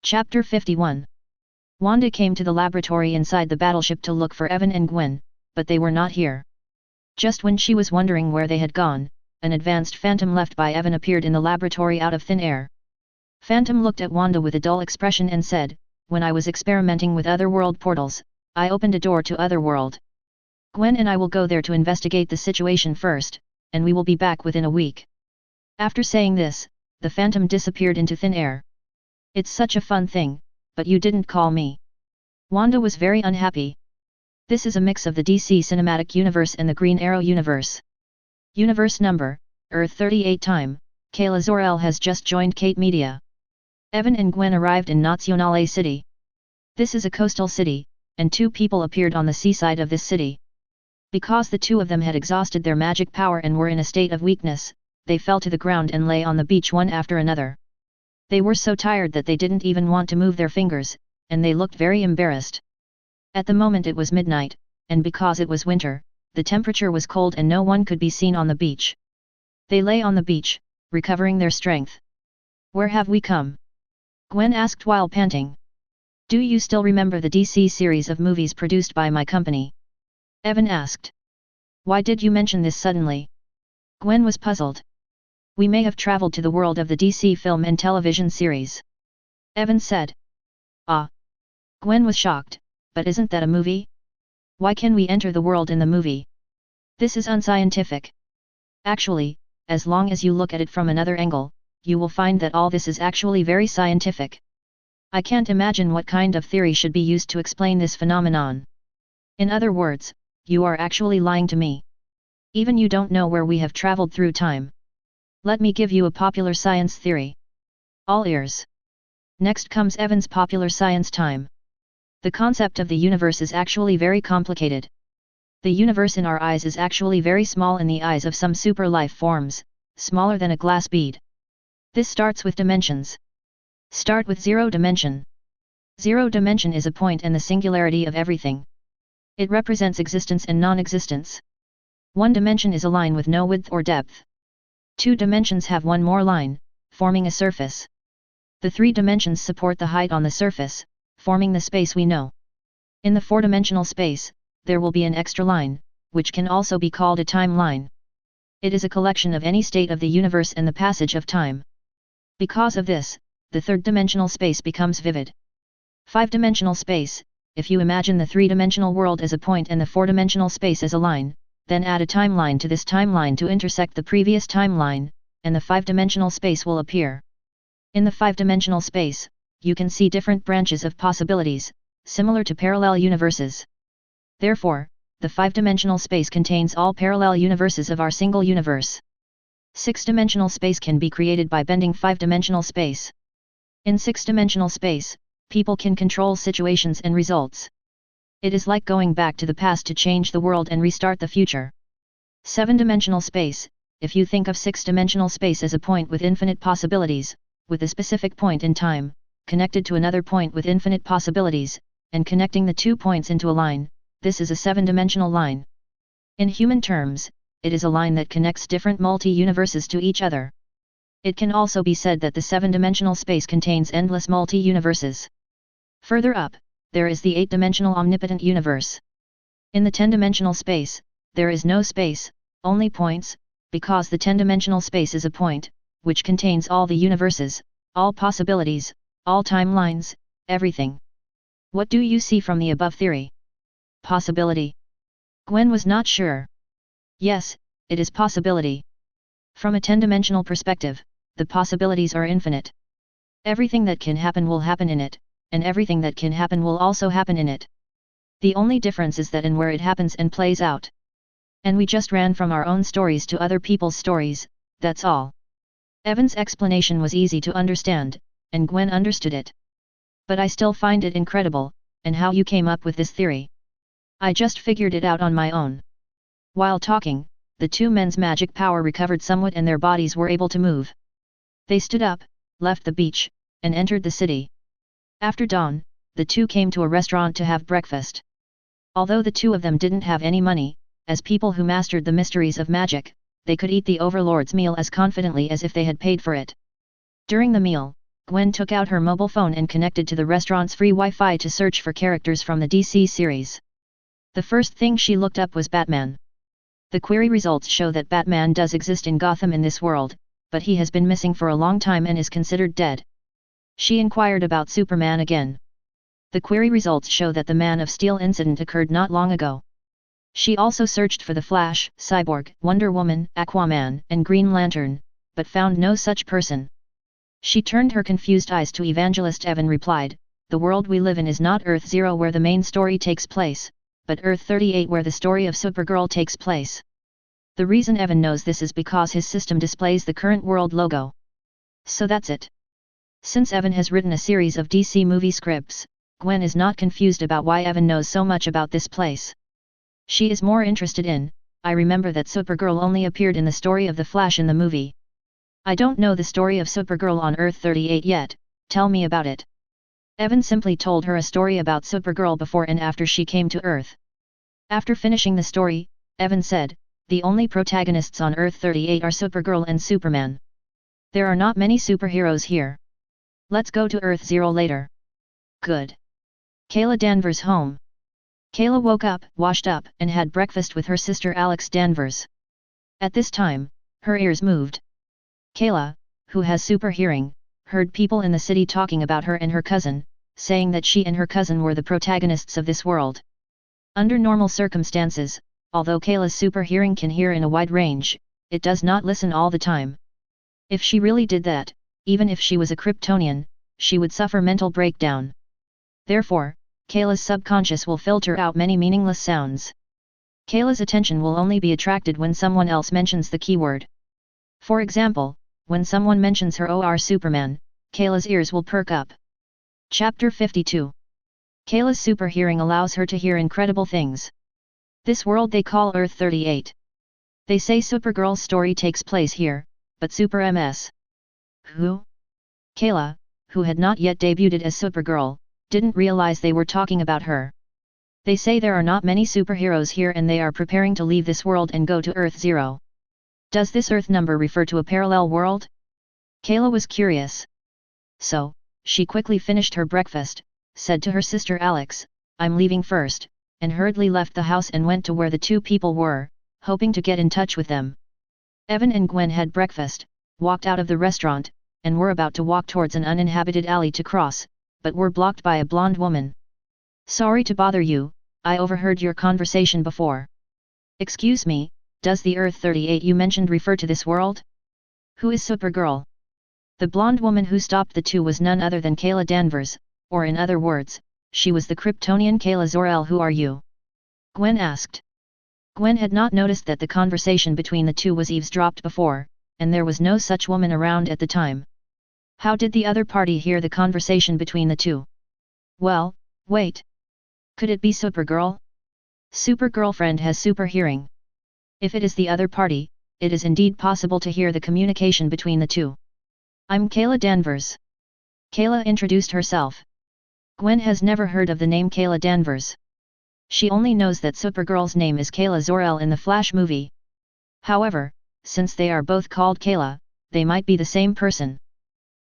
Chapter 51. Wanda came to the laboratory inside the battleship to look for Evan and Gwen, but they were not here. Just when she was wondering where they had gone, an advanced phantom left by Evan appeared in the laboratory out of thin air. Phantom looked at Wanda with a dull expression and said, "When I was experimenting with otherworld portals, I opened a door to otherworld. Gwen and I will go there to investigate the situation first, and we will be back within a week." After saying this, the phantom disappeared into thin air. "It's such a fun thing, but you didn't call me." Wanda was very unhappy. This is a mix of the DC Cinematic Universe and the Green Arrow Universe. Universe number, Earth 38 time, Kayla Zor-El has just joined Kate Media. Evan and Gwen arrived in Nacional City. This is a coastal city, and two people appeared on the seaside of this city. Because the two of them had exhausted their magic power and were in a state of weakness, they fell to the ground and lay on the beach one after another. They were so tired that they didn't even want to move their fingers, and they looked very embarrassed. At the moment it was midnight, and because it was winter, the temperature was cold and no one could be seen on the beach. They lay on the beach, recovering their strength. "Where have we come?" Gwen asked while panting. "Do you still remember the DC series of movies produced by my company?" Evan asked. "Why did you mention this suddenly?" Gwen was puzzled. "We may have traveled to the world of the DC film and television series," Evan said. "Ah." Gwen was shocked, "But isn't that a movie? Why can we enter the world in the movie? This is unscientific." "Actually, as long as you look at it from another angle, you will find that all this is actually very scientific. I can't imagine what kind of theory should be used to explain this phenomenon. In other words, you are actually lying to me. Even you don't know where we have traveled through time. Let me give you a popular science theory." All ears. Next comes Evan's popular science time. The concept of the universe is actually very complicated. The universe in our eyes is actually very small in the eyes of some super life forms, smaller than a glass bead. This starts with dimensions. Start with zero dimension. Zero dimension is a point and the singularity of everything. It represents existence and non-existence. One dimension is a line with no width or depth. Two dimensions have one more line, forming a surface. The three dimensions support the height on the surface, forming the space we know. In the four-dimensional space, there will be an extra line, which can also be called a timeline. It is a collection of any state of the universe and the passage of time. Because of this, the third-dimensional space becomes vivid. Five-dimensional space, if you imagine the three-dimensional world as a point and the four-dimensional space as a line, then add a timeline to this timeline to intersect the previous timeline, and the five-dimensional space will appear. In the five-dimensional space, you can see different branches of possibilities, similar to parallel universes. Therefore, the five-dimensional space contains all parallel universes of our single universe. Six-dimensional space can be created by bending five-dimensional space. In six-dimensional space, people can control situations and results. It is like going back to the past to change the world and restart the future. Seven-dimensional space, if you think of six-dimensional space as a point with infinite possibilities, with a specific point in time, connected to another point with infinite possibilities, and connecting the 2 points into a line, this is a seven-dimensional line. In human terms, it is a line that connects different multi-universes to each other. It can also be said that the seven-dimensional space contains endless multi-universes. Further up, there is the eight-dimensional omnipotent universe. In the 10-dimensional space, there is no space, only points, because the 10-dimensional space is a point, which contains all the universes, all possibilities, all timelines, everything. What do you see from the above theory? Possibility. Gwen was not sure. Yes, it is possibility. From a 10-dimensional perspective, the possibilities are infinite. Everything that can happen will happen in it, and everything that can happen will also happen in it. The only difference is that in where it happens and plays out. And we just ran from our own stories to other people's stories, that's all. Evan's explanation was easy to understand, and Gwen understood it. But I still find it incredible, and how you came up with this theory. I just figured it out on my own. While talking, the two men's magic power recovered somewhat and their bodies were able to move. They stood up, left the beach, and entered the city. After dawn, the two came to a restaurant to have breakfast. Although the two of them didn't have any money, as people who mastered the mysteries of magic, they could eat the overlord's meal as confidently as if they had paid for it. During the meal, Gwen took out her mobile phone and connected to the restaurant's free Wi-Fi to search for characters from the DC series. The first thing she looked up was Batman. The query results show that Batman does exist in Gotham in this world, but he has been missing for a long time and is considered dead. She inquired about Superman again. The query results show that the Man of Steel incident occurred not long ago. She also searched for the Flash, Cyborg, Wonder Woman, Aquaman, and Green Lantern, but found no such person. She turned her confused eyes to Evangelist Evan replied, "The world we live in is not Earth Zero where the main story takes place, but Earth 38 where the story of Supergirl takes place." The reason Evan knows this is because his system displays the current world logo. So that's it. Since Evan has written a series of DC movie scripts, Gwen is not confused about why Evan knows so much about this place. She is more interested in, "I remember that Supergirl only appeared in the story of the Flash in the movie. I don't know the story of Supergirl on Earth 38 yet, tell me about it." Evan simply told her a story about Supergirl before and after she came to Earth. After finishing the story, Evan said, "The only protagonists on Earth 38 are Supergirl and Superman. There are not many superheroes here. Let's go to Earth Zero later." Good. Kayla Danvers home. Kayla woke up, washed up, and had breakfast with her sister Alex Danvers. At this time, her ears moved. Kayla, who has super hearing, heard people in the city talking about her and her cousin, saying that she and her cousin were the protagonists of this world. Under normal circumstances, although Kayla's super hearing can hear in a wide range, it does not listen all the time. If she really did that, even if she was a Kryptonian, she would suffer mental breakdown. Therefore, Kayla's subconscious will filter out many meaningless sounds. Kayla's attention will only be attracted when someone else mentions the keyword. For example, when someone mentions her or Superman, Kayla's ears will perk up. Chapter 52. Kayla's super hearing allows her to hear incredible things. This world they call Earth 38. They say Supergirl's story takes place here, but Super MS. Who? Kayla, who had not yet debuted as Supergirl, didn't realize they were talking about her. They say there are not many superheroes here and they are preparing to leave this world and go to Earth Zero. Does this Earth number refer to a parallel world? Kayla was curious. So, she quickly finished her breakfast, said to her sister Alex, "I'm leaving first," and hurriedly left the house and went to where the two people were, hoping to get in touch with them. Evan and Gwen had breakfast, walked out of the restaurant, and were about to walk towards an uninhabited alley to cross, but were blocked by a blonde woman. "Sorry to bother you, I overheard your conversation before. Excuse me, does the Earth 38 you mentioned refer to this world? Who is Supergirl?" The blonde woman who stopped the two was none other than Kayla Danvers, or in other words, she was the Kryptonian Kayla Zor-El. "Who are you?" Gwen asked. Gwen had not noticed that the conversation between the two was eavesdropped before, and there was no such woman around at the time. How did the other party hear the conversation between the two? Well, wait. Could it be Supergirl? Supergirlfriend has super hearing. If it is the other party, it is indeed possible to hear the communication between the two. "I'm Kayla Danvers." Kayla introduced herself. Gwen has never heard of the name Kayla Danvers. She only knows that Supergirl's name is Kayla Zor-El in the Flash movie. However, since they are both called Kayla, they might be the same person.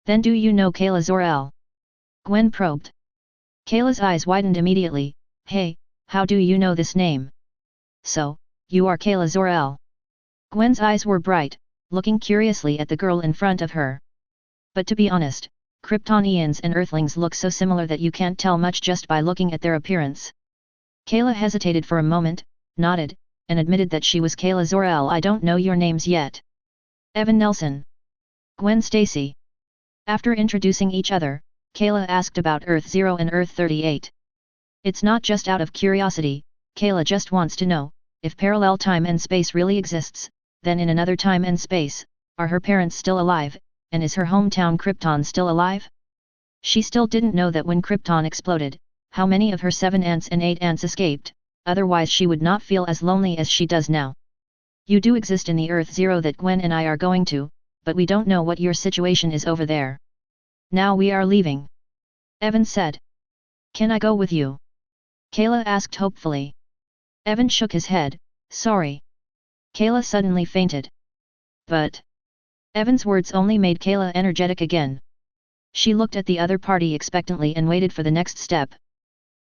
"Then do you know Kayla Zor-El?" Gwen probed. Kayla's eyes widened immediately. "Hey, how do you know this name?" "So, you are Kayla Zor-El?" Gwen's eyes were bright, looking curiously at the girl in front of her. But to be honest, Kryptonians and Earthlings look so similar that you can't tell much just by looking at their appearance. Kayla hesitated for a moment, nodded, and admitted that she was Kayla Zor-El. "I don't know your names yet." "Evan Nelson." "Gwen Stacy." After introducing each other, Kayla asked about Earth Zero and Earth 38. It's not just out of curiosity, Kayla just wants to know, if parallel time and space really exists, then in another time and space, are her parents still alive, and is her hometown Krypton still alive? She still didn't know that when Krypton exploded, how many of her 7 aunts and 8 aunts escaped, otherwise she would not feel as lonely as she does now. "You do exist in the Earth Zero that Gwen and I are going to, but we don't know what your situation is over there. Now we are leaving," Evan said. "Can I go with you?" Kayla asked hopefully. Evan shook his head, "Sorry." Kayla suddenly fainted. "But..." Evan's words only made Kayla energetic again. She looked at the other party expectantly and waited for the next step.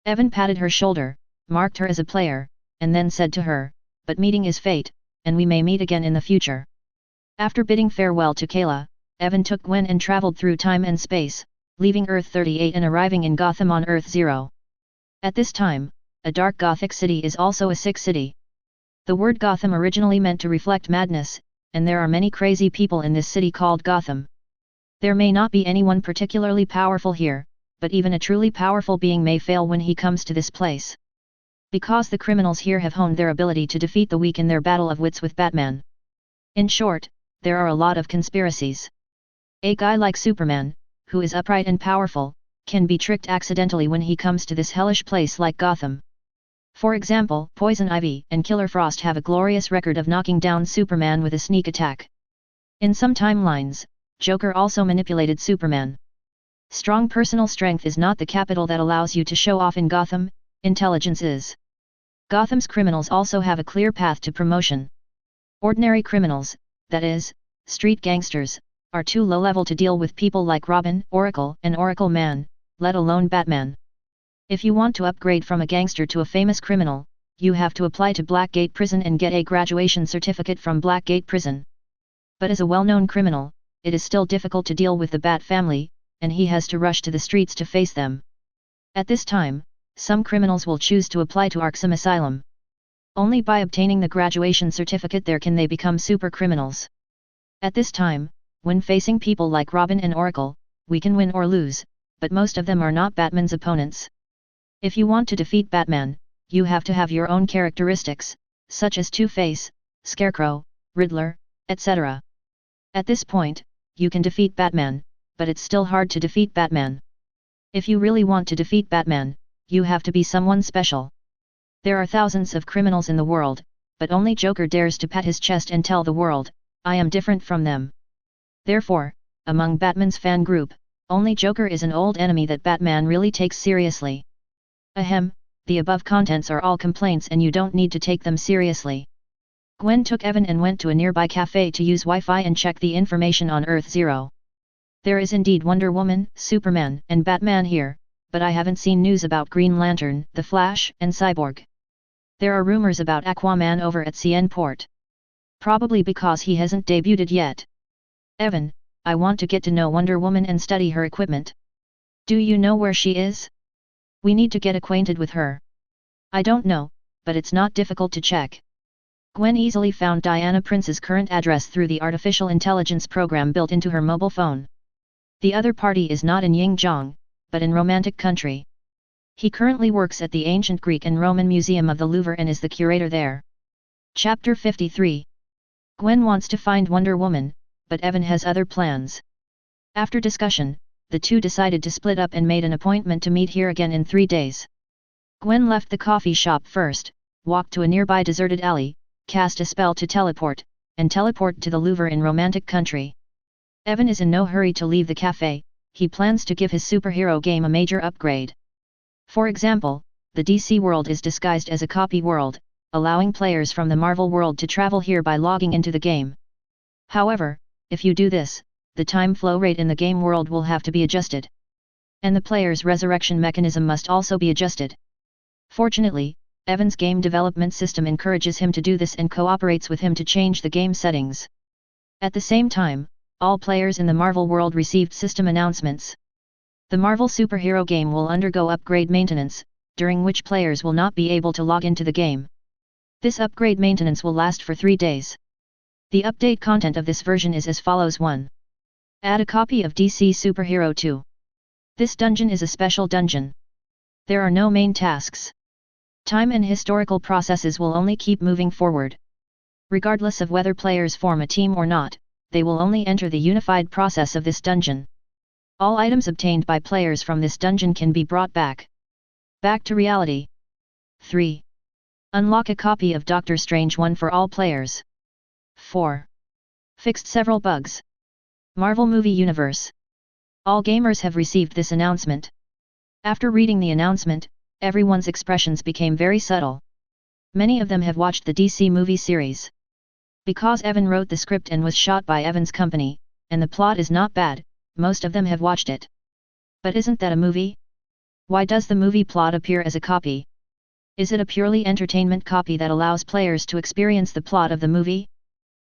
Evan patted her shoulder, marked her as a player, and then said to her, "But meeting is fate, and we may meet again in the future." After bidding farewell to Kayla, Evan took Gwen and traveled through time and space, leaving Earth 38 and arriving in Gotham on Earth 0. At this time, a dark Gothic city is also a sick city. The word Gotham originally meant to reflect madness, and there are many crazy people in this city called Gotham. There may not be anyone particularly powerful here, but even a truly powerful being may fail when he comes to this place. Because the criminals here have honed their ability to defeat the weak in their battle of wits with Batman. In short, there are a lot of conspiracies. A guy like Superman, who is upright and powerful, can be tricked accidentally when he comes to this hellish place like Gotham. For example, Poison Ivy and Killer Frost have a glorious record of knocking down Superman with a sneak attack. In some timelines, Joker also manipulated Superman. Strong personal strength is not the capital that allows you to show off in Gotham, intelligence is. Gotham's criminals also have a clear path to promotion. Ordinary criminals, that is, street gangsters, are too low-level to deal with people like Robin, Oracle, and Oracle Man, let alone Batman. If you want to upgrade from a gangster to a famous criminal, you have to apply to Blackgate Prison and get a graduation certificate from Blackgate Prison. But as a well-known criminal, it is still difficult to deal with the Bat family, and he has to rush to the streets to face them. At this time, some criminals will choose to apply to Arkham Asylum. Only by obtaining the graduation certificate there can they become super criminals. At this time, when facing people like Robin and Oracle, we can win or lose, but most of them are not Batman's opponents. If you want to defeat Batman, you have to have your own characteristics, such as Two-Face, Scarecrow, Riddler, etc. At this point, you can defeat Batman, but it's still hard to defeat Batman. If you really want to defeat Batman, you have to be someone special. There are thousands of criminals in the world, but only Joker dares to pat his chest and tell the world, "I am different from them." Therefore, among Batman's fan group, only Joker is an old enemy that Batman really takes seriously. Ahem, the above contents are all complaints and you don't need to take them seriously. Gwen took Evan and went to a nearby cafe to use Wi-Fi and check the information on Earth 0. There is indeed Wonder Woman, Superman, and Batman here, but I haven't seen news about Green Lantern, The Flash, and Cyborg. There are rumors about Aquaman over at CN Port. Probably because he hasn't debuted yet. Evan, I want to get to know Wonder Woman and study her equipment. Do you know where she is? We need to get acquainted with her. I don't know, but it's not difficult to check. Gwen easily found Diana Prince's current address through the artificial intelligence program built into her mobile phone. The other party is not in Yingzhong, but in Romantic Country. He currently works at the Ancient Greek and Roman Museum of the Louvre and is the curator there. Chapter 53. Gwen wants to find Wonder Woman, but Evan has other plans. After discussion, the two decided to split up and made an appointment to meet here again in 3 days. Gwen left the coffee shop first, walked to a nearby deserted alley, cast a spell to teleport, and teleport to the Louvre in Romantic Country. Evan is in no hurry to leave the cafe, he plans to give his superhero game a major upgrade. For example, the DC world is disguised as a copy world, allowing players from the Marvel world to travel here by logging into the game. However, if you do this, the time flow rate in the game world will have to be adjusted. And the player's resurrection mechanism must also be adjusted. Fortunately, Evan's game development system encourages him to do this and cooperates with him to change the game settings. At the same time, all players in the Marvel world received system announcements. The Marvel superhero game will undergo upgrade maintenance, during which players will not be able to log into the game. This upgrade maintenance will last for 3 days. The update content of this version is as follows: 1. Add a copy of DC Superhero 2. This dungeon is a special dungeon. There are no main tasks. Time and historical processes will only keep moving forward. Regardless of whether players form a team or not, they will only enter the unified process of this dungeon. All items obtained by players from this dungeon can be brought back to reality. 3. Unlock a copy of Doctor Strange 1 for all players. 4. Fixed several bugs. Marvel Movie Universe. All gamers have received this announcement. After reading the announcement, everyone's expressions became very subtle. Many of them have watched the DC movie series. Because Evan wrote the script and was shot by Evan's company, and the plot is not bad, most of them have watched it. But isn't that a movie? Why does the movie plot appear as a copy? Is it a purely entertainment copy that allows players to experience the plot of the movie?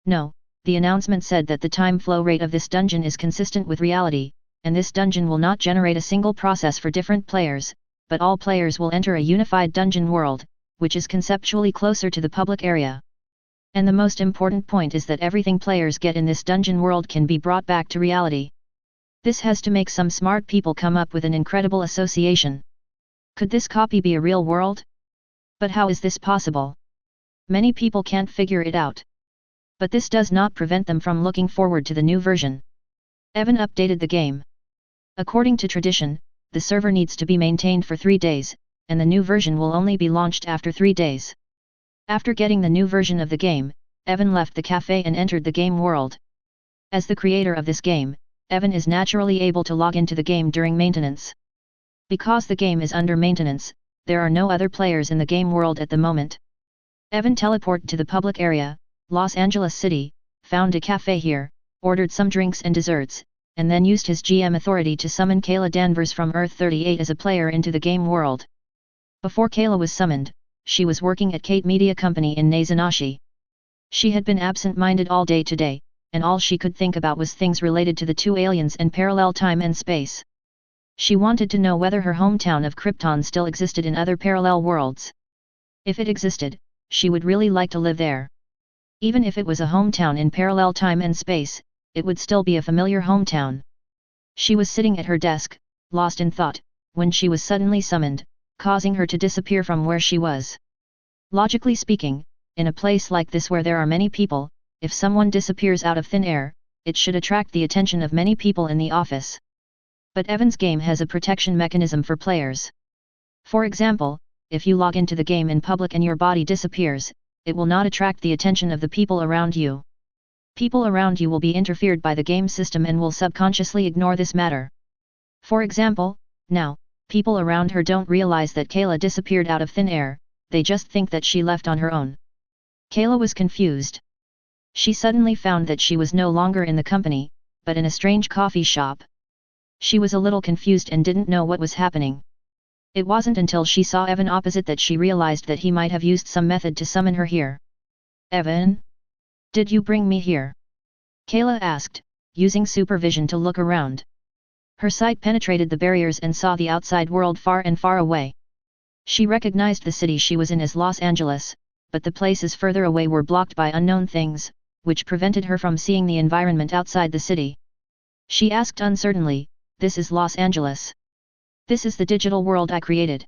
No, the announcement said that the time flow rate of this dungeon is consistent with reality, and this dungeon will not generate a single process for different players, but all players will enter a unified dungeon world, which is conceptually closer to the public area. And the most important point is that everything players get in this dungeon world can be brought back to reality. This has to make some smart people come up with an incredible association. Could this copy be a real world? But how is this possible? Many people can't figure it out. But this does not prevent them from looking forward to the new version. Evan updated the game. According to tradition, the server needs to be maintained for 3 days, and the new version will only be launched after 3 days. After getting the new version of the game, Evan left the cafe and entered the game world. As the creator of this game, Evan is naturally able to log into the game during maintenance. Because the game is under maintenance, there are no other players in the game world at the moment. Evan teleported to the public area, Los Angeles City, found a cafe here, ordered some drinks and desserts, and then used his GM authority to summon Kayla Danvers from Earth 38 as a player into the game world. Before Kayla was summoned, she was working at Kate Media Company in Nazanashi. She had been absent-minded all day today, and all she could think about was things related to the two aliens and parallel time and space. She wanted to know whether her hometown of Krypton still existed in other parallel worlds. If it existed, she would really like to live there. Even if it was a hometown in parallel time and space, it would still be a familiar hometown. She was sitting at her desk, lost in thought, when she was suddenly summoned, causing her to disappear from where she was. Logically speaking, in a place like this where there are many people, if someone disappears out of thin air, it should attract the attention of many people in the office. But Evan's game has a protection mechanism for players. For example, if you log into the game in public and your body disappears, it will not attract the attention of the people around you. People around you will be interfered by the game system and will subconsciously ignore this matter. For example, now, people around her don't realize that Kayla disappeared out of thin air, they just think that she left on her own. Kayla was confused. She suddenly found that she was no longer in the company, but in a strange coffee shop. She was a little confused and didn't know what was happening. It wasn't until she saw Evan opposite that she realized that he might have used some method to summon her here. Evan? Did you bring me here? Kayla asked, using supervision to look around. Her sight penetrated the barriers and saw the outside world far and far away. She recognized the city she was in as Los Angeles, but the places further away were blocked by unknown things, which prevented her from seeing the environment outside the city. She asked uncertainly, "This is Los Angeles. This is the digital world I created.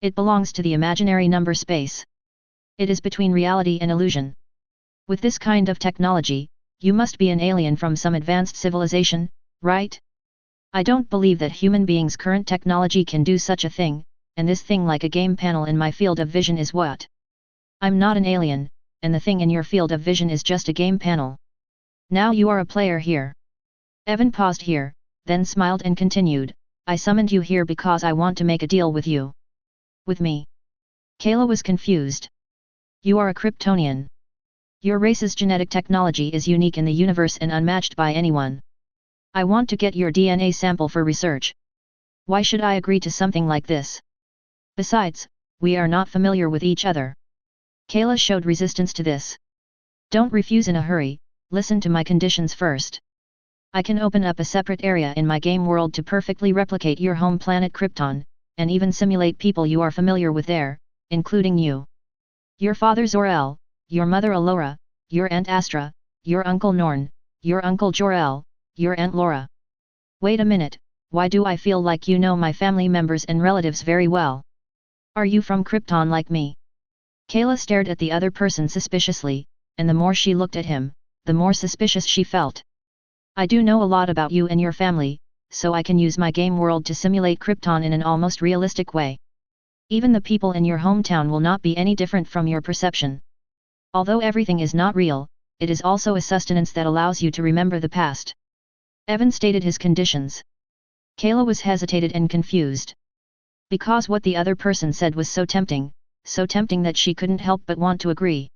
It belongs to the imaginary number space. It is between reality and illusion. With this kind of technology, you must be an alien from some advanced civilization, right? I don't believe that human beings' current technology can do such a thing, and this thing like a game panel in my field of vision is what? I'm not an alien, and the thing in your field of vision is just a game panel. Now you are a player here." Evan paused here, then smiled and continued, "I summoned you here because I want to make a deal with you." "With me?" Kayla was confused. "You are a Kryptonian. Your race's genetic technology is unique in the universe and unmatched by anyone. I want to get your DNA sample for research. Why should I agree to something like this? Besides, we are not familiar with each other." Kayla showed resistance to this. "Don't refuse in a hurry, listen to my conditions first. I can open up a separate area in my game world to perfectly replicate your home planet Krypton, and even simulate people you are familiar with there, including you. Your father Zor-El, your mother Alora, your aunt Astra, your uncle Norn, your uncle Jor-El, your aunt Laura. Wait a minute, why do I feel like you know my family members and relatives very well? Are you from Krypton like me?" Kayla stared at the other person suspiciously, and the more she looked at him, the more suspicious she felt. "I do know a lot about you and your family, so I can use my game world to simulate Krypton in an almost realistic way. Even the people in your hometown will not be any different from your perception. Although everything is not real, it is also a sustenance that allows you to remember the past." Evan stated his conditions. Kayla was hesitated and confused. Because what the other person said was so tempting that she couldn't help but want to agree.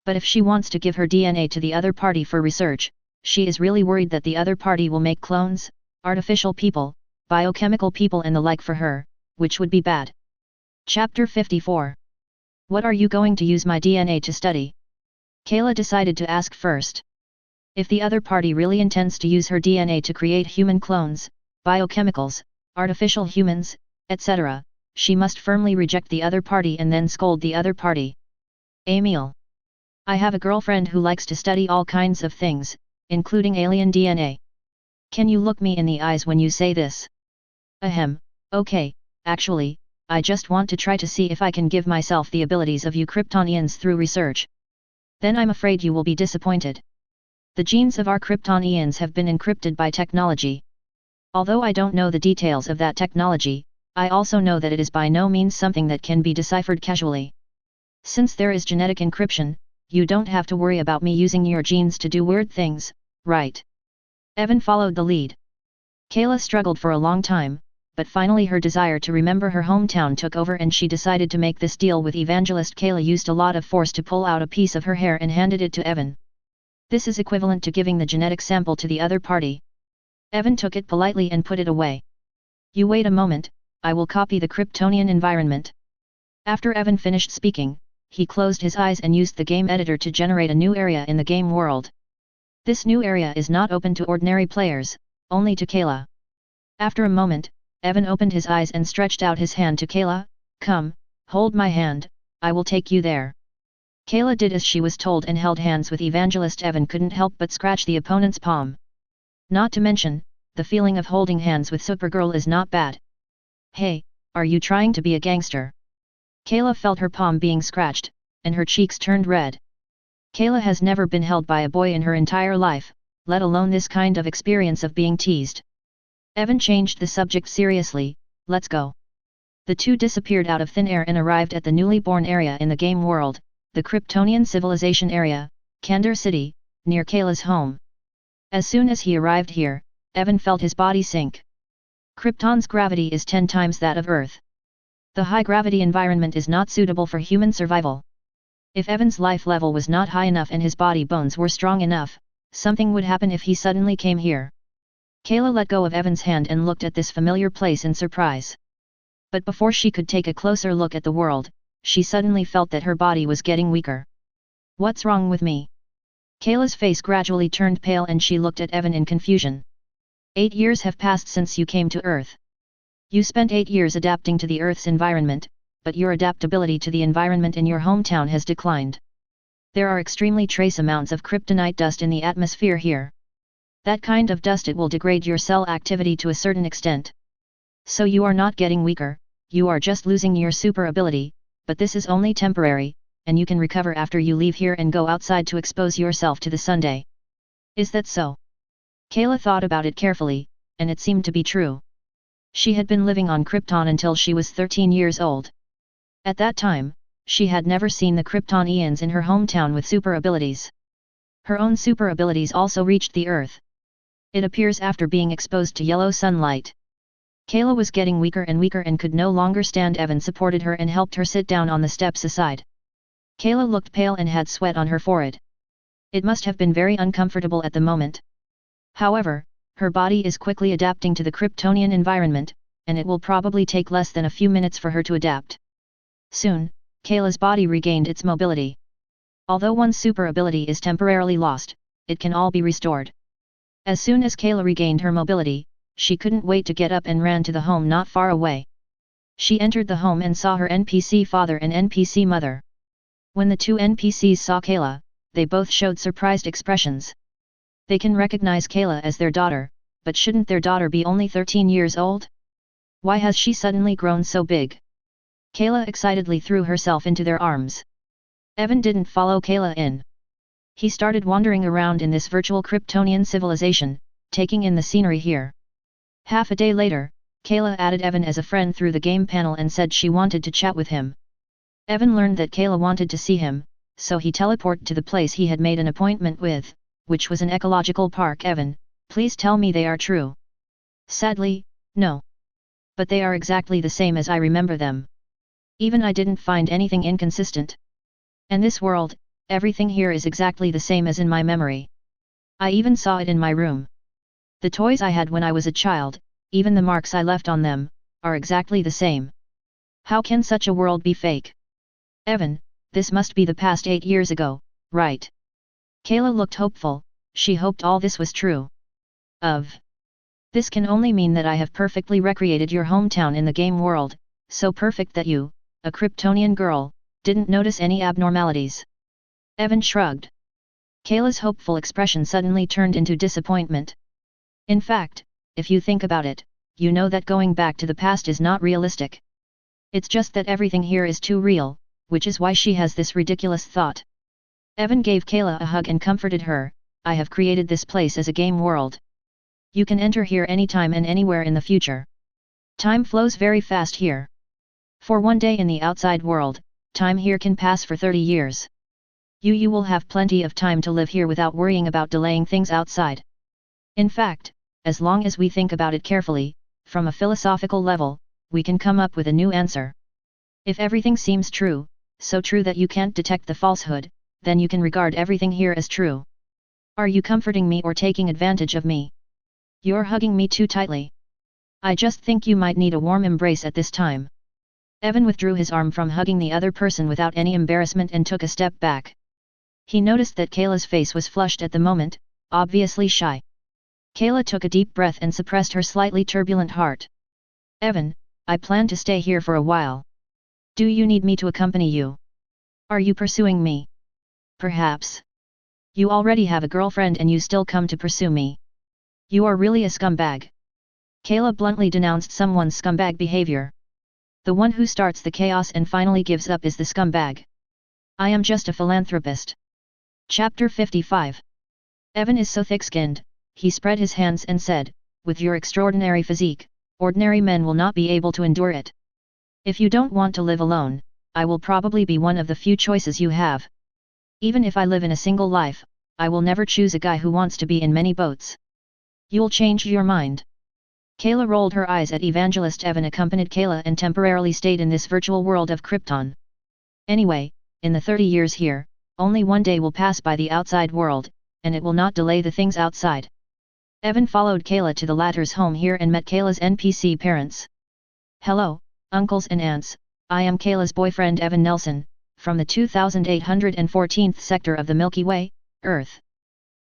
But if she wants to give her DNA to the other party for research, she is really worried that the other party will make clones, artificial people, biochemical people and the like for her, which would be bad. Chapter 54. What are you going to use my DNA to study? Kayla decided to ask first. If the other party really intends to use her DNA to create human clones, biochemicals, artificial humans, etc., she must firmly reject the other party and then scold the other party. Emil. I have a girlfriend who likes to study all kinds of things, including alien DNA. Can you look me in the eyes when you say this? Ahem, okay, actually, I just want to try to see if I can give myself the abilities of you Kryptonians through research. Then I'm afraid you will be disappointed. The genes of our Kryptonians have been encrypted by technology. Although I don't know the details of that technology, I also know that it is by no means something that can be deciphered casually. Since there is genetic encryption, you don't have to worry about me using your genes to do weird things, right? Evan followed the lead. Kayla struggled for a long time, but finally her desire to remember her hometown took over and she decided to make this deal with Evangelist. Kayla used a lot of force to pull out a piece of her hair and handed it to Evan. This is equivalent to giving the genetic sample to the other party. Evan took it politely and put it away. You wait a moment, I will copy the Kryptonian environment. After Evan finished speaking, he closed his eyes and used the game editor to generate a new area in the game world. This new area is not open to ordinary players, only to Kayla. After a moment, Evan opened his eyes and stretched out his hand to Kayla. Come, hold my hand, I will take you there. Kayla did as she was told and held hands with Evangelist. Evan couldn't help but scratch the opponent's palm. Not to mention, the feeling of holding hands with Supergirl is not bad. Hey, are you trying to be a gangster? Kayla felt her palm being scratched, and her cheeks turned red. Kayla has never been held by a boy in her entire life, let alone this kind of experience of being teased. Evan changed the subject seriously. Let's go. The two disappeared out of thin air and arrived at the newly born area in the game world, the Kryptonian civilization area, Kandor City, near Kayla's home. As soon as he arrived here, Evan felt his body sink. Krypton's gravity is 10 times that of Earth. The high-gravity environment is not suitable for human survival. If Evan's life level was not high enough and his body bones were strong enough, something would happen if he suddenly came here. Kayla let go of Evan's hand and looked at this familiar place in surprise. But before she could take a closer look at the world, she suddenly felt that her body was getting weaker. What's wrong with me? Kayla's face gradually turned pale and she looked at Evan in confusion. 8 years have passed since you came to Earth. You spent 8 years adapting to the Earth's environment, but your adaptability to the environment in your hometown has declined. There are extremely trace amounts of kryptonite dust in the atmosphere here. That kind of dust, it will degrade your cell activity to a certain extent. So you are not getting weaker, you are just losing your super ability, but this is only temporary, and you can recover after you leave here and go outside to expose yourself to the sunday. Is that so? Kayla thought about it carefully, and it seemed to be true. She had been living on Krypton until she was 13 years old. At that time, she had never seen the Kryptonians in her hometown with super abilities. Her own super abilities also reached the Earth. It appears after being exposed to yellow sunlight. Kayla was getting weaker and could no longer stand. Evan supported her and helped her sit down on the steps aside. Kayla looked pale and had sweat on her forehead. It must have been very uncomfortable at the moment. However, her body is quickly adapting to the Kryptonian environment, and it will probably take less than a few minutes for her to adapt. Soon, Kayla's body regained its mobility. Although one's super ability is temporarily lost, it can all be restored. As soon as Kayla regained her mobility, she couldn't wait to get up and ran to the home not far away. She entered the home and saw her NPC father and NPC mother. When the two NPCs saw Kayla, they both showed surprised expressions. They can recognize Kayla as their daughter, but shouldn't their daughter be only 13 years old? Why has she suddenly grown so big? Kayla excitedly threw herself into their arms. Evan didn't follow Kayla in. He started wandering around in this virtual Kryptonian civilization, taking in the scenery here. Half a day later, Kayla added Evan as a friend through the game panel and said she wanted to chat with him. Evan learned that Kayla wanted to see him, so he teleported to the place he had made an appointment with, which was an ecological park. Evan, please tell me they are true. Sadly, no. But they are exactly the same as I remember them. Even I didn't find anything inconsistent. And this world, everything here is exactly the same as in my memory. I even saw it in my room. The toys I had when I was a child, even the marks I left on them, are exactly the same. How can such a world be fake? Evan, this must be the past 8 years ago, right? Kayla looked hopeful, she hoped all this was true. This can only mean that I have perfectly recreated your hometown in the game world, so perfect that you, a Kryptonian girl, didn't notice any abnormalities. Evan shrugged. Kayla's hopeful expression suddenly turned into disappointment. In fact, if you think about it, you know that going back to the past is not realistic. It's just that everything here is too real, which is why she has this ridiculous thought. Evan gave Kayla a hug and comforted her. I have created this place as a game world. You can enter here anytime and anywhere in the future. Time flows very fast here. For one day in the outside world, time here can pass for 30 years. You will have plenty of time to live here without worrying about delaying things outside. In fact, as long as we think about it carefully, from a philosophical level, we can come up with a new answer. If everything seems true, so true that you can't detect the falsehood, then you can regard everything here as true. Are you comforting me or taking advantage of me? You're hugging me too tightly. I just think you might need a warm embrace at this time. Evan withdrew his arm from hugging the other person without any embarrassment and took a step back. He noticed that Kayla's face was flushed at the moment, obviously shy. Kayla took a deep breath and suppressed her slightly turbulent heart. Evan, I plan to stay here for a while. Do you need me to accompany you? Are you pursuing me? Perhaps. You already have a girlfriend and you still come to pursue me. You are really a scumbag. Kayla bluntly denounced someone's scumbag behavior. The one who starts the chaos and finally gives up is the scumbag. I am just a philanthropist. Chapter 55. Evan is so thick-skinned, he spread his hands and said, with your extraordinary physique, ordinary men will not be able to endure it. If you don't want to live alone, I will probably be one of the few choices you have. Even if I live in a single life, I will never choose a guy who wants to be in many boats. You'll change your mind. Kayla rolled her eyes at Evangelist Evan accompanied Kayla and temporarily stayed in this virtual world of Krypton. Anyway, in the 30 years here, only one day will pass by the outside world, and it will not delay the things outside. Evan followed Kayla to the latter's home here and met Kayla's NPC parents. Hello, uncles and aunts, I am Kayla's boyfriend Evan Nelson, from the 2814th sector of the Milky Way, Earth.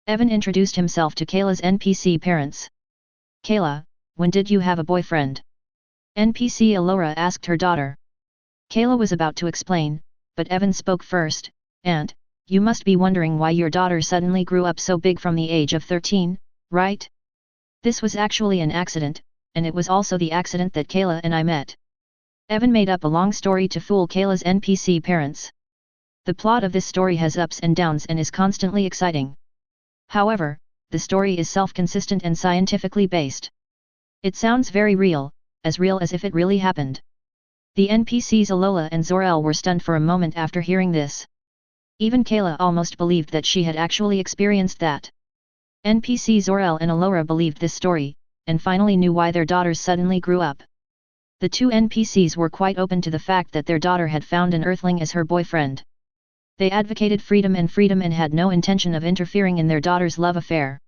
Evan introduced himself to Kayla's NPC parents. Kayla, when did you have a boyfriend? NPC Alora asked her daughter. Kayla was about to explain, but Evan spoke first. Aunt, you must be wondering why your daughter suddenly grew up so big from the age of 13, right? This was actually an accident, and it was also the accident that Kayla and I met. Evan made up a long story to fool Kayla's NPC parents. The plot of this story has ups and downs and is constantly exciting. However, the story is self-consistent and scientifically based. It sounds very real as if it really happened. The NPCs Alola and Zor-El were stunned for a moment after hearing this. Even Kayla almost believed that she had actually experienced that. NPC Zor-El and Alora believed this story, and finally knew why their daughters suddenly grew up. The two NPCs were quite open to the fact that their daughter had found an Earthling as her boyfriend. They advocated freedom and had no intention of interfering in their daughter's love affair.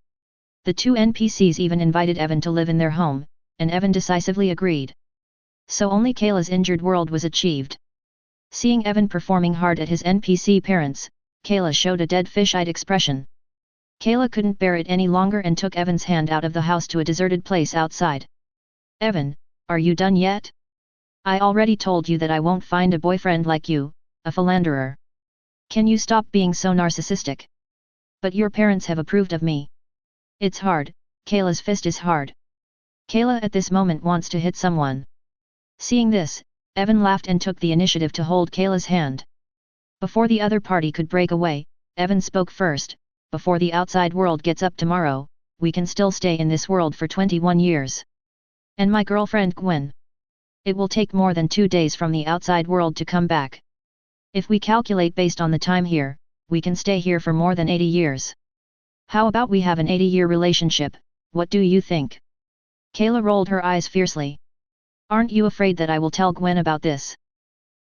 The two NPCs even invited Evan to live in their home, and Evan decisively agreed. So only Kayla's injured world was achieved. Seeing Evan performing hard at his NPC parents, Kayla showed a dead fish-eyed expression. Kayla couldn't bear it any longer and took Evan's hand out of the house to a deserted place outside. Evan, are you done yet? I already told you that I won't find a boyfriend like you, a philanderer. Can you stop being so narcissistic? But your parents have approved of me. It's hard, Kayla's fist is hard. Kayla at this moment wants to hit someone. Seeing this, Evan laughed and took the initiative to hold Kayla's hand. Before the other party could break away, Evan spoke first. Before the outside world gets up tomorrow, we can still stay in this world for 21 years. And my girlfriend Gwen. It will take more than 2 days from the outside world to come back. If we calculate based on the time here, we can stay here for more than 80 years. How about we have an 80-year relationship, what do you think? Kayla rolled her eyes fiercely. Aren't you afraid that I will tell Gwen about this?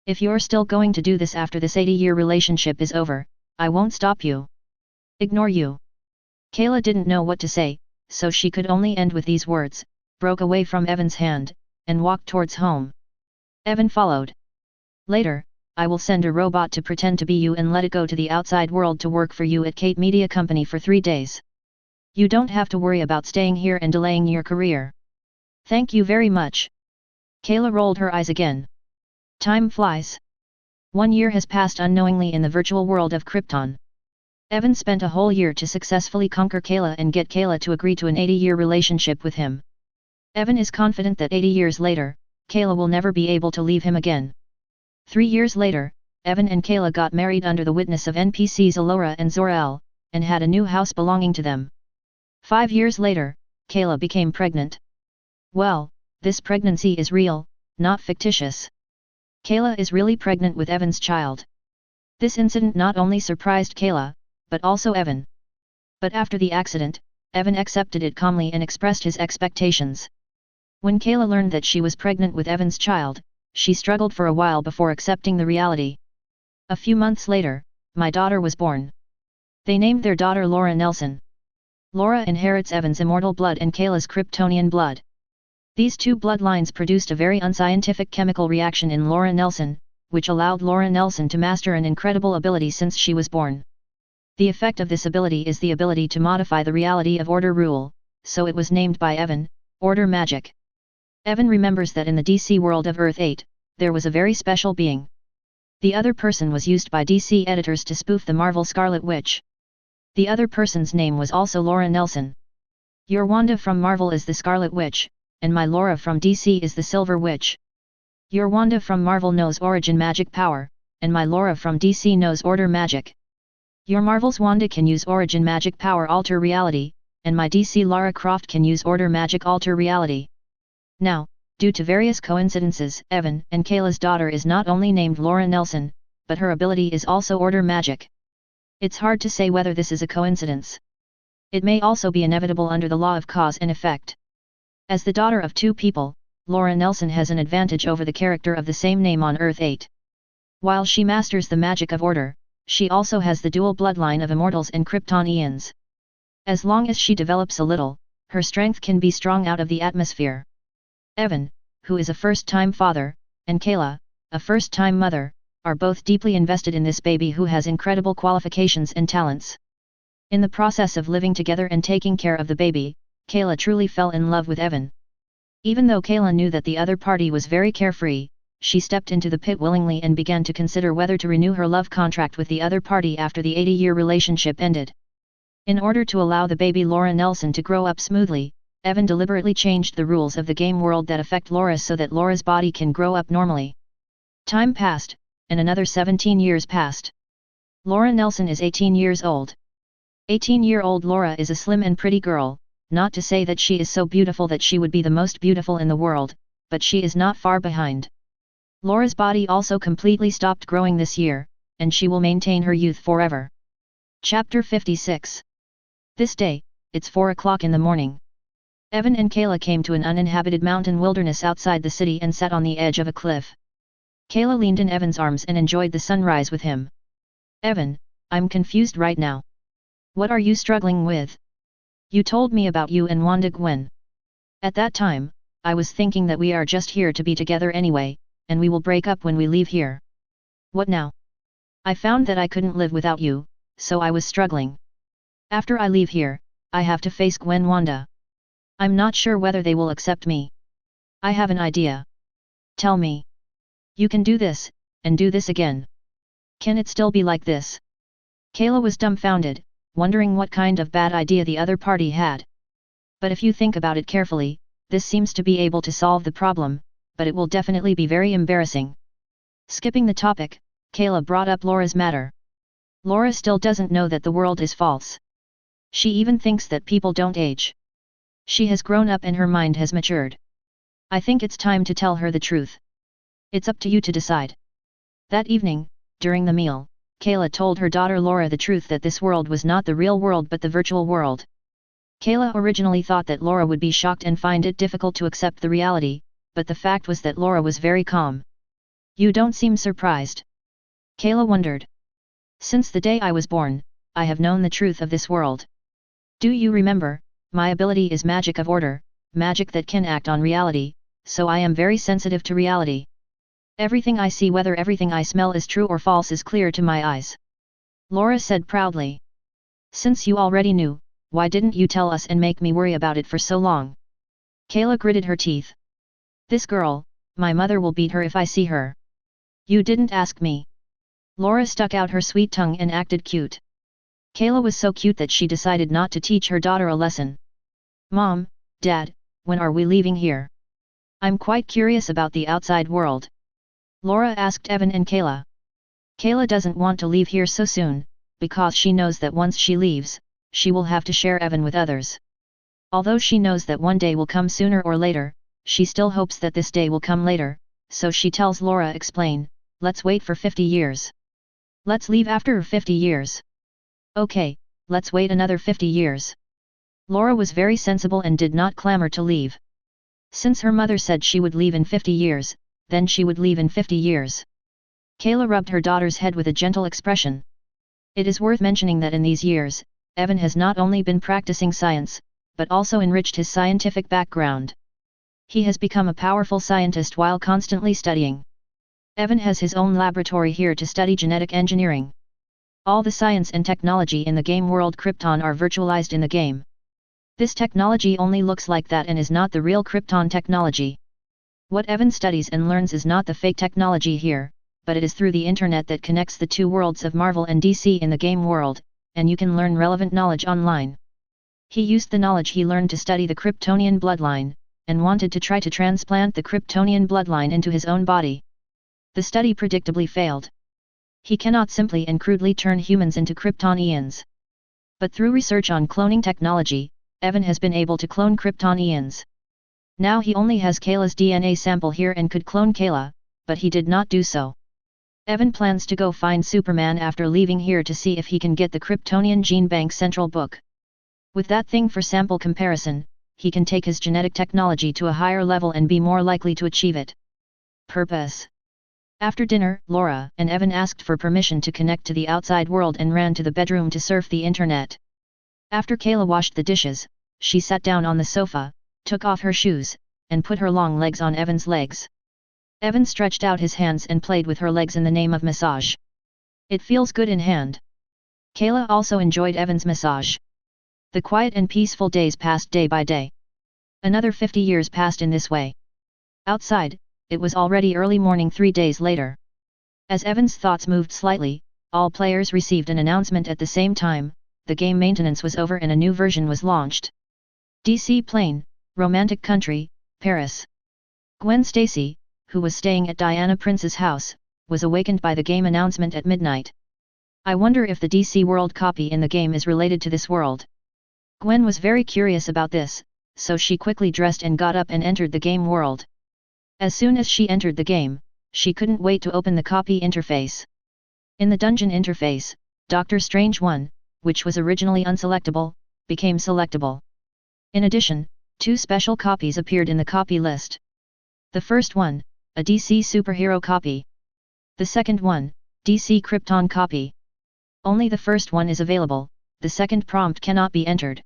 If you're still going to do this after this 80-year relationship is over, I won't stop you. Ignore you. Kayla didn't know what to say, so she could only end with these words, broke away from Evan's hand, and walked towards home. Evan followed. Later, I will send a robot to pretend to be you and let it go to the outside world to work for you at Kate Media Company for 3 days. You don't have to worry about staying here and delaying your career. Thank you very much. Kayla rolled her eyes again. Time flies. 1 year has passed unknowingly in the virtual world of Krypton. Evan spent a whole year to successfully conquer Kayla and get Kayla to agree to an 80-year relationship with him. Evan is confident that 80 years later, Kayla will never be able to leave him again. 3 years later, Evan and Kayla got married under the witness of NPCs Allura and Zor-El, and had a new house belonging to them. 5 years later, Kayla became pregnant. Well, this pregnancy is real, not fictitious. Kayla is really pregnant with Evan's child. This incident not only surprised Kayla, but also Evan. But after the accident, Evan accepted it calmly and expressed his expectations. When Kayla learned that she was pregnant with Evan's child, she struggled for a while before accepting the reality. A few months later, my daughter was born. They named their daughter Laura Nelson. Laura inherits Evan's immortal blood and Kayla's Kryptonian blood. These two bloodlines produced a very unscientific chemical reaction in Laura Nelson, which allowed Laura Nelson to master an incredible ability since she was born. The effect of this ability is the ability to modify the reality of order rule, so it was named by Evan, Order Magic. Evan remembers that in the DC world of Earth 8, there was a very special being. The other person was used by DC editors to spoof the Marvel Scarlet Witch. The other person's name was also Laura Nelson. Your Wanda from Marvel is the Scarlet Witch, and my Laura from DC is the Silver Witch. Your Wanda from Marvel knows origin magic power, and my Laura from DC knows order magic. Your Marvel's Wanda can use origin magic power alter reality, and my DC Lara Croft can use order magic alter reality. Now, due to various coincidences, Evan and Kayla's daughter is not only named Laura Nelson, but her ability is also order magic. It's hard to say whether this is a coincidence. It may also be inevitable under the law of cause and effect. As the daughter of two people, Laura Nelson has an advantage over the character of the same name on Earth 8. While she masters the magic of order, she also has the dual bloodline of immortals and Kryptonians. As long as she develops a little, her strength can be strong out of the atmosphere. Evan, who is a first-time father, and Kayla, a first-time mother, are both deeply invested in this baby who has incredible qualifications and talents. In the process of living together and taking care of the baby, Kayla truly fell in love with Evan. Even though Kayla knew that the other party was very carefree, she stepped into the pit willingly and began to consider whether to renew her love contract with the other party after the 80-year relationship ended. In order to allow the baby Laura Nelson to grow up smoothly, Evan deliberately changed the rules of the game world that affect Laura so that Laura's body can grow up normally. Time passed, and another 17 years passed. Laura Nelson is 18 years old. 18-year-old Laura is a slim and pretty girl, not to say that she is so beautiful that she would be the most beautiful in the world, but she is not far behind. Laura's body also completely stopped growing this year, and she will maintain her youth forever. Chapter 56. This day, it's 4 o'clock in the morning. Evan and Kayla came to an uninhabited mountain wilderness outside the city and sat on the edge of a cliff. Kayla leaned in Evan's arms and enjoyed the sunrise with him. Evan, I'm confused right now. What are you struggling with? You told me about you and Wanda Gwen. At that time, I was thinking that we are just here to be together anyway, and we will break up when we leave here. What now? I found that I couldn't live without you, so I was struggling. After I leave here, I have to face Gwen Wanda. I'm not sure whether they will accept me. I have an idea. Tell me. You can do this, and do this again. Can it still be like this? Kayla was dumbfounded, wondering what kind of bad idea the other party had. But if you think about it carefully, this seems to be able to solve the problem, but it will definitely be very embarrassing. Skipping the topic, Kayla brought up Laura's matter. Laura still doesn't know that the world is false. She even thinks that people don't age. She has grown up and her mind has matured. I think it's time to tell her the truth. It's up to you to decide. That evening, during the meal, Kayla told her daughter Laura the truth that this world was not the real world but the virtual world. Kayla originally thought that Laura would be shocked and find it difficult to accept the reality, but the fact was that Laura was very calm. You don't seem surprised. Kayla wondered. Since the day I was born, I have known the truth of this world. Do you remember, my ability is magic of order, magic that can act on reality, so I am very sensitive to reality. Everything I see, whether everything I smell is true or false, is clear to my eyes. Laura said proudly. Since you already knew, why didn't you tell us and make me worry about it for so long? Kayla gritted her teeth. This girl, my mother will beat her if I see her. You didn't ask me. Laura stuck out her sweet tongue and acted cute. Kayla was so cute that she decided not to teach her daughter a lesson. Mom, Dad, when are we leaving here? I'm quite curious about the outside world. Laura asked Evan and Kayla. Kayla doesn't want to leave here so soon, because she knows that once she leaves, she will have to share Evan with others. Although she knows that one day will come sooner or later, she still hopes that this day will come later, so she tells Laura, explain, let's wait for 50 years. Let's leave after 50 years. Okay, let's wait another 50 years. Laura was very sensible and did not clamor to leave. Since her mother said she would leave in 50 years, then she would leave in 50 years. Kayla rubbed her daughter's head with a gentle expression. It is worth mentioning that in these years, Evan has not only been practicing science, but also enriched his scientific background. He has become a powerful scientist while constantly studying. Evan has his own laboratory here to study genetic engineering. All the science and technology in the game world Krypton are virtualized in the game. This technology only looks like that and is not the real Krypton technology. What Evan studies and learns is not the fake technology here, but it is through the internet that connects the two worlds of Marvel and DC in the game world, and you can learn relevant knowledge online. He used the knowledge he learned to study the Kryptonian bloodline, and wanted to try to transplant the Kryptonian bloodline into his own body. The study predictably failed. He cannot simply and crudely turn humans into Kryptonians. But through research on cloning technology, Evan has been able to clone Kryptonians. Now he only has Kayla's DNA sample here and could clone Kayla, but he did not do so. Evan plans to go find Superman after leaving here to see if he can get the Kryptonian Gene Bank Central Book. With that thing for sample comparison, he can take his genetic technology to a higher level and be more likely to achieve it. Purpose. After dinner, Laura and Evan asked for permission to connect to the outside world and ran to the bedroom to surf the internet. After Kayla washed the dishes, she sat down on the sofa, took off her shoes, and put her long legs on Evan's legs. Evan stretched out his hands and played with her legs in the name of massage. It feels good in hand. Kayla also enjoyed Evan's massage. The quiet and peaceful days passed day by day. Another 50 years passed in this way. Outside, it was already early morning 3 days later. As Evan's thoughts moved slightly, all players received an announcement at the same time: the game maintenance was over and a new version was launched. DC Plain, Romantic Country, Paris. Gwen Stacy, who was staying at Diana Prince's house, was awakened by the game announcement at midnight. I wonder if the DC world copy in the game is related to this world. Gwen was very curious about this, so she quickly dressed and got up and entered the game world. As soon as she entered the game, she couldn't wait to open the copy interface. In the dungeon interface, Doctor Strange 1, which was originally unselectable, became selectable. In addition, 2 special copies appeared in the copy list. The first one, a DC superhero copy. The second one, DC Krypton copy. Only the first one is available, the second prompt cannot be entered.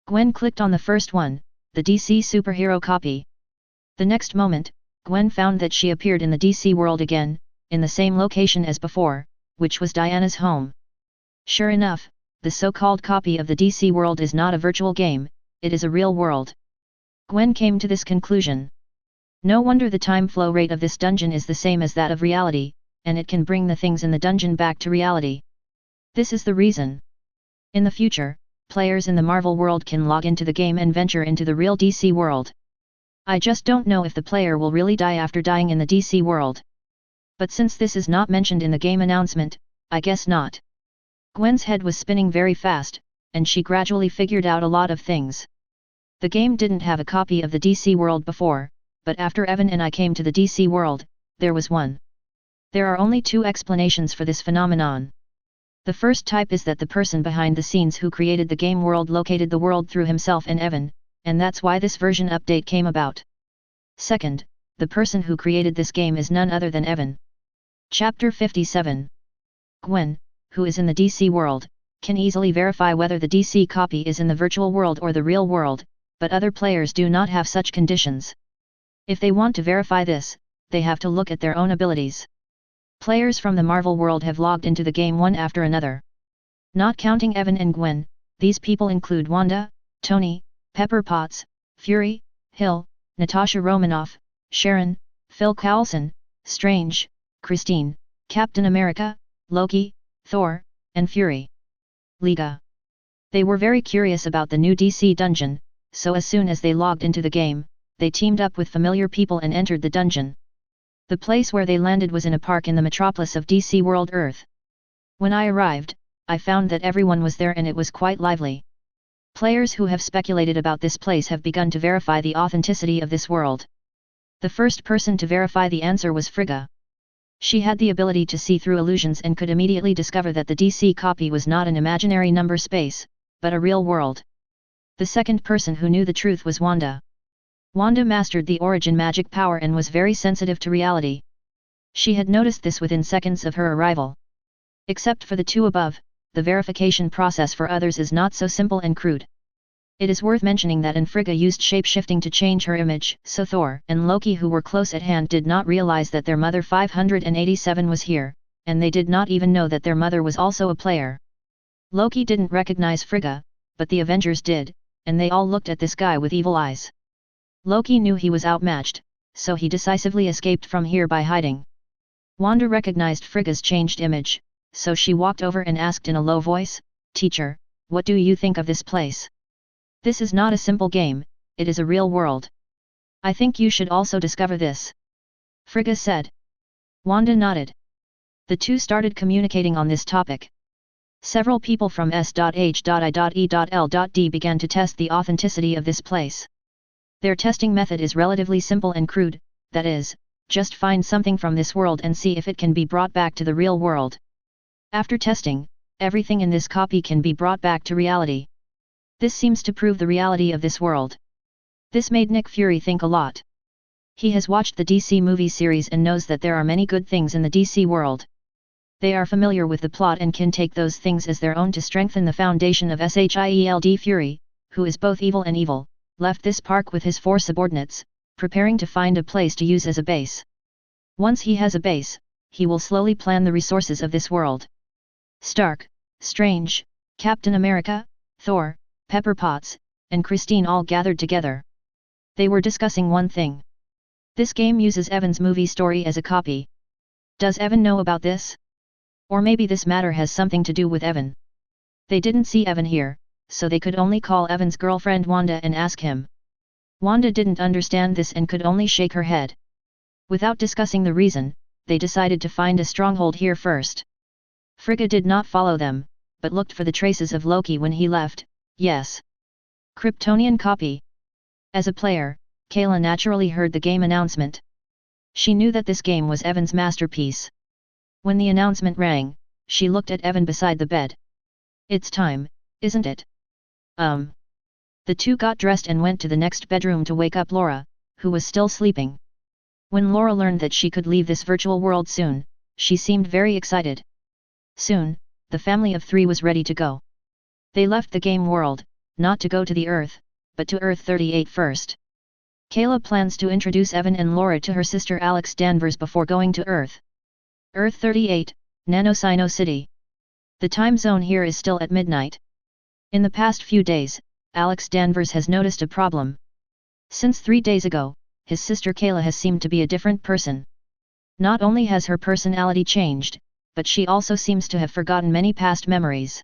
Gwen clicked on the first one, the DC superhero copy. The next moment, Gwen found that she appeared in the DC world again, in the same location as before, which was Diana's home. Sure enough, the so-called copy of the DC world is not a virtual game, it is a real world. Gwen came to this conclusion. No wonder the time flow rate of this dungeon is the same as that of reality, and it can bring the things in the dungeon back to reality. This is the reason. In the future, players in the Marvel world can log into the game and venture into the real DC world. I just don't know if the player will really die after dying in the DC world. But since this is not mentioned in the game announcement, I guess not. Gwen's head was spinning very fast, and she gradually figured out a lot of things. The game didn't have a copy of the DC world before, but after Evan and I came to the DC world, there was one. There are only 2 explanations for this phenomenon. The first type is that the person behind the scenes who created the game world located the world through himself and Evan, and that's why this version update came about. Second, the person who created this game is none other than Evan. Chapter 57. Gwen, who is in the DC world, can easily verify whether the DC copy is in the virtual world or the real world, but other players do not have such conditions. If they want to verify this, they have to look at their own abilities. Players from the Marvel world have logged into the game one after another. Not counting Evan and Gwen, these people include Wanda, Tony, Pepper Potts, Fury, Hill, Natasha Romanoff, Sharon, Phil Coulson, Strange, Christine, Captain America, Loki, Thor, and Fury. Liga. They were very curious about the new DC dungeon, so as soon as they logged into the game, they teamed up with familiar people and entered the dungeon. The place where they landed was in a park in the metropolis of DC World Earth. When I arrived, I found that everyone was there and it was quite lively. Players who have speculated about this place have begun to verify the authenticity of this world. The first person to verify the answer was Frigga. She had the ability to see through illusions and could immediately discover that the DC copy was not an imaginary number space, but a real world. The second person who knew the truth was Wanda. Wanda mastered the origin magic power and was very sensitive to reality. She had noticed this within seconds of her arrival. Except for the two above, the verification process for others is not so simple and crude. It is worth mentioning that Frigga used shape-shifting to change her image, so Thor and Loki, who were close at hand, did not realize that their mother 587 was here, and they did not even know that their mother was also a player. Loki didn't recognize Frigga, but the Avengers did, and they all looked at this guy with evil eyes. Loki knew he was outmatched, so he decisively escaped from here by hiding. Wanda recognized Frigga's changed image, so she walked over and asked in a low voice, "Teacher, what do you think of this place? This is not a simple game, it is a real world. I think you should also discover this," Frigga said. Wanda nodded. The two started communicating on this topic. Several people from S.H.I.E.L.D began to test the authenticity of this place. Their testing method is relatively simple and crude, that is, just find something from this world and see if it can be brought back to the real world. After testing, everything in this copy can be brought back to reality. This seems to prove the reality of this world. This made Nick Fury think a lot. He has watched the DC movie series and knows that there are many good things in the DC world. They are familiar with the plot and can take those things as their own to strengthen the foundation of S.H.I.E.L.D. Fury, who is both evil and evil, left this park with his 4 subordinates, preparing to find a place to use as a base. Once he has a base, he will slowly plan the resources of this world. Stark, Strange, Captain America, Thor, Pepper Potts, and Christine all gathered together. They were discussing one thing. This game uses Evan's movie story as a copy. Does Evan know about this? Or maybe this matter has something to do with Evan. They didn't see Evan here, so they could only call Evan's girlfriend Wanda and ask him. Wanda didn't understand this and could only shake her head. Without discussing the reason, they decided to find a stronghold here first. Frigga did not follow them, but looked for the traces of Loki when he left. Yes. Kryptonian copy. As a player, Kayla naturally heard the game announcement. She knew that this game was Evan's masterpiece. When the announcement rang, she looked at Evan beside the bed. "It's time, isn't it?" The two got dressed and went to the next bedroom to wake up Laura, who was still sleeping. When Laura learned that she could leave this virtual world soon, she seemed very excited. Soon, the family of 3 was ready to go. They left the game world, not to go to the Earth, but to Earth 38 first. Kayla plans to introduce Evan and Laura to her sister Alex Danvers before going to Earth. Earth 38, Nanosino City. The time zone here is still at midnight. In the past few days, Alex Danvers has noticed a problem. Since 3 days ago, his sister Kayla has seemed to be a different person. Not only has her personality changed, but she also seems to have forgotten many past memories.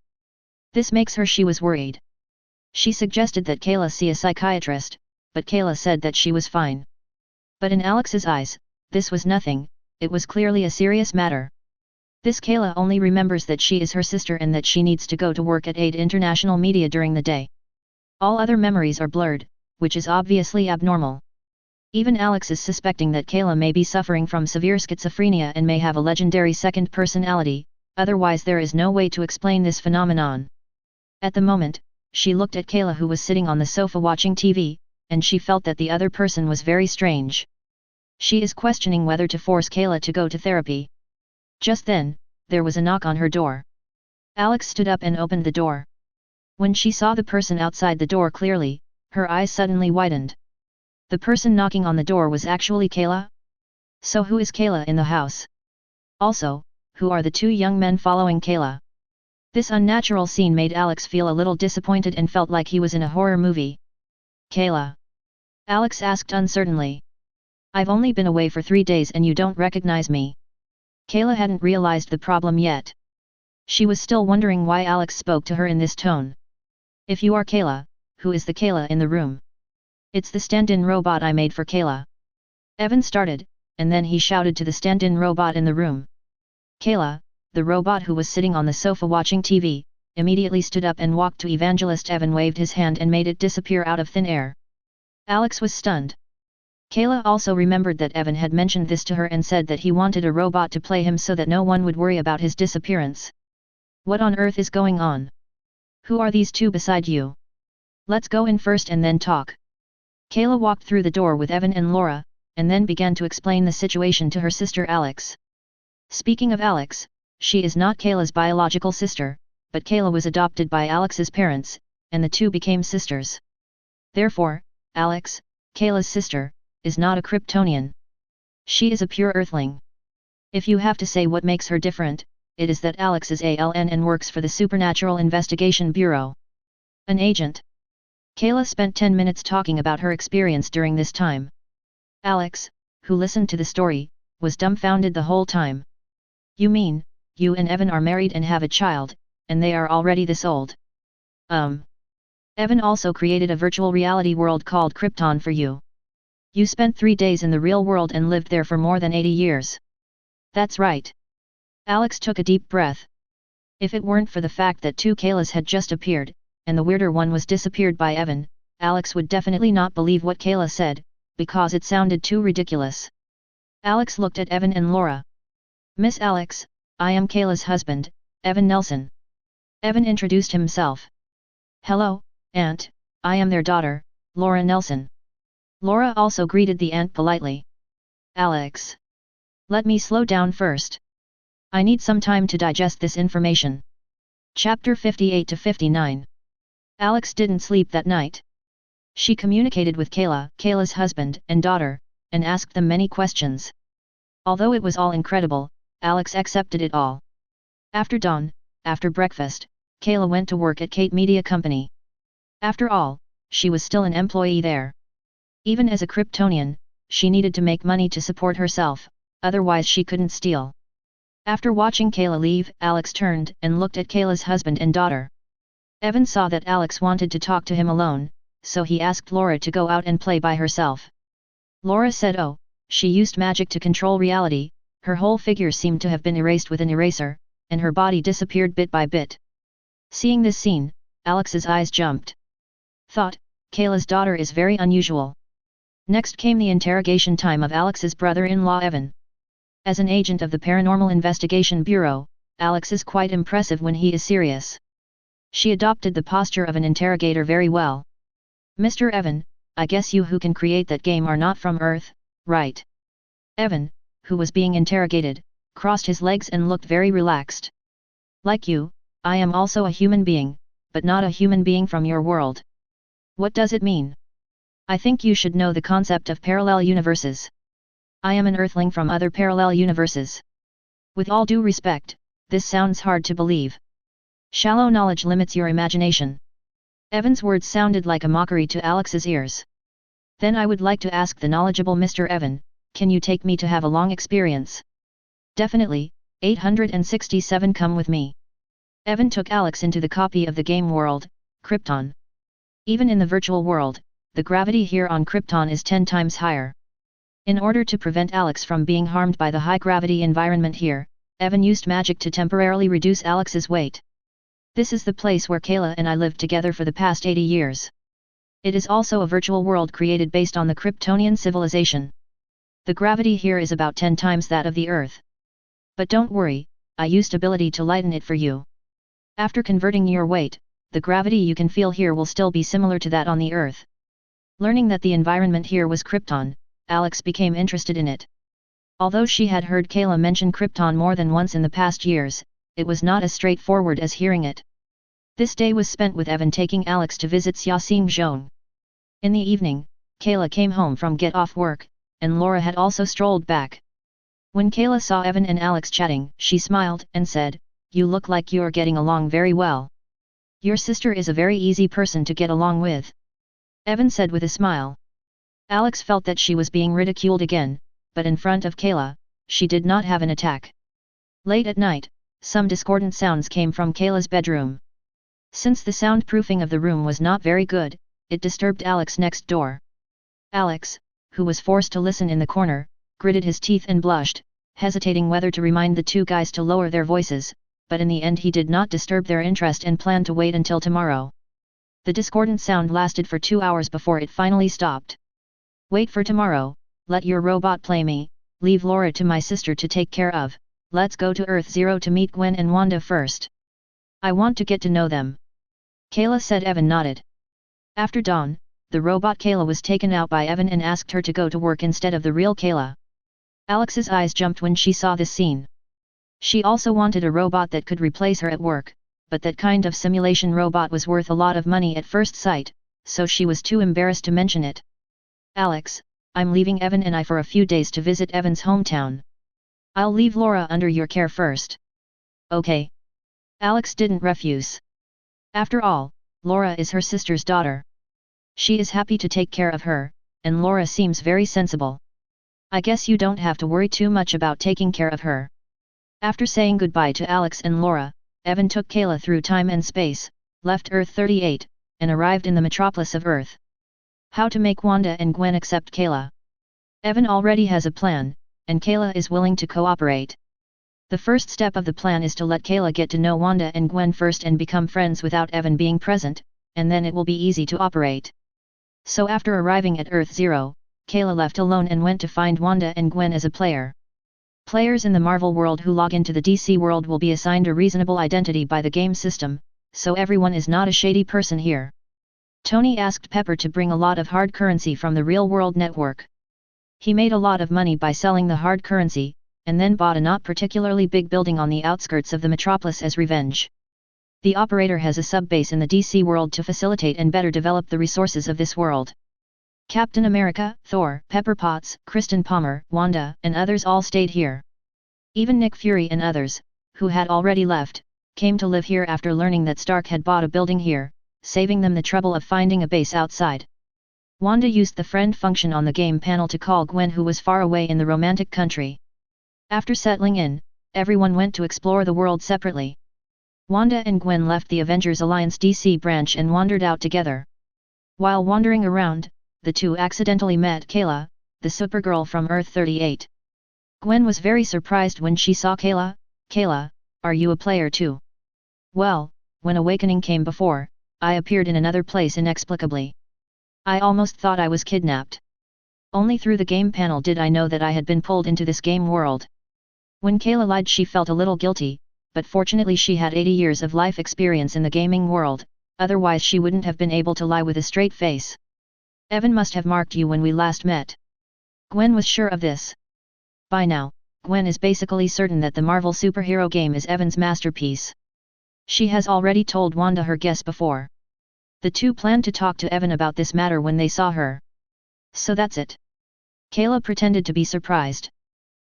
This makes her she was worried. She suggested that Kayla see a psychiatrist, but Kayla said that she was fine. But in Alex's eyes, this was nothing, it was clearly a serious matter. This Kayla only remembers that she is her sister and that she needs to go to work at AID International Media during the day. All other memories are blurred, which is obviously abnormal. Even Alex is suspecting that Kayla may be suffering from severe schizophrenia and may have a legendary second personality, otherwise there is no way to explain this phenomenon. At the moment, she looked at Kayla who was sitting on the sofa watching TV, and she felt that the other person was very strange. She is questioning whether to force Kayla to go to therapy. Just then, there was a knock on her door. Alex stood up and opened the door. When she saw the person outside the door clearly, Her eyes suddenly widened. The person knocking on the door was actually Kayla? So who is Kayla in the house? Also, who are the two young men following Kayla? This unnatural scene made Alex feel a little disappointed and felt like he was in a horror movie. Kayla? Alex asked uncertainly. I've only been away for 3 days and you don't recognize me. Kayla hadn't realized the problem yet. She was still wondering why Alex spoke to her in this tone. If you are Kayla, who is the Kayla in the room? It's the stand-in robot I made for Kayla. Evan started, and then he shouted to the stand-in robot in the room. Kayla, the robot who was sitting on the sofa watching TV, immediately stood up and walked to Evangelist. Evan waved his hand and made it disappear out of thin air. Alex was stunned. Kayla also remembered that Evan had mentioned this to her and said that he wanted a robot to play him so that no one would worry about his disappearance. What on earth is going on? Who are these two beside you? Let's go in first and then talk. Kayla walked through the door with Evan and Laura, and then began to explain the situation to her sister Alex. Speaking of Alex, she is not Kayla's biological sister, but Kayla was adopted by Alex's parents, and the two became sisters. Therefore, Alex, Kayla's sister, is not a Kryptonian. She is a pure Earthling. If you have to say what makes her different, it is that Alex is ALN and works for the Supernatural Investigation Bureau. An agent. Kayla spent 10 minutes talking about her experience during this time. Alex, who listened to the story, was dumbfounded the whole time. You mean, you and Evan are married and have a child, and they are already this old? Evan also created a virtual reality world called Krypton for you. You spent 3 days in the real world and lived there for more than 80 years. That's right. Alex took a deep breath. If it weren't for the fact that 2 Kaylas had just appeared, and the weirder one was disappeared by Evan, Alex would definitely not believe what Kayla said, because it sounded too ridiculous. Alex looked at Evan and Laura. Miss Alex, I am Kayla's husband, Evan Nelson. Evan introduced himself. Hello, Aunt, I am their daughter, Laura Nelson. Laura also greeted the aunt politely. Alex. Let me slow down first. I need some time to digest this information. Chapter 58 to 59. Alex didn't sleep that night. She communicated with Kayla, Kayla's husband and daughter, and asked them many questions. Although it was all incredible, Alex accepted it all. After dawn, after breakfast, Kayla went to work at Kate Media Company. After all, she was still an employee there. Even as a Kryptonian, she needed to make money to support herself, otherwise she couldn't steal. After watching Kayla leave, Alex turned and looked at Kayla's husband and daughter. Evan saw that Alex wanted to talk to him alone, so he asked Laura to go out and play by herself. Laura said oh, she used magic to control reality, her whole figure seemed to have been erased with an eraser, and her body disappeared bit by bit. Seeing this scene, Alex's eyes jumped. Thought, Kayla's daughter is very unusual. Next came the interrogation time of Alex's brother-in-law Evan. As an agent of the Paranormal Investigation Bureau, Alex is quite impressive when he is serious. She adopted the posture of an interrogator very well. Mr. Evan, I guess you who can create that game are not from Earth, right? Evan, who was being interrogated, crossed his legs and looked very relaxed. Like you, I am also a human being, but not a human being from your world. What does it mean? I think you should know the concept of parallel universes. I am an Earthling from other parallel universes. With all due respect, this sounds hard to believe. Shallow knowledge limits your imagination. Evan's words sounded like a mockery to Alex's ears. Then I would like to ask the knowledgeable Mr. Evan, can you take me to have a long experience? Definitely, 867 come with me. Evan took Alex into the copy of the game world, Krypton. Even in the virtual world, the gravity here on Krypton is 10 times higher. In order to prevent Alex from being harmed by the high-gravity environment here, Evan used magic to temporarily reduce Alex's weight. This is the place where Kayla and I lived together for the past 80 years. It is also a virtual world created based on the Kryptonian civilization. The gravity here is about 10 times that of the Earth. But don't worry, I used ability to lighten it for you. After converting your weight, the gravity you can feel here will still be similar to that on the Earth. Learning that the environment here was Krypton, Alex became interested in it. Although she had heard Kayla mention Krypton more than once in the past years, it was not as straightforward as hearing it. This day was spent with Evan taking Alex to visit Xia Xing Zhong. In the evening, Kayla came home from get off work, and Laura had also strolled back. When Kayla saw Evan and Alex chatting, she smiled and said, "You look like you're getting along very well. Your sister is a very easy person to get along with," Evan said with a smile. Alex felt that she was being ridiculed again, but in front of Kayla, she did not have an attack. Late at night, some discordant sounds came from Kayla's bedroom. Since the soundproofing of the room was not very good, it disturbed Alex next door. Alex, who was forced to listen in the corner, gritted his teeth and blushed, hesitating whether to remind the two guys to lower their voices, but in the end he did not disturb their interest and planned to wait until tomorrow. The discordant sound lasted for 2 hours before it finally stopped. "Wait for tomorrow, let your robot play me, leave Laura to my sister to take care of, let's go to Earth Zero to meet Gwen and Wanda first. I want to get to know them," Kayla said. Evan nodded. After dawn, the robot Kayla was taken out by Evan and asked her to go to work instead of the real Kayla. Alex's eyes jumped when she saw this scene. She also wanted a robot that could replace her at work, but that kind of simulation robot was worth a lot of money at first sight, so she was too embarrassed to mention it. "Alex, I'm leaving Evan and I for a few days to visit Evan's hometown. I'll leave Laura under your care first." "Okay." Alex didn't refuse. After all, Laura is her sister's daughter. She is happy to take care of her, and Laura seems very sensible. "I guess you don't have to worry too much about taking care of her." After saying goodbye to Alex and Laura, Evan took Kayla through time and space, left Earth 38, and arrived in the metropolis of Earth. How to make Wanda and Gwen accept Kayla. Evan already has a plan, and Kayla is willing to cooperate. The first step of the plan is to let Kayla get to know Wanda and Gwen first and become friends without Evan being present, and then it will be easy to operate. So after arriving at Earth Zero, Kayla left alone and went to find Wanda and Gwen as a player. Players in the Marvel world who log into the DC world will be assigned a reasonable identity by the game system, so everyone is not a shady person here. Tony asked Pepper to bring a lot of hard currency from the real-world network. He made a lot of money by selling the hard currency, and then bought a not particularly big building on the outskirts of the metropolis as revenge. The operator has a sub-base in the DC world to facilitate and better develop the resources of this world. Captain America, Thor, Pepper Potts, Kristen Palmer, Wanda, and others all stayed here. Even Nick Fury and others, who had already left, came to live here after learning that Stark had bought a building here, saving them the trouble of finding a base outside. Wanda used the friend function on the game panel to call Gwen, who was far away in the romantic country. After settling in, everyone went to explore the world separately. Wanda and Gwen left the Avengers Alliance DC branch and wandered out together. While wandering around, the two accidentally met Kayla, the Supergirl from Earth 38. Gwen was very surprised when she saw Kayla. "Kayla, are you a player too?" "Well, when Awakening came before, I appeared in another place inexplicably. I almost thought I was kidnapped. Only through the game panel did I know that I had been pulled into this game world." When Kayla lied, she felt a little guilty, but fortunately she had 80 years of life experience in the gaming world, otherwise she wouldn't have been able to lie with a straight face. "Evan must have marked you when we last met." Gwen was sure of this. By now, Gwen is basically certain that the Marvel superhero game is Evan's masterpiece. She has already told Wanda her guess before. The two planned to talk to Evan about this matter when they saw her. "So that's it." Kayla pretended to be surprised.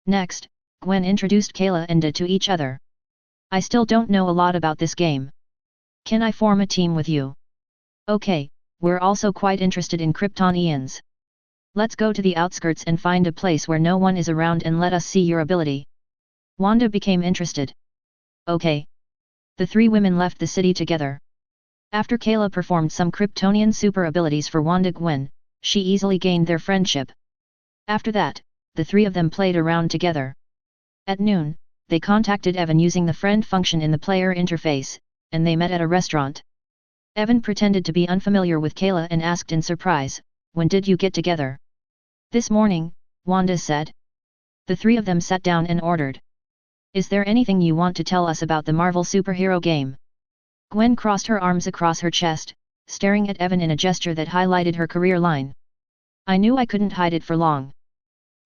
Next, Gwen introduced Kayla and Da to each other. "I still don't know a lot about this game. Can I form a team with you?" "Okay, we're also quite interested in Kryptonians. Let's go to the outskirts and find a place where no one is around and let us see your ability." Wanda became interested. "Okay." The three women left the city together. After Kayla performed some Kryptonian super abilities for Wanda Gwen, she easily gained their friendship. After that, the three of them played around together. At noon, they contacted Evan using the friend function in the player interface, and they met at a restaurant. Evan pretended to be unfamiliar with Kayla and asked in surprise, "When did you get together?" "This morning," Wanda said. The three of them sat down and ordered. "Is there anything you want to tell us about the Marvel superhero game?" Gwen crossed her arms across her chest, staring at Evan in a gesture that highlighted her career line. "I knew I couldn't hide it for long.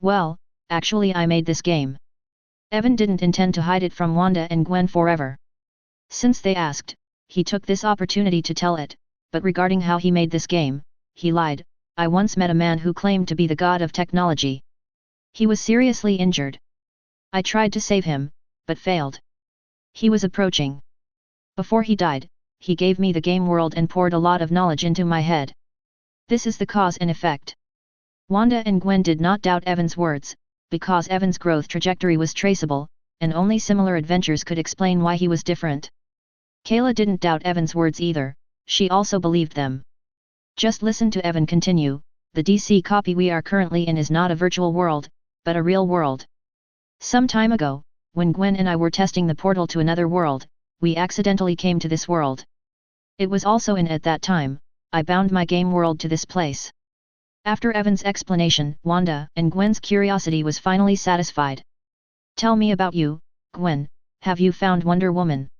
Well, actually I made this game." Evan didn't intend to hide it from Wanda and Gwen forever. Since they asked, he took this opportunity to tell it, but regarding how he made this game, he lied, I once met a man who claimed to be the god of technology. He was seriously injured. I tried to save him, but failed. He was approaching. Before he died, he gave me the game world and poured a lot of knowledge into my head. This is the cause and effect. Wanda and Gwen did not doubt Evan's words, because Evan's growth trajectory was traceable, and only similar adventures could explain why he was different. Kayla didn't doubt Evan's words either, she also believed them. Just listen to Evan continue, the DC copy we are currently in is not a virtual world, but a real world. Some time ago, when Gwen and I were testing the portal to another world, we accidentally came to this world. It was also at that time, I bound my game world to this place. After Evan's explanation, Wanda and Gwen's curiosity was finally satisfied. Tell me about you, Gwen, have you found Wonder Woman?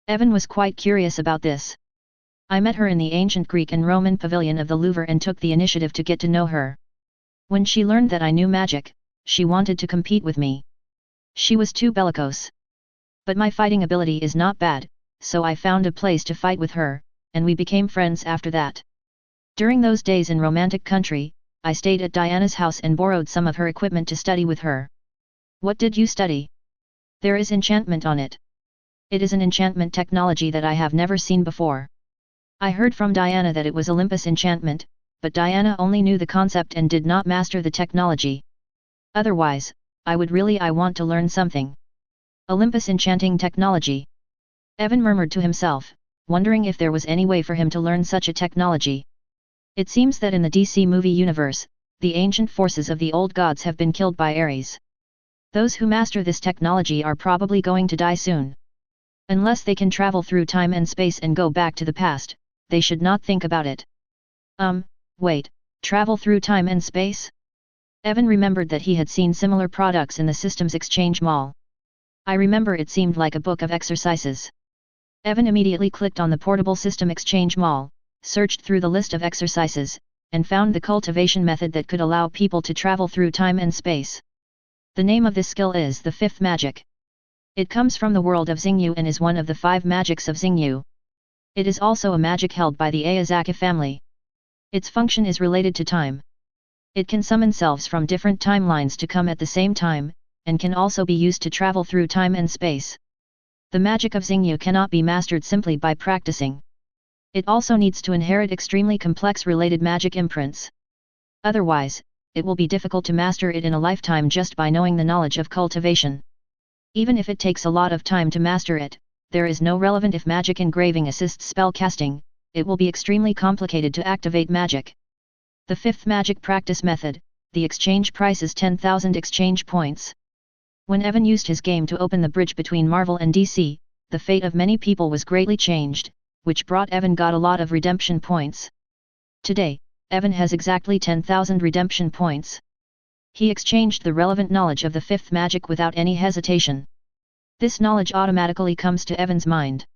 Evan was quite curious about this. I met her in the ancient Greek and Roman pavilion of the Louvre and took the initiative to get to know her. When she learned that I knew magic, she wanted to compete with me. She was too bellicose. But my fighting ability is not bad, so I found a place to fight with her, and we became friends after that. During those days in romantic country, I stayed at Diana's house and borrowed some of her equipment to study with her. What did you study? There is enchantment on it. It is an enchantment technology that I have never seen before. I heard from Diana that it was Olympus enchantment, but Diana only knew the concept and did not master the technology. Otherwise, I want to learn something. Olympus enchanting technology. Evan murmured to himself, wondering if there was any way for him to learn such a technology. It seems that in the DC movie universe, the ancient forces of the old gods have been killed by Ares. Those who master this technology are probably going to die soon. Unless they can travel through time and space and go back to the past, they should not think about it. Wait, travel through time and space? Evan remembered that he had seen similar products in the Systems Exchange Mall. I remember it seemed like a book of exercises. Evan immediately clicked on the portable System Exchange Mall, searched through the list of exercises, and found the cultivation method that could allow people to travel through time and space. The name of this skill is the fifth magic. It comes from the world of Xingyu and is one of the 5 magics of Xingyu. It is also a magic held by the Aozaki family. Its function is related to time. It can summon selves from different timelines to come at the same time, and can also be used to travel through time and space. The magic of Xingyu cannot be mastered simply by practicing. It also needs to inherit extremely complex related magic imprints. Otherwise, it will be difficult to master it in a lifetime just by knowing the knowledge of cultivation. Even if it takes a lot of time to master it, there is no relevant if magic engraving assists spell casting, it will be extremely complicated to activate magic. The fifth magic practice method, the exchange price is 10,000 exchange points. When Evan used his game to open the bridge between Marvel and DC, the fate of many people was greatly changed, which brought Evan got a lot of redemption points. Today, Evan has exactly 10,000 redemption points. He exchanged the relevant knowledge of the fifth magic without any hesitation. This knowledge automatically comes to Evan's mind.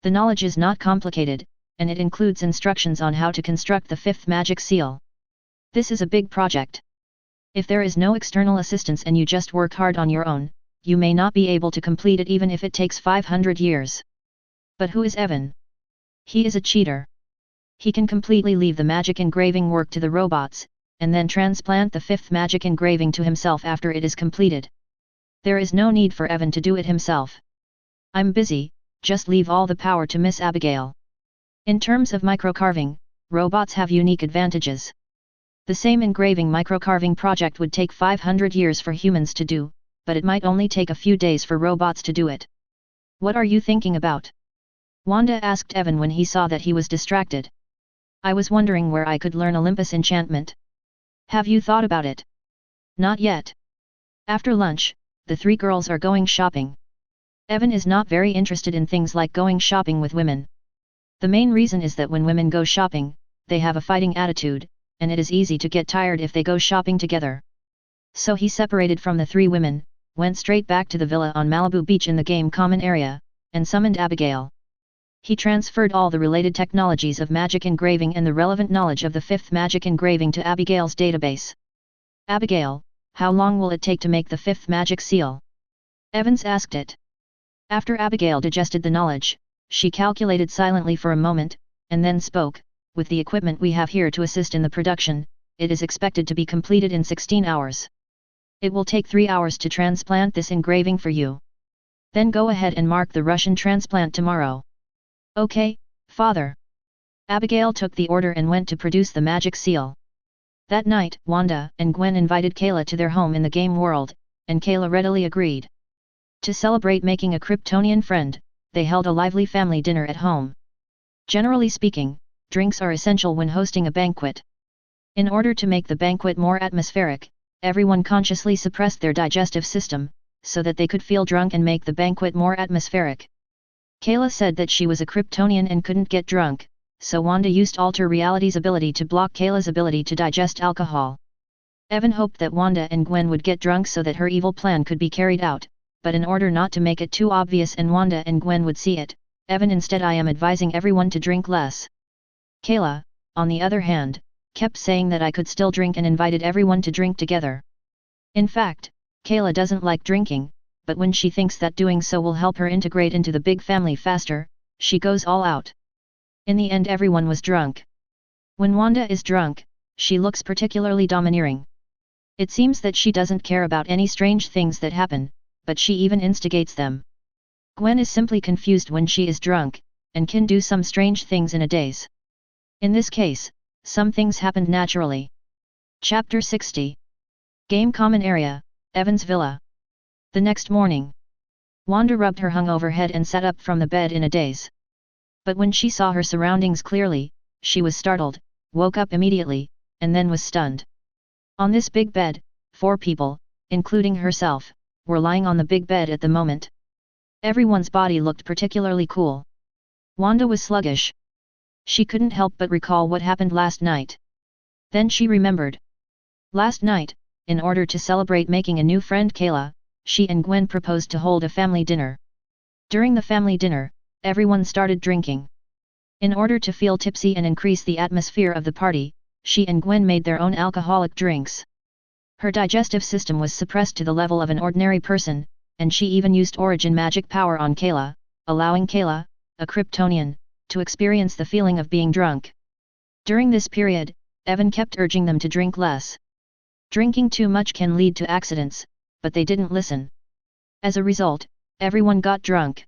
The knowledge is not complicated, and it includes instructions on how to construct the fifth magic seal. This is a big project. If there is no external assistance and you just work hard on your own, you may not be able to complete it even if it takes 500 years. But who is Evan? He is a cheater. He can completely leave the magic engraving work to the robots, and then transplant the fifth magic engraving to himself after it is completed. There is no need for Evan to do it himself. I'm busy, just leave all the power to Miss Abigail. In terms of microcarving, robots have unique advantages. The same engraving microcarving project would take 500 years for humans to do, but it might only take a few days for robots to do it. What are you thinking about? Wanda asked Evan when he saw that he was distracted. I was wondering where I could learn Olympus enchantment. Have you thought about it? Not yet. After lunch, the 3 girls are going shopping. Evan is not very interested in things like going shopping with women. The main reason is that when women go shopping, they have a fighting attitude, and it is easy to get tired if they go shopping together. So he separated from the 3 women, went straight back to the villa on Malibu Beach in the game common area, and summoned Abigail. He transferred all the related technologies of magic engraving and the relevant knowledge of the fifth magic engraving to Abigail's database. Abigail, how long will it take to make the fifth magic seal? Evans asked it. After Abigail digested the knowledge, she calculated silently for a moment, and then spoke, with the equipment we have here to assist in the production, it is expected to be completed in 16 hours. It will take 3 hours to transplant this engraving for you. Then go ahead and mark the Russian transplant tomorrow. Okay, father. Abigail took the order and went to produce the magic seal. That night, Wanda and Gwen invited Kayla to their home in the game world, and Kayla readily agreed. To celebrate making a Kryptonian friend, they held a lively family dinner at home. Generally speaking, drinks are essential when hosting a banquet. In order to make the banquet more atmospheric, everyone consciously suppressed their digestive system, so that they could feel drunk and make the banquet more atmospheric. Kayla said that she was a Kryptonian and couldn't get drunk, so Wanda used Alter Reality's ability to block Kayla's ability to digest alcohol. Evan hoped that Wanda and Gwen would get drunk so that her evil plan could be carried out, but in order not to make it too obvious and Wanda and Gwen would see it, Evan instead I am advising everyone to drink less. Kayla, on the other hand, kept saying that I could still drink and invited everyone to drink together. In fact, Kayla doesn't like drinking, but when she thinks that doing so will help her integrate into the big family faster, she goes all out. In the end everyone was drunk. When Wanda is drunk, she looks particularly domineering. It seems that she doesn't care about any strange things that happen, but she even instigates them. Gwen is simply confused when she is drunk, and can do some strange things in a daze. In this case, some things happened naturally. Chapter 60. Game Common Area, Evan's Villa. The next morning, Wanda rubbed her hungover head and sat up from the bed in a daze. But when she saw her surroundings clearly, she was startled, woke up immediately, and then was stunned. On this big bed, 4 people, including herself, were lying on the big bed at the moment. Everyone's body looked particularly cool. Wanda was sluggish. She couldn't help but recall what happened last night. Then she remembered. Last night, in order to celebrate making a new friend Kayla, she and Gwen proposed to hold a family dinner. During the family dinner, everyone started drinking. In order to feel tipsy and increase the atmosphere of the party, she and Gwen made their own alcoholic drinks. Her digestive system was suppressed to the level of an ordinary person, and she even used origin magic power on Kayla, allowing Kayla, a Kryptonian, to experience the feeling of being drunk. During this period, Evan kept urging them to drink less. Drinking too much can lead to accidents, but they didn't listen. As a result, everyone got drunk.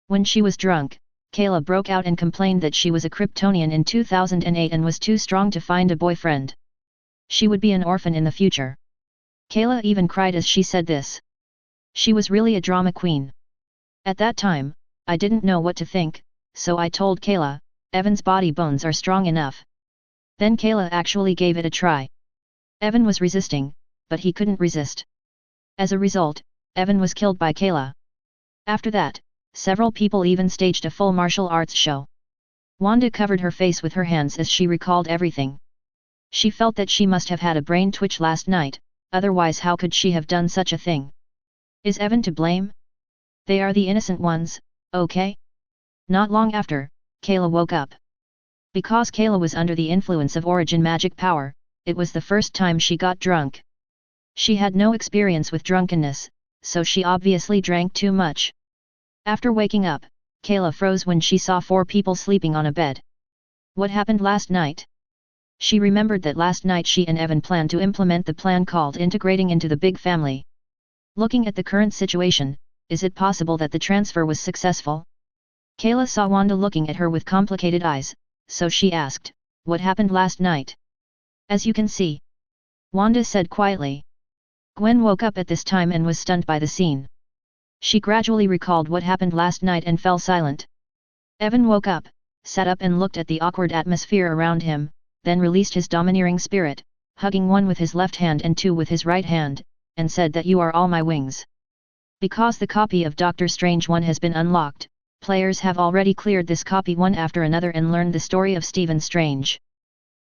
When she was drunk, Kayla broke out and complained that she was a Kryptonian in 2008 and was too strong to find a boyfriend. She would be an orphan in the future. Kayla even cried as she said this. She was really a drama queen. At that time, I didn't know what to think, so I told Kayla, Evan's body bones are strong enough. Then Kayla actually gave it a try. Evan was resisting, but he couldn't resist. As a result, Evan was killed by Kayla. After that, several people even staged a full martial arts show. Wanda covered her face with her hands as she recalled everything. She felt that she must have had a brain twitch last night, otherwise how could she have done such a thing? Is Evan to blame? They are the innocent ones, okay? Not long after, Kayla woke up. Because Kayla was under the influence of origin magic power, it was the first time she got drunk. She had no experience with drunkenness, so she obviously drank too much. After waking up, Kayla froze when she saw 4 people sleeping on a bed. What happened last night? She remembered that last night she and Evan planned to implement the plan called integrating into the big family. Looking at the current situation, is it possible that the transfer was successful? Kayla saw Wanda looking at her with complicated eyes, so she asked, "What happened last night?" "As you can see," Wanda said quietly. Gwen woke up at this time and was stunned by the scene. She gradually recalled what happened last night and fell silent. Evan woke up, sat up and looked at the awkward atmosphere around him, then released his domineering spirit, hugging 1 with his left hand and 2 with his right hand, and said that you are all my wings. Because the copy of Doctor Strange 1 has been unlocked, players have already cleared this copy one after another and learned the story of Stephen Strange.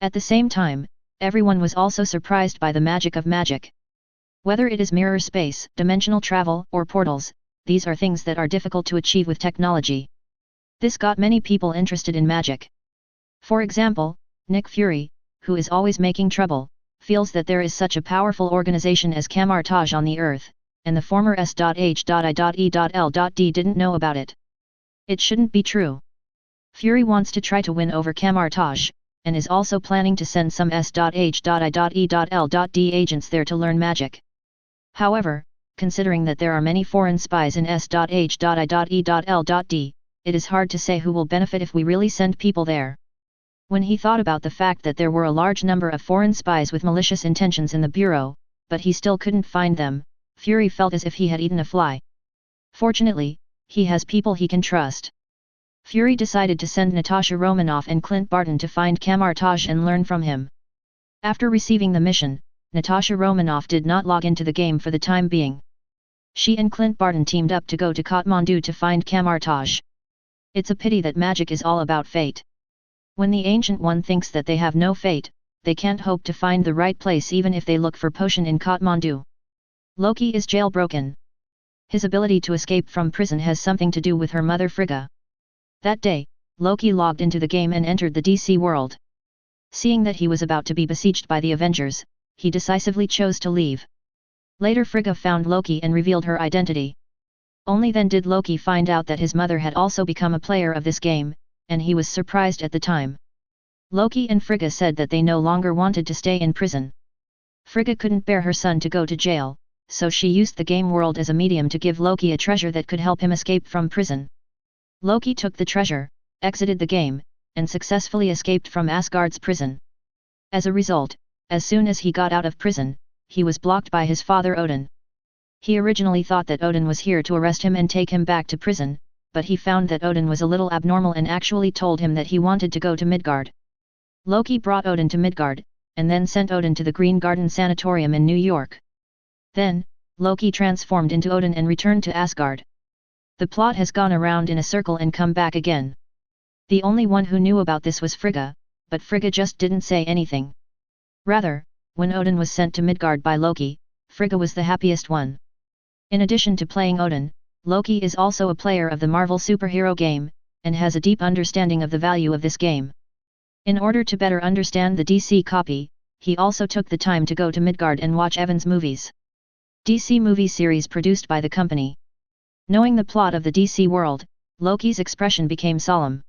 At the same time, everyone was also surprised by the magic of magic. Whether it is mirror space, dimensional travel, or portals, these are things that are difficult to achieve with technology. This got many people interested in magic. For example, Nick Fury, who is always making trouble, feels that there is such a powerful organization as Camartage on the Earth, and the former S.H.I.E.L.D didn't know about it. It shouldn't be true. Fury wants to try to win over Camartage, and is also planning to send some S.H.I.E.L.D agents there to learn magic. However, considering that there are many foreign spies in S.H.I.E.L.D, it is hard to say who will benefit if we really send people there. When he thought about the fact that there were a large number of foreign spies with malicious intentions in the bureau, but he still couldn't find them, Fury felt as if he had eaten a fly. Fortunately, he has people he can trust. Fury decided to send Natasha Romanoff and Clint Barton to find Kamar-Taj and learn from him. After receiving the mission, Natasha Romanoff did not log into the game for the time being. She and Clint Barton teamed up to go to Kathmandu to find Kamar-Taj. It's a pity that magic is all about fate. When the Ancient One thinks that they have no fate, they can't hope to find the right place even if they look for potion in Kathmandu. Loki is jailbroken. His ability to escape from prison has something to do with her mother Frigga. That day, Loki logged into the game and entered the DC world. Seeing that he was about to be besieged by the Avengers, he decisively chose to leave. Later Frigga found Loki and revealed her identity. Only then did Loki find out that his mother had also become a player of this game, and he was surprised at the time. Loki and Frigga said that they no longer wanted to stay in prison. Frigga couldn't bear her son to go to jail, so she used the game world as a medium to give Loki a treasure that could help him escape from prison. Loki took the treasure, exited the game, and successfully escaped from Asgard's prison. As a result, as soon as he got out of prison, he was blocked by his father Odin. He originally thought that Odin was here to arrest him and take him back to prison, but he found that Odin was a little abnormal and actually told him that he wanted to go to Midgard. Loki brought Odin to Midgard, and then sent Odin to the Green Garden Sanatorium in New York. Then, Loki transformed into Odin and returned to Asgard. The plot has gone around in a circle and come back again. The only one who knew about this was Frigga, but Frigga just didn't say anything. Rather, when Odin was sent to Midgard by Loki, Frigga was the happiest one. In addition to playing Odin, Loki is also a player of the Marvel superhero game, and has a deep understanding of the value of this game. In order to better understand the DC copy, he also took the time to go to Midgard and watch Evan's movies. DC movie series produced by the company. Knowing the plot of the DC world, Loki's expression became solemn.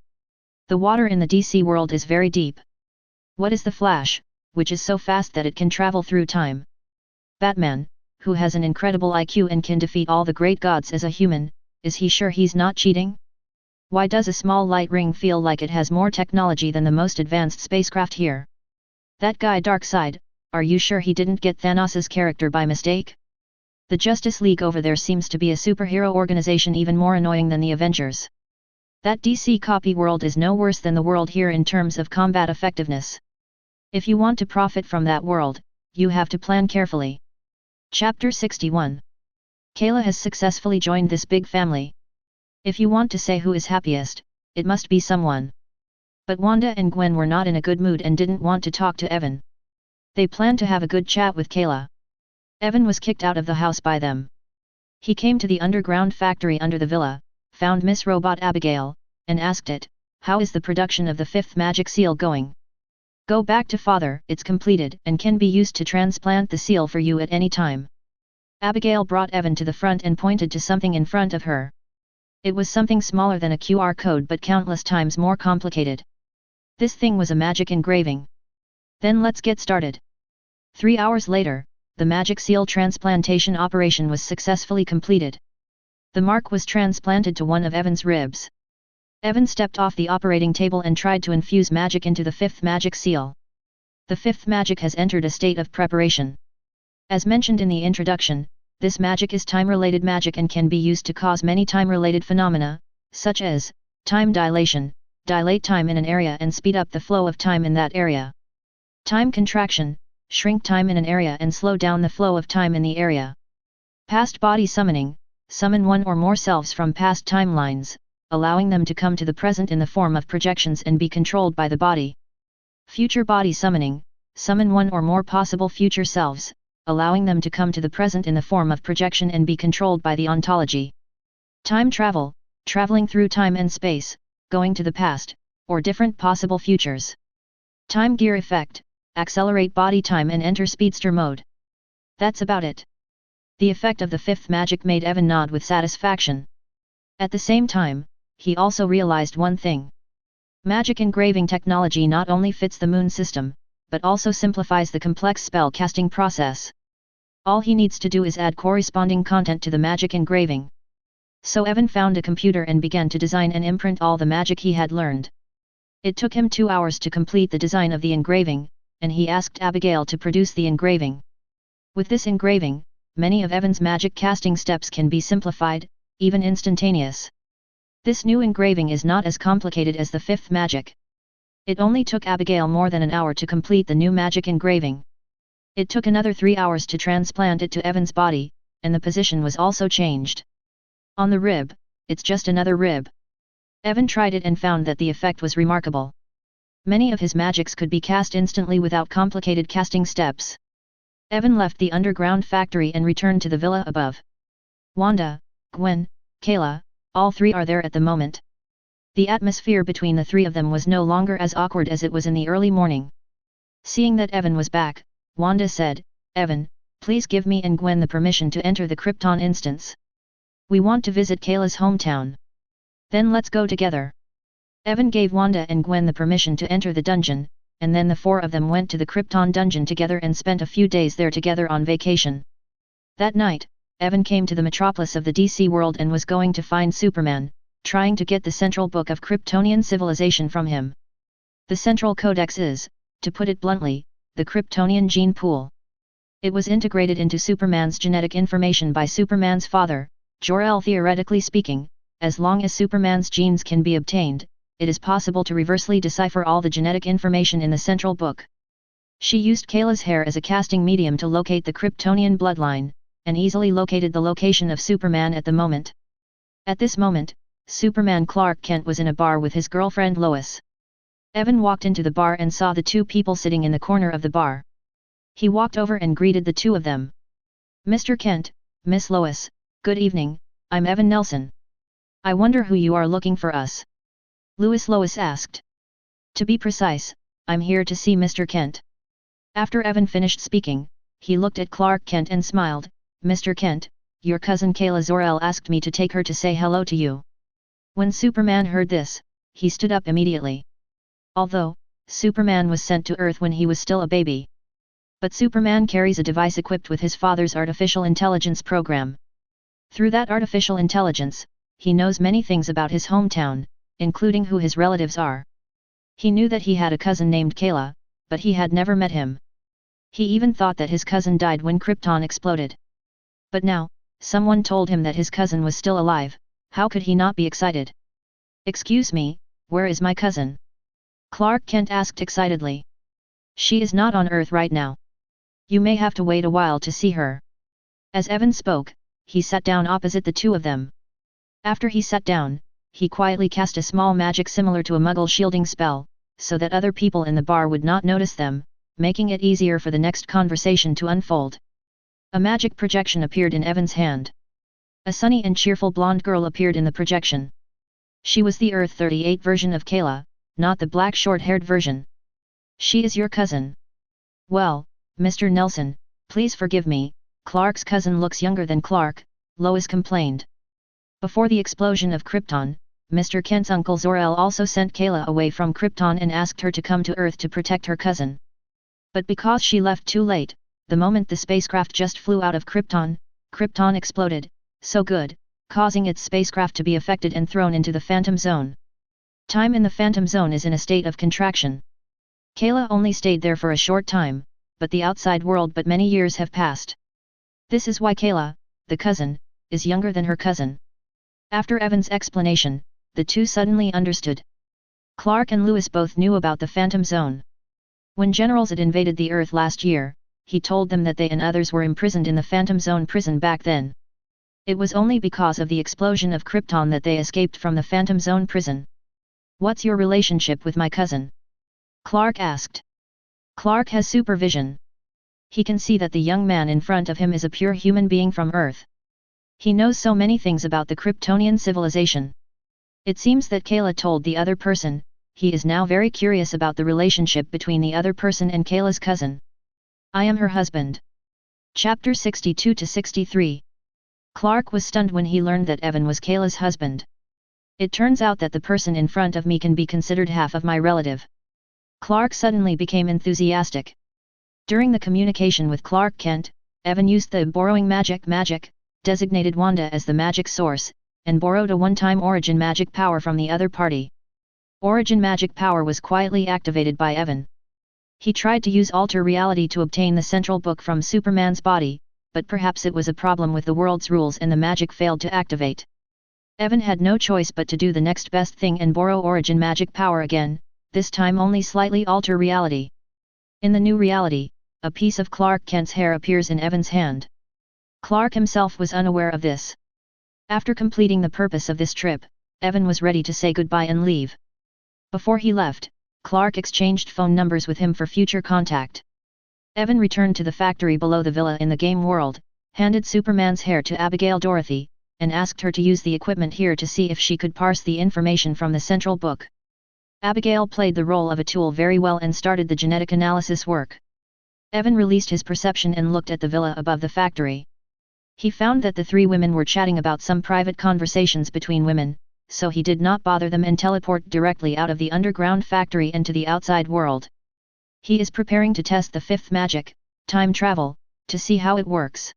The water in the DC world is very deep. What is the Flash, which is so fast that it can travel through time? Batman, who has an incredible IQ and can defeat all the great gods as a human, is he sure he's not cheating? Why does a small light ring feel like it has more technology than the most advanced spacecraft here? That guy Darkseid, are you sure he didn't get Thanos' character by mistake? The Justice League over there seems to be a superhero organization even more annoying than the Avengers. That DC copy world is no worse than the world here in terms of combat effectiveness. If you want to profit from that world, you have to plan carefully. Chapter 61. Kayla has successfully joined this big family. If you want to say who is happiest, it must be someone. But Wanda and Gwen were not in a good mood and didn't want to talk to Evan. They planned to have a good chat with Kayla. Evan was kicked out of the house by them. He came to the underground factory under the villa, found Miss Robot Abigail, and asked it, "How is the production of the 5th magic seal going?" "Go back to father, it's completed and can be used to transplant the seal for you at any time." Abigail brought Evan to the front and pointed to something in front of her. It was something smaller than a QR code but countless times more complicated. This thing was a magic engraving. "Then let's get started." 3 hours later, the magic seal transplantation operation was successfully completed. The mark was transplanted to one of Evan's ribs. Evan stepped off the operating table and tried to infuse magic into the 5th magic seal. The 5th magic has entered a state of preparation. As mentioned in the introduction, this magic is time-related magic and can be used to cause many time-related phenomena, such as time dilation, dilate time in an area and speed up the flow of time in that area. Time contraction, shrink time in an area and slow down the flow of time in the area. Past body summoning, summon one or more selves from past timelines, allowing them to come to the present in the form of projections and be controlled by the body. Future body summoning, summon one or more possible future selves, allowing them to come to the present in the form of projection and be controlled by the ontology. Time travel, traveling through time and space, going to the past, or different possible futures. Time gear effect, accelerate body time and enter speedster mode. That's about it. The effect of the 5th magic made Evan nod with satisfaction. At the same time, he also realized one thing. Magic engraving technology not only fits the moon system, but also simplifies the complex spell casting process. All he needs to do is add corresponding content to the magic engraving. So Evan found a computer and began to design and imprint all the magic he had learned. It took him 2 hours to complete the design of the engraving, and he asked Abigail to produce the engraving. With this engraving, many of Evan's magic casting steps can be simplified, even instantaneous. This new engraving is not as complicated as the fifth magic. It only took Abigail more than an hour to complete the new magic engraving. It took another 3 hours to transplant it to Evan's body, and the position was also changed. On the rib, it's just another rib. Evan tried it and found that the effect was remarkable. Many of his magics could be cast instantly without complicated casting steps. Evan left the underground factory and returned to the villa above. Wanda, Gwen, Kayla, all three are there at the moment. The atmosphere between the three of them was no longer as awkward as it was in the early morning. Seeing that Evan was back, Wanda said, "Evan, please give me and Gwen the permission to enter the Krypton instance. We want to visit Kayla's hometown. Then let's go together." Evan gave Wanda and Gwen the permission to enter the dungeon, and then the four of them went to the Krypton dungeon together and spent a few days there together on vacation. That night, Evan came to the metropolis of the DC world and was going to find Superman, trying to get the central book of Kryptonian civilization from him. The central codex is, to put it bluntly, the Kryptonian gene pool. It was integrated into Superman's genetic information by Superman's father, Jor-El. Theoretically speaking, as long as Superman's genes can be obtained, it is possible to reversely decipher all the genetic information in the central book. She used Kayla's hair as a casting medium to locate the Kryptonian bloodline, and easily located the location of Superman at the moment. At this moment, Superman Clark Kent was in a bar with his girlfriend Lois. Evan walked into the bar and saw the two people sitting in the corner of the bar. He walked over and greeted the two of them. "Mr. Kent, Miss Lois, good evening, I'm Evan Nelson. I wonder who you are looking for us?" Lois asked. "To be precise, I'm here to see Mr. Kent." After Evan finished speaking, he looked at Clark Kent and smiled, "Mr. Kent, your cousin Kayla Zor-El asked me to take her to say hello to you." When Superman heard this, he stood up immediately. Although, Superman was sent to Earth when he was still a baby. But Superman carries a device equipped with his father's artificial intelligence program. Through that artificial intelligence, he knows many things about his hometown, including who his relatives are. He knew that he had a cousin named Kayla, but he had never met him. He even thought that his cousin died when Krypton exploded. But now, someone told him that his cousin was still alive. How could he not be excited? "Excuse me, where is my cousin?" Clark Kent asked excitedly. "She is not on Earth right now. You may have to wait a while to see her." As Evan spoke, he sat down opposite the two of them. After he sat down, he quietly cast a small magic similar to a Muggle shielding spell, so that other people in the bar would not notice them, making it easier for the next conversation to unfold. A magic projection appeared in Evan's hand. A sunny and cheerful blonde girl appeared in the projection. She was the Earth 38 version of Kayla, not the black short-haired version. "She is your cousin." "Well, Mr. Nelson, please forgive me, Clark's cousin looks younger than Clark," Lois complained. Before the explosion of Krypton, Mr. Kent's uncle Zor-El also sent Kayla away from Krypton and asked her to come to Earth to protect her cousin. But because she left too late, the moment the spacecraft just flew out of Krypton, Krypton exploded, so good, causing its spacecraft to be affected and thrown into the Phantom Zone. Time in the Phantom Zone is in a state of contraction. Kayla only stayed there for a short time, but the outside world but many years have passed. This is why Kayla, the cousin, is younger than her cousin. After Evan's explanation, the two suddenly understood. Clark and Lois both knew about the Phantom Zone. When generals had invaded the Earth last year, he told them that they and others were imprisoned in the Phantom Zone prison back then. It was only because of the explosion of Krypton that they escaped from the Phantom Zone prison. "What's your relationship with my cousin?" Clark asked. Clark has supervision. He can see that the young man in front of him is a pure human being from Earth. He knows so many things about the Kryptonian civilization. It seems that Kayla told the other person. He is now very curious about the relationship between the other person and Kayla's cousin. "I am her husband." Chapter 62-63. Clark was stunned when he learned that Evan was Kayla's husband. It turns out that the person in front of me can be considered half of my relative. Clark suddenly became enthusiastic. During the communication with Clark Kent, Evan used the borrowing magic, designated Wanda as the magic source, and borrowed a one-time origin magic power from the other party. Origin magic power was quietly activated by Evan. He tried to use alter reality to obtain the central book from Superman's body, but perhaps it was a problem with the world's rules and the magic failed to activate. Evan had no choice but to do the next best thing and borrow origin magic power again, this time only slightly alter reality. In the new reality, a piece of Clark Kent's hair appears in Evan's hand. Clark himself was unaware of this. After completing the purpose of this trip, Evan was ready to say goodbye and leave. Before he left, Clark exchanged phone numbers with him for future contact. Evan returned to the factory below the villa in the game world, handed Superman's hair to Abigail Dorothy, and asked her to use the equipment here to see if she could parse the information from the central book. Abigail played the role of a tool very well and started the genetic analysis work. Evan released his perception and looked at the villa above the factory. He found that the three women were chatting about some private conversations between women, so he did not bother them and teleport directly out of the underground factory into the outside world. He is preparing to test the fifth magic, time travel, to see how it works.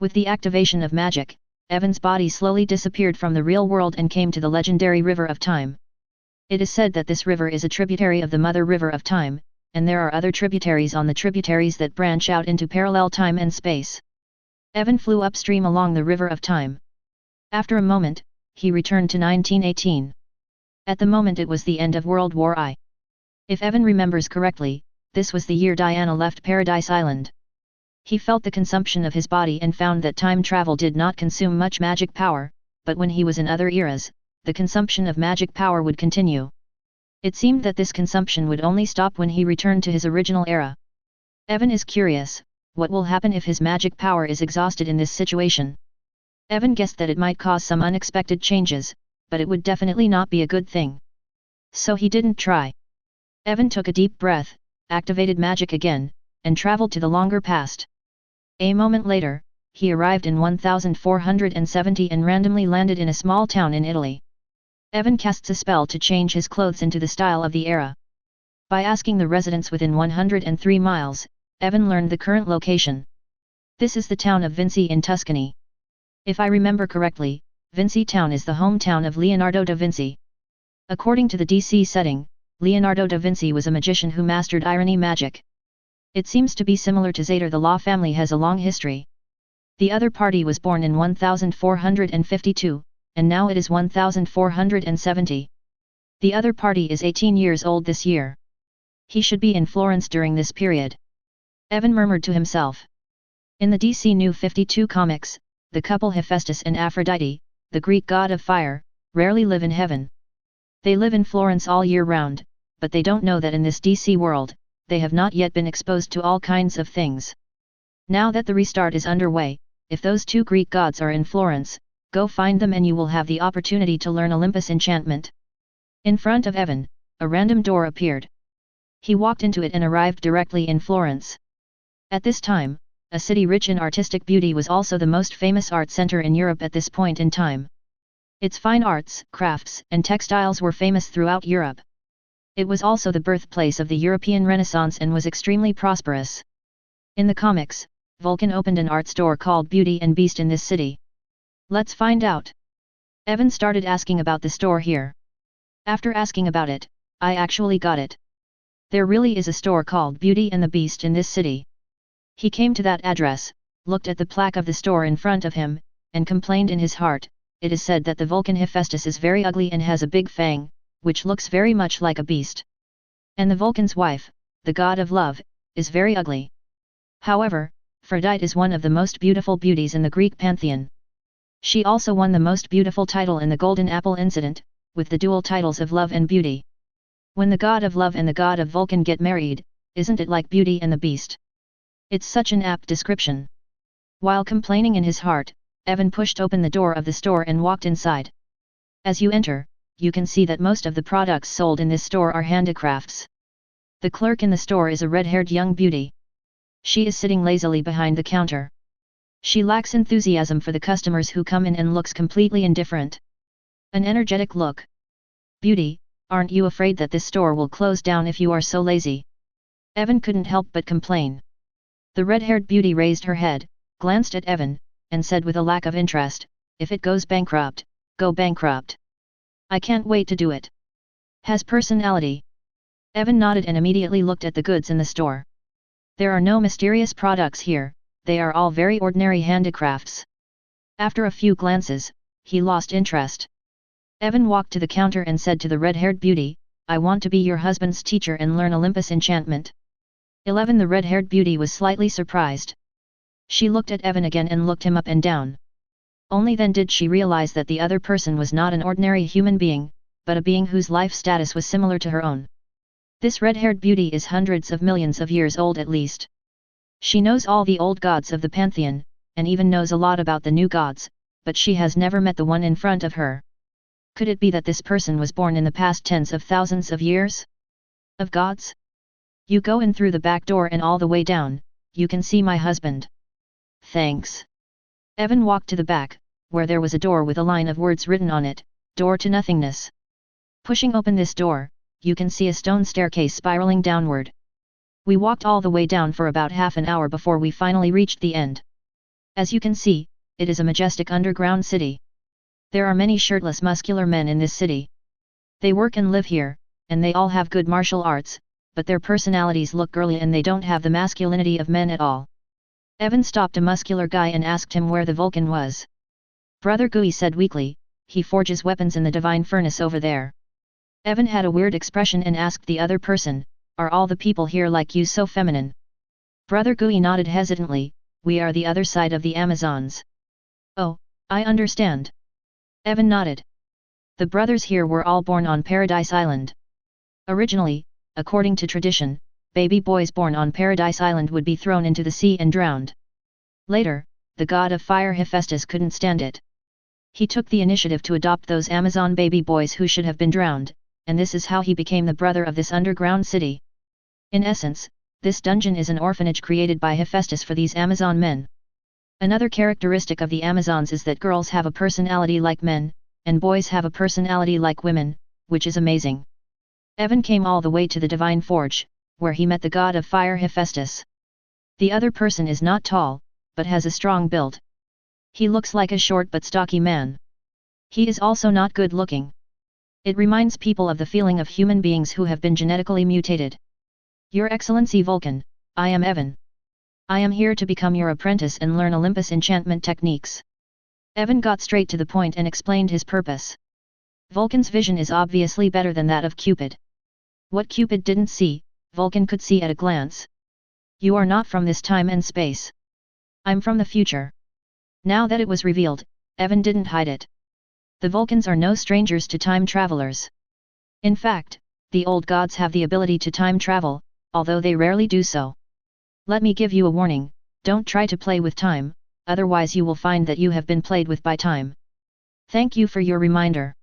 With the activation of magic, Evan's body slowly disappeared from the real world and came to the legendary River of Time. It is said that this river is a tributary of the Mother River of Time, and there are other tributaries on the tributaries that branch out into parallel time and space. Evan flew upstream along the River of Time. After a moment, he returned to 1918. At the moment it was the end of World War I. If Evan remembers correctly, this was the year Diana left Paradise Island. He felt the consumption of his body and found that time travel did not consume much magic power, but when he was in other eras, the consumption of magic power would continue. It seemed that this consumption would only stop when he returned to his original era. Evan is curious, what will happen if his magic power is exhausted in this situation? Evan guessed that it might cause some unexpected changes, but it would definitely not be a good thing. So he didn't try. Evan took a deep breath, activated magic again, and traveled to the longer past. A moment later, he arrived in 1470 and randomly landed in a small town in Italy. Evan casts a spell to change his clothes into the style of the era. By asking the residents within 103 miles, Evan learned the current location. This is the town of Vinci in Tuscany. If I remember correctly, Vinci town is the hometown of Leonardo da Vinci. According to the DC setting, Leonardo da Vinci was a magician who mastered irony magic. It seems to be similar to Zader. The Law family has a long history. The other party was born in 1452, and now it is 1470. The other party is 18 years old this year. He should be in Florence during this period. Evan murmured to himself. In the DC New 52 comics, the couple Hephaestus and Aphrodite, the Greek god of fire, rarely live in heaven. They live in Florence all year round, but they don't know that in this DC world, they have not yet been exposed to all kinds of things. Now that the restart is underway, if those two Greek gods are in Florence, go find them and you will have the opportunity to learn Olympus enchantment. In front of Evan, a random door appeared. He walked into it and arrived directly in Florence. At this time, a city rich in artistic beauty was also the most famous art center in Europe at this point in time. Its fine arts, crafts, and textiles were famous throughout Europe. It was also the birthplace of the European Renaissance and was extremely prosperous. In the comics, Vulcan opened an art store called Beauty and Beast in this city. Let's find out. Evan started asking about the store here. After asking about it, I actually got it. There really is a store called Beauty and the Beast in this city. He came to that address, looked at the plaque of the store in front of him, and complained in his heart. It is said that the Vulcan Hephaestus is very ugly and has a big fang, which looks very much like a beast. And the Vulcan's wife, the god of love, is very ugly. However, Aphrodite is one of the most beautiful beauties in the Greek pantheon. She also won the most beautiful title in the Golden Apple incident, with the dual titles of love and beauty. When the god of love and the god of Vulcan get married, isn't it like Beauty and the Beast? It's such an apt description. While complaining in his heart, Evan pushed open the door of the store and walked inside. As you enter, you can see that most of the products sold in this store are handicrafts. The clerk in the store is a red-haired young beauty. She is sitting lazily behind the counter. She lacks enthusiasm for the customers who come in and looks completely indifferent. An energetic look. Beauty, aren't you afraid that this store will close down if you are so lazy? Evan couldn't help but complain. The red-haired beauty raised her head, glanced at Evan, and said with a lack of interest, if it goes bankrupt, go bankrupt. I can't wait to do it. Has personality. Evan nodded and immediately looked at the goods in the store. There are no mysterious products here, they are all very ordinary handicrafts. After a few glances, he lost interest. Evan walked to the counter and said to the red-haired beauty, I want to be your husband's teacher and learn Olympus enchantment. 11. The red-haired beauty was slightly surprised. She looked at Evan again and looked him up and down. Only then did she realize that the other person was not an ordinary human being, but a being whose life status was similar to her own. This red-haired beauty is hundreds of millions of years old at least. She knows all the old gods of the pantheon, and even knows a lot about the new gods, but she has never met the one in front of her. Could it be that this person was born in the past tens of thousands of years? Of gods? You go in through the back door and all the way down, you can see my husband. Thanks. Evan walked to the back, where there was a door with a line of words written on it, door to nothingness. Pushing open this door, you can see a stone staircase spiraling downward. We walked all the way down for about half an hour before we finally reached the end. As you can see, it is a majestic underground city. There are many shirtless muscular men in this city. They work and live here, and they all have good martial arts, but their personalities look girly and they don't have the masculinity of men at all. Evan stopped a muscular guy and asked him where the Vulcan was. Brother Gui said weakly, he forges weapons in the divine furnace over there. Evan had a weird expression and asked the other person, are all the people here like you so feminine? Brother Gui nodded hesitantly, we are the other side of the Amazons. Oh, I understand. Evan nodded. The brothers here were all born on Paradise Island. Originally, according to tradition, baby boys born on Paradise Island would be thrown into the sea and drowned. Later, the god of fire Hephaestus couldn't stand it. He took the initiative to adopt those Amazon baby boys who should have been drowned, and this is how he became the brother of this underground city. In essence, this dungeon is an orphanage created by Hephaestus for these Amazon men. Another characteristic of the Amazons is that girls have a personality like men, and boys have a personality like women, which is amazing. Evan came all the way to the Divine Forge, where he met the god of fire Hephaestus. The other person is not tall, but has a strong build. He looks like a short but stocky man. He is also not good looking. It reminds people of the feeling of human beings who have been genetically mutated. Your Excellency Vulcan, I am Evan. I am here to become your apprentice and learn Olympus enchantment techniques. Evan got straight to the point and explained his purpose. Vulcan's vision is obviously better than that of Cupid. What Cupid didn't see, Vulcan could see at a glance. You are not from this time and space. I'm from the future. Now that it was revealed, Evan didn't hide it. The Vulcans are no strangers to time travelers. In fact, the old gods have the ability to time travel, although they rarely do so. Let me give you a warning, don't try to play with time, otherwise you will find that you have been played with by time. Thank you for your reminder.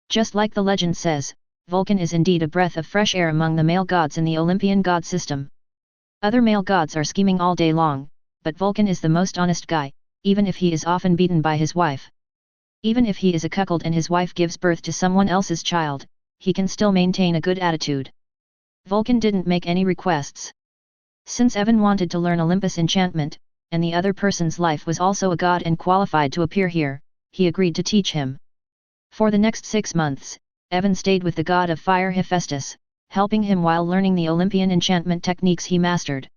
Just like the legend says, Vulcan is indeed a breath of fresh air among the male gods in the Olympian god system. Other male gods are scheming all day long, but Vulcan is the most honest guy, even if he is often beaten by his wife. Even if he is a cuckold and his wife gives birth to someone else's child, he can still maintain a good attitude. Vulcan didn't make any requests. Since Evan wanted to learn Olympus enchantment, and the other person's life was also a god and qualified to appear here, he agreed to teach him. For the next 6 months, Evan stayed with the god of fire Hephaestus, helping him while learning the Olympian enchantment techniques he mastered.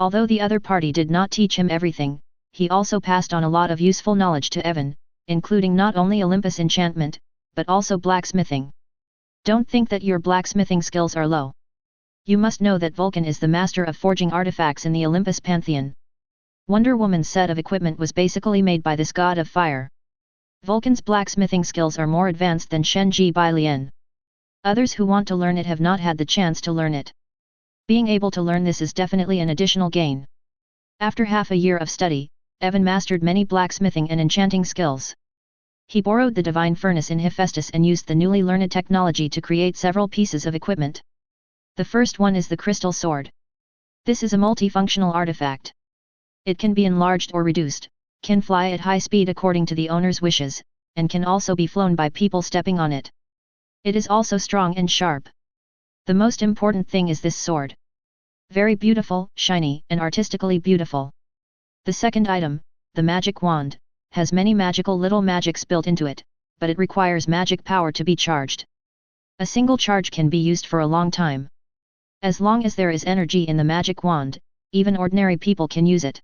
Although the other party did not teach him everything, he also passed on a lot of useful knowledge to Evan, including not only Olympus enchantment, but also blacksmithing. Don't think that your blacksmithing skills are low. You must know that Vulcan is the master of forging artifacts in the Olympus pantheon. Wonder Woman's set of equipment was basically made by this god of fire. Vulcan's blacksmithing skills are more advanced than Shenji Bailian. Others who want to learn it have not had the chance to learn it. Being able to learn this is definitely an additional gain. After half a year of study, Evan mastered many blacksmithing and enchanting skills. He borrowed the divine furnace in Hephaestus and used the newly learned technology to create several pieces of equipment. The first one is the crystal sword. This is a multifunctional artifact. It can be enlarged or reduced, can fly at high speed according to the owner's wishes, and can also be flown by people stepping on it. It is also strong and sharp. The most important thing is this sword. Very beautiful, shiny, and artistically beautiful. The second item, the magic wand, has many magical little magics built into it, but it requires magic power to be charged. A single charge can be used for a long time. As long as there is energy in the magic wand, even ordinary people can use it.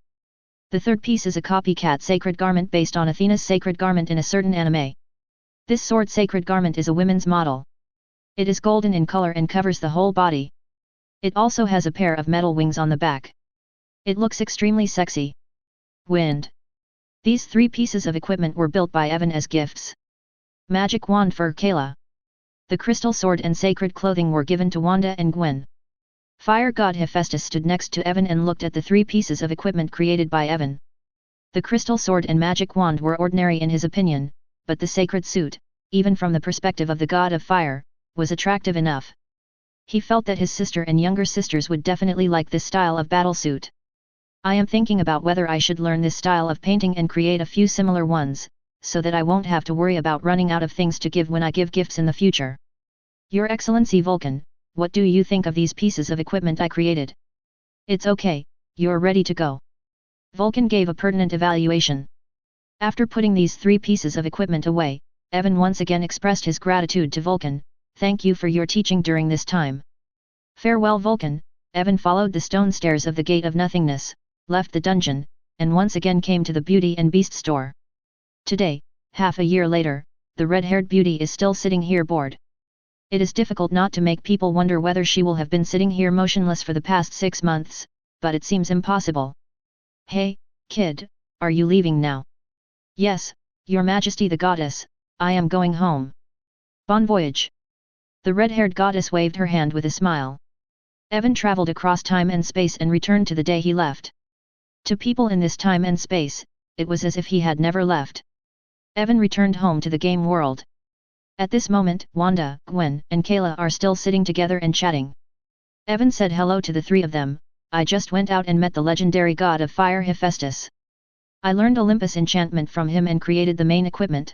The third piece is a copycat sacred garment based on Athena's sacred garment in a certain anime. This sword sacred garment is a women's model. It is golden in color and covers the whole body. It also has a pair of metal wings on the back. It looks extremely sexy. Wind. These three pieces of equipment were built by Evan as gifts. Magic wand for Kayla. The crystal sword and sacred clothing were given to Wanda and Gwen. Fire god Hephaestus stood next to Evan and looked at the three pieces of equipment created by Evan. The crystal sword and magic wand were ordinary in his opinion, but the sacred suit, even from the perspective of the god of fire, was attractive enough. He felt that his sister and younger sisters would definitely like this style of battlesuit. I am thinking about whether I should learn this style of painting and create a few similar ones, so that I won't have to worry about running out of things to give when I give gifts in the future. Your Excellency Vulcan, what do you think of these pieces of equipment I created? It's okay, you're ready to go. Vulcan gave a pertinent evaluation. After putting these three pieces of equipment away, Evan once again expressed his gratitude to Vulcan. Thank you for your teaching during this time. Farewell Vulcan. Evan followed the stone stairs of the Gate of Nothingness, left the dungeon, and once again came to the Beauty and Beast store. Today, half a year later, the red-haired beauty is still sitting here bored. It is difficult not to make people wonder whether she will have been sitting here motionless for the past 6 months, but it seems impossible. Hey, kid, are you leaving now? Yes, Your Majesty the Goddess, I am going home. Bon voyage. The red-haired goddess waved her hand with a smile. Evan traveled across time and space and returned to the day he left. To people in this time and space, it was as if he had never left. Evan returned home to the game world. At this moment, Wanda, Gwen, and Kayla are still sitting together and chatting. Evan said hello to the three of them. I just went out and met the legendary god of fire Hephaestus. I learned Olympus enchantment from him and created the main equipment.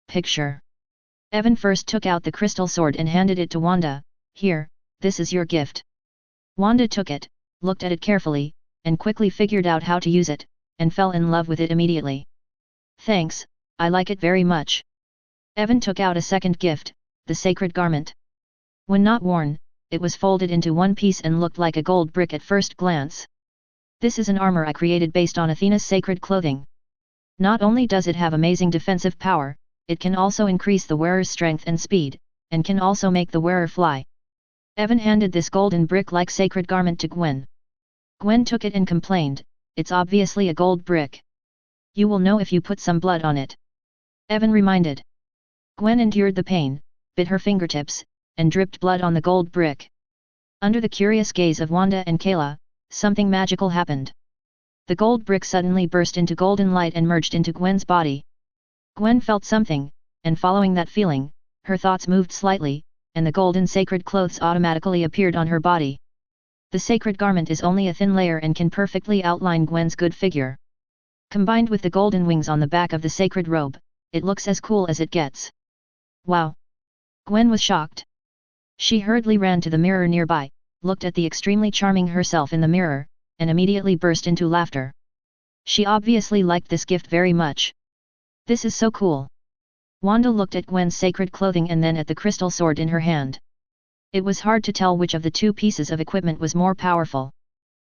Picture. Evan first took out the crystal sword and handed it to Wanda. Here, this is your gift. Wanda took it, looked at it carefully, and quickly figured out how to use it, and fell in love with it immediately. Thanks, I like it very much. Evan took out a second gift, the sacred garment. When not worn, it was folded into one piece and looked like a gold brick at first glance. This is an armor I created based on Athena's sacred clothing. Not only does it have amazing defensive power, it can also increase the wearer's strength and speed, and can also make the wearer fly. Evan handed this golden brick-like sacred garment to Gwen. Gwen took it and complained, it's obviously a gold brick. You will know if you put some blood on it. Evan reminded. Gwen endured the pain, bit her fingertips, and dripped blood on the gold brick. Under the curious gaze of Wanda and Kayla, something magical happened. The gold brick suddenly burst into golden light and merged into Gwen's body. Gwen felt something, and following that feeling, her thoughts moved slightly, and the golden sacred clothes automatically appeared on her body. The sacred garment is only a thin layer and can perfectly outline Gwen's good figure. Combined with the golden wings on the back of the sacred robe, it looks as cool as it gets. Wow! Gwen was shocked. She hurriedly ran to the mirror nearby, looked at the extremely charming herself in the mirror, and immediately burst into laughter. She obviously liked this gift very much. This is so cool. Wanda looked at Gwen's sacred clothing and then at the crystal sword in her hand. It was hard to tell which of the two pieces of equipment was more powerful.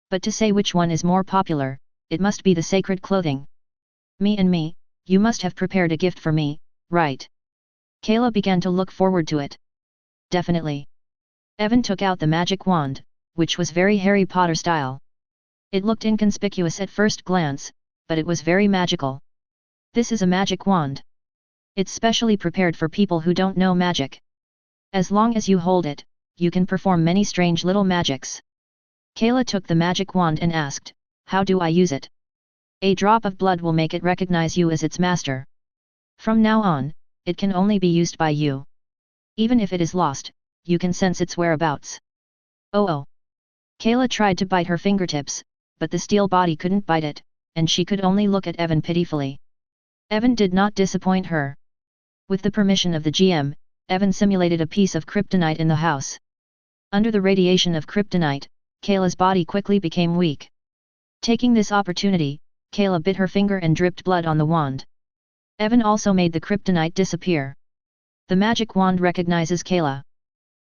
But to say which one is more popular, it must be the sacred clothing. Me, you must have prepared a gift for me, right? Kayla began to look forward to it. Definitely. Evan took out the magic wand, which was very Harry Potter style. It looked inconspicuous at first glance, but it was very magical. This is a magic wand. It's specially prepared for people who don't know magic. As long as you hold it, you can perform many strange little magics. Kayla took the magic wand and asked, how do I use it? A drop of blood will make it recognize you as its master. From now on, it can only be used by you. Even if it is lost, you can sense its whereabouts. Oh! Kayla tried to bite her fingertips, but the steel body couldn't bite it, and she could only look at Evan pitifully. Evan did not disappoint her. With the permission of the GM, Evan simulated a piece of kryptonite in the house. Under the radiation of kryptonite, Kayla's body quickly became weak. Taking this opportunity, Kayla bit her finger and dripped blood on the wand. Evan also made the kryptonite disappear. The magic wand recognizes Kayla.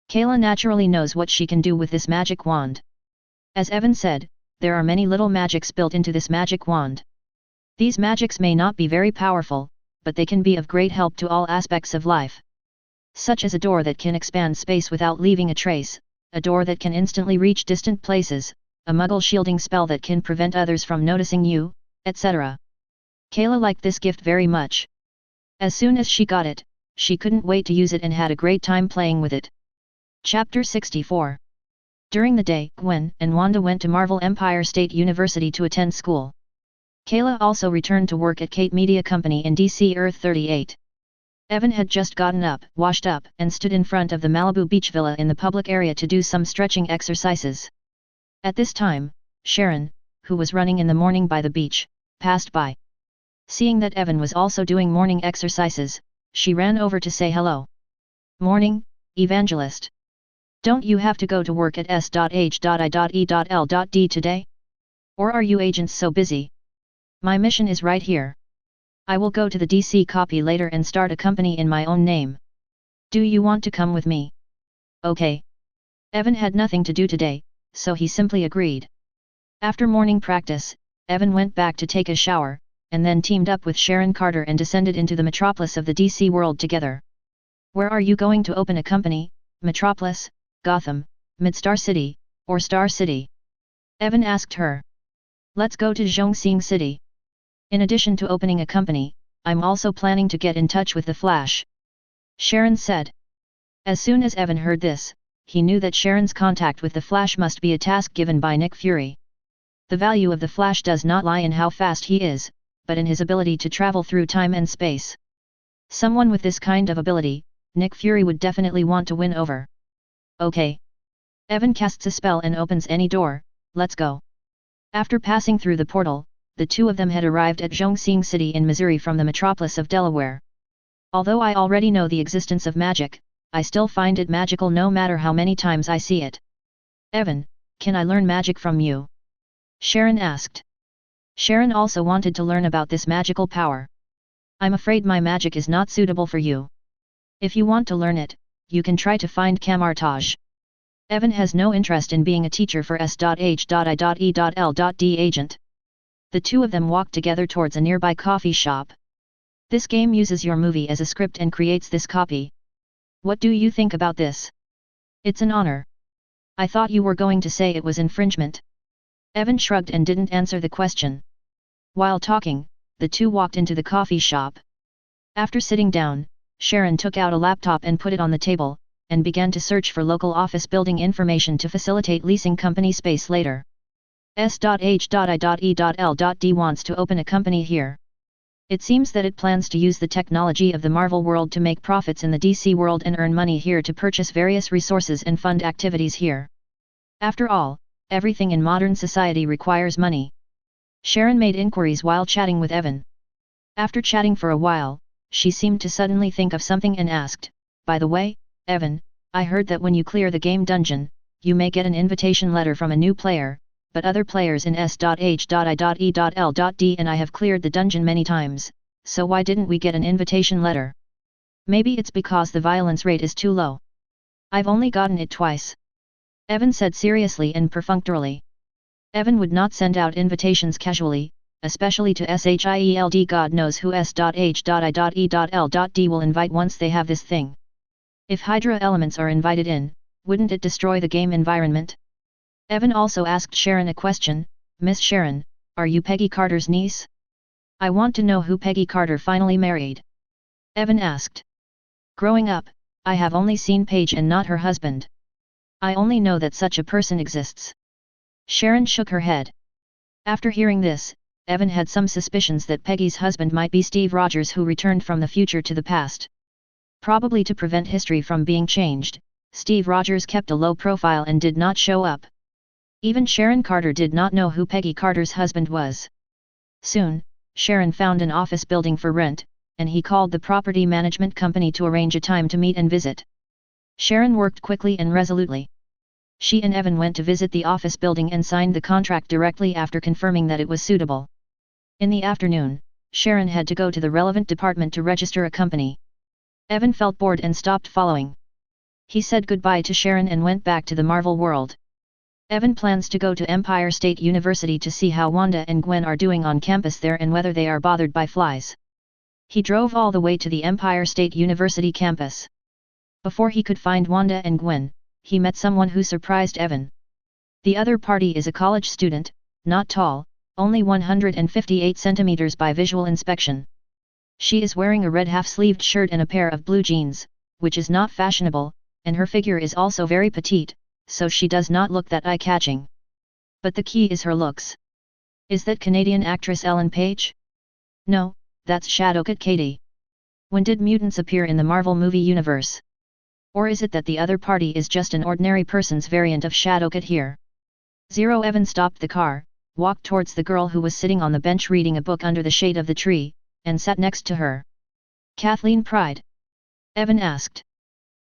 Kayla naturally knows what she can do with this magic wand. As Evan said, there are many little magics built into this magic wand. These magics may not be very powerful, but they can be of great help to all aspects of life. Such as a door that can expand space without leaving a trace, a door that can instantly reach distant places, a muggle shielding spell that can prevent others from noticing you, etc. Kayla liked this gift very much. As soon as she got it, she couldn't wait to use it and had a great time playing with it. Chapter 64. During the day, Gwen and Wanda went to Marvel Empire State University to attend school. Kayla also returned to work at Kate Media Company in DC Earth 38. Evan had just gotten up, washed up, and stood in front of the Malibu Beach Villa in the public area to do some stretching exercises. At this time, Sharon, who was running in the morning by the beach, passed by. Seeing that Evan was also doing morning exercises, she ran over to say hello. "Morning, Evangelist. Don't you have to go to work at S.H.I.E.L.D today? Or are you agents so busy? My mission is right here. I will go to the DC copy later and start a company in my own name. Do you want to come with me?" "Okay." Evan had nothing to do today, so he simply agreed. After morning practice, Evan went back to take a shower, and then teamed up with Sharon Carter and descended into the metropolis of the DC world together. "Where are you going to open a company, Metropolis, Gotham, Midstar City, or Star City?" Evan asked her. "Let's go to Zhongxing City. In addition to opening a company, I'm also planning to get in touch with the Flash," Sharon said. As soon as Evan heard this, he knew that Sharon's contact with the Flash must be a task given by Nick Fury. The value of the Flash does not lie in how fast he is, but in his ability to travel through time and space. Someone with this kind of ability, Nick Fury would definitely want to win over. "Okay." Evan casts a spell and opens any door. "Let's go." After passing through the portal, the two of them had arrived at Zhongxing City in Missouri from the metropolis of Delaware. "Although I already know the existence of magic, I still find it magical no matter how many times I see it. Evan, can I learn magic from you?" Sharon asked. Sharon also wanted to learn about this magical power. "I'm afraid my magic is not suitable for you. If you want to learn it, you can try to find Camartage." Evan has no interest in being a teacher for S.H.I.E.L.D agent. The two of them walked together towards a nearby coffee shop. "This game uses your movie as a script and creates this copy. What do you think about this?" "It's an honor. I thought you were going to say it was infringement." Evan shrugged and didn't answer the question. While talking, the two walked into the coffee shop. After sitting down, Sharon took out a laptop and put it on the table, and began to search for local office building information to facilitate leasing company space later. S.H.I.E.L.D wants to open a company here. It seems that it plans to use the technology of the Marvel world to make profits in the DC world and earn money here to purchase various resources and fund activities here. After all, everything in modern society requires money. Sharon made inquiries while chatting with Evan. After chatting for a while, she seemed to suddenly think of something and asked, "By the way, Evan, I heard that when you clear the game dungeon, you may get an invitation letter from a new player, but other players in S.H.I.E.L.D and I have cleared the dungeon many times, so why didn't we get an invitation letter? Maybe it's because the violence rate is too low. I've only gotten it twice," Evan said seriously and perfunctorily. Evan would not send out invitations casually, especially to S.H.I.E.L.D. God knows who S.H.I.E.L.D will invite once they have this thing. If Hydra elements are invited in, wouldn't it destroy the game environment? Evan also asked Sharon a question. "Miss Sharon, are you Peggy Carter's niece? I want to know who Peggy Carter finally married," Evan asked. "Growing up, I have only seen Paige and not her husband. I only know that such a person exists." Sharon shook her head. After hearing this, Evan had some suspicions that Peggy's husband might be Steve Rogers, who returned from the future to the past. Probably to prevent history from being changed, Steve Rogers kept a low profile and did not show up. Even Sharon Carter did not know who Peggy Carter's husband was. Soon, Sharon found an office building for rent, and he called the property management company to arrange a time to meet and visit. Sharon worked quickly and resolutely. She and Evan went to visit the office building and signed the contract directly after confirming that it was suitable. In the afternoon, Sharon had to go to the relevant department to register a company. Evan felt bored and stopped following. He said goodbye to Sharon and went back to the Marvel world. Evan plans to go to Empire State University to see how Wanda and Gwen are doing on campus there and whether they are bothered by flies. He drove all the way to the Empire State University campus. Before he could find Wanda and Gwen, he met someone who surprised Evan. The other party is a college student, not tall, only 158 centimeters by visual inspection. She is wearing a red half-sleeved shirt and a pair of blue jeans, which is not fashionable, and her figure is also very petite, so she does not look that eye-catching. But the key is her looks. Is that Canadian actress Ellen Page? No, that's Shadowcat Katie. When did mutants appear in the Marvel movie universe? Or is it that the other party is just an ordinary person's variant of Shadowcat here? Evan stopped the car, walked towards the girl who was sitting on the bench reading a book under the shade of the tree, and sat next to her. Kathleen Pride? Evan asked.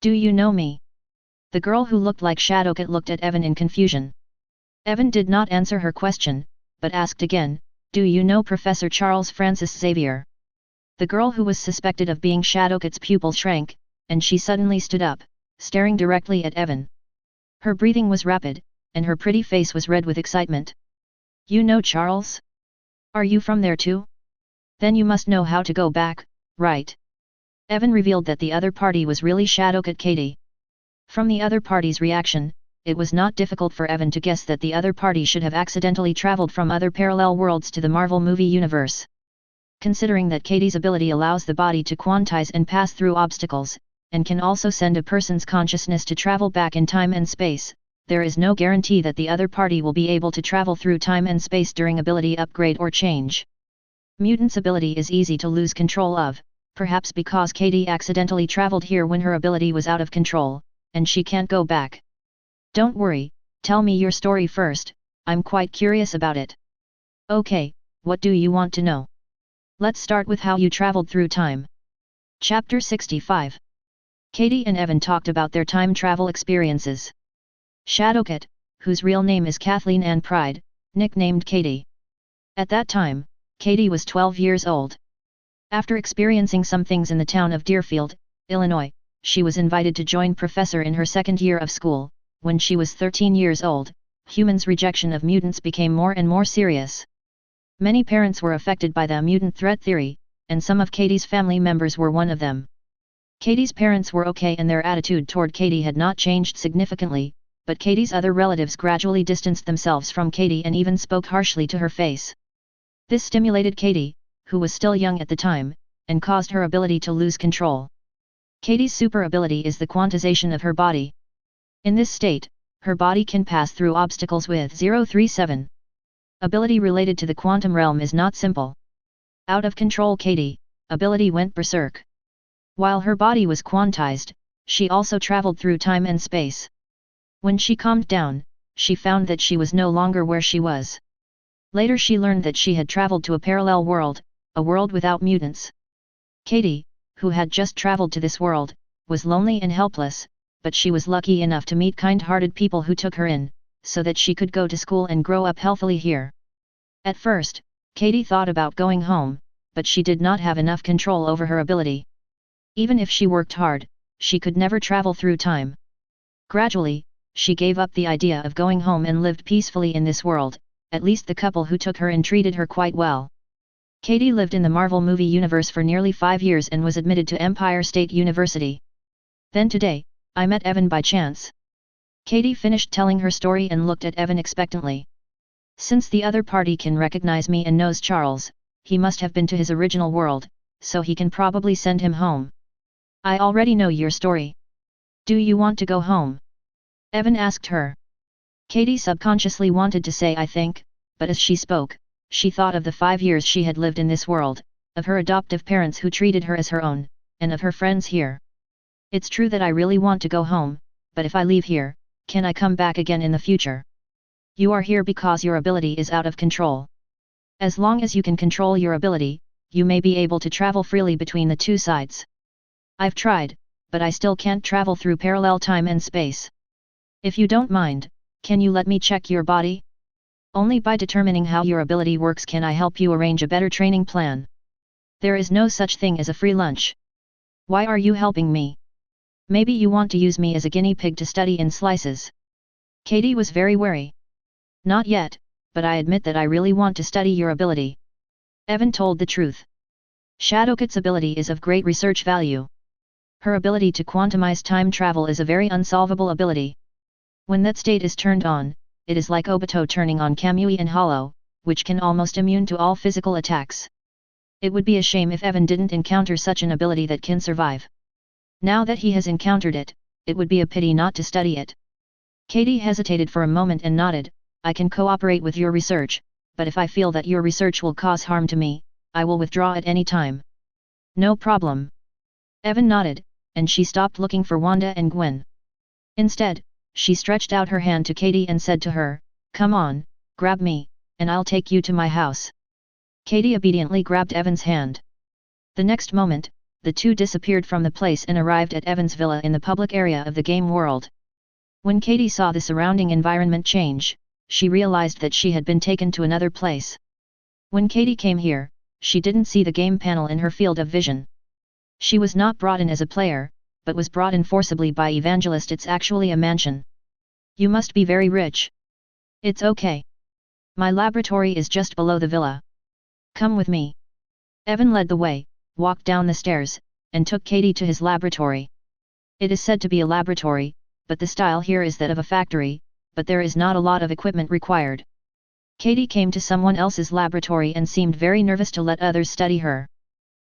Do you know me? The girl who looked like Shadowcat looked at Evan in confusion. Evan did not answer her question, but asked again, do you know Professor Charles Francis Xavier? The girl who was suspected of being Shadowcat's pupil shrank, and she suddenly stood up, staring directly at Evan. Her breathing was rapid, and her pretty face was red with excitement. You know Charles? Are you from there too? Then you must know how to go back, right? Evan revealed that the other party was really Shadowcat Katie. From the other party's reaction, it was not difficult for Evan to guess that the other party should have accidentally traveled from other parallel worlds to the Marvel movie universe. Considering that Katie's ability allows the body to quantize and pass through obstacles, and can also send a person's consciousness to travel back in time and space, there is no guarantee that the other party will be able to travel through time and space during ability upgrade or change. Mutant's ability is easy to lose control of, perhaps because Katie accidentally traveled here when her ability was out of control, and she can't go back. Don't worry, tell me your story first, I'm quite curious about it. Okay, what do you want to know? Let's start with how you traveled through time. Chapter 65. Katie and Evan talked about their time travel experiences. Shadowcat, whose real name is Kathleen Ann Pride, nicknamed Katie. At that time, Katie was 12 years old. After experiencing some things in the town of Deerfield, Illinois, she was invited to join Professor in her second year of school. When she was 13 years old, humans' rejection of mutants became more and more serious. Many parents were affected by the mutant threat theory, and some of Katie's family members were one of them. Katie's parents were okay and their attitude toward Katie had not changed significantly, but Katie's other relatives gradually distanced themselves from Katie and even spoke harshly to her face. This stimulated Katie, who was still young at the time, and caused her ability to lose control. Katie's super ability is the quantization of her body. In this state, her body can pass through obstacles with 037. Ability related to the quantum realm is not simple. Out of control Katie, ability went berserk. While her body was quantized, she also traveled through time and space. When she calmed down, she found that she was no longer where she was. Later she learned that she had traveled to a parallel world, a world without mutants. Katie, who had just traveled to this world, was lonely and helpless, but she was lucky enough to meet kind-hearted people who took her in, so that she could go to school and grow up healthily here. At first, Katie thought about going home, but she did not have enough control over her ability. Even if she worked hard, she could never travel through time. Gradually, she gave up the idea of going home and lived peacefully in this world. At least the couple who took her in treated her quite well. Katie lived in the Marvel movie universe for nearly 5 years and was admitted to Empire State University. Then today, I met Evan by chance. Katie finished telling her story and looked at Evan expectantly. Since the other party can recognize me and knows Charles, he must have been to his original world, so he can probably send him home. I already know your story. Do you want to go home? Evan asked her. Katie subconsciously wanted to say I think, but as she spoke, she thought of the 5 years she had lived in this world, of her adoptive parents who treated her as her own, and of her friends here. It's true that I really want to go home, but if I leave here, can I come back again in the future? You are here because your ability is out of control. As long as you can control your ability, you may be able to travel freely between the two sides. I've tried, but I still can't travel through parallel time and space. If you don't mind, can you let me check your body? Only by determining how your ability works can I help you arrange a better training plan. There is no such thing as a free lunch. Why are you helping me? Maybe you want to use me as a guinea pig to study in slices. Katie was very wary. Not yet, but I admit that I really want to study your ability. Evan told the truth. Shadowcat's ability is of great research value. Her ability to quantumize time travel is a very unsolvable ability. When that state is turned on, it is like Obito turning on Kamui and Hollow, which can almost immune to all physical attacks. It would be a shame if Evan didn't encounter such an ability that can survive. Now that he has encountered it, it would be a pity not to study it. Katie hesitated for a moment and nodded. I can cooperate with your research, but if I feel that your research will cause harm to me, I will withdraw at any time. No problem. Evan nodded, and she stopped looking for Wanda and Gwen. Instead, she stretched out her hand to Katie and said to her, "Come on, grab me, and I'll take you to my house." Katie obediently grabbed Evan's hand. The next moment, the two disappeared from the place and arrived at Evan's villa in the public area of the game world. When Katie saw the surrounding environment change, she realized that she had been taken to another place. When Katie came here, she didn't see the game panel in her field of vision. She was not brought in as a player, but was brought in forcibly by Evangelist. It's actually a mansion. You must be very rich. It's okay. My laboratory is just below the villa. Come with me. Evan led the way, walked down the stairs, and took Katie to his laboratory. It is said to be a laboratory, but the style here is that of a factory, but there is not a lot of equipment required. Katie came to someone else's laboratory and seemed very nervous to let others study her.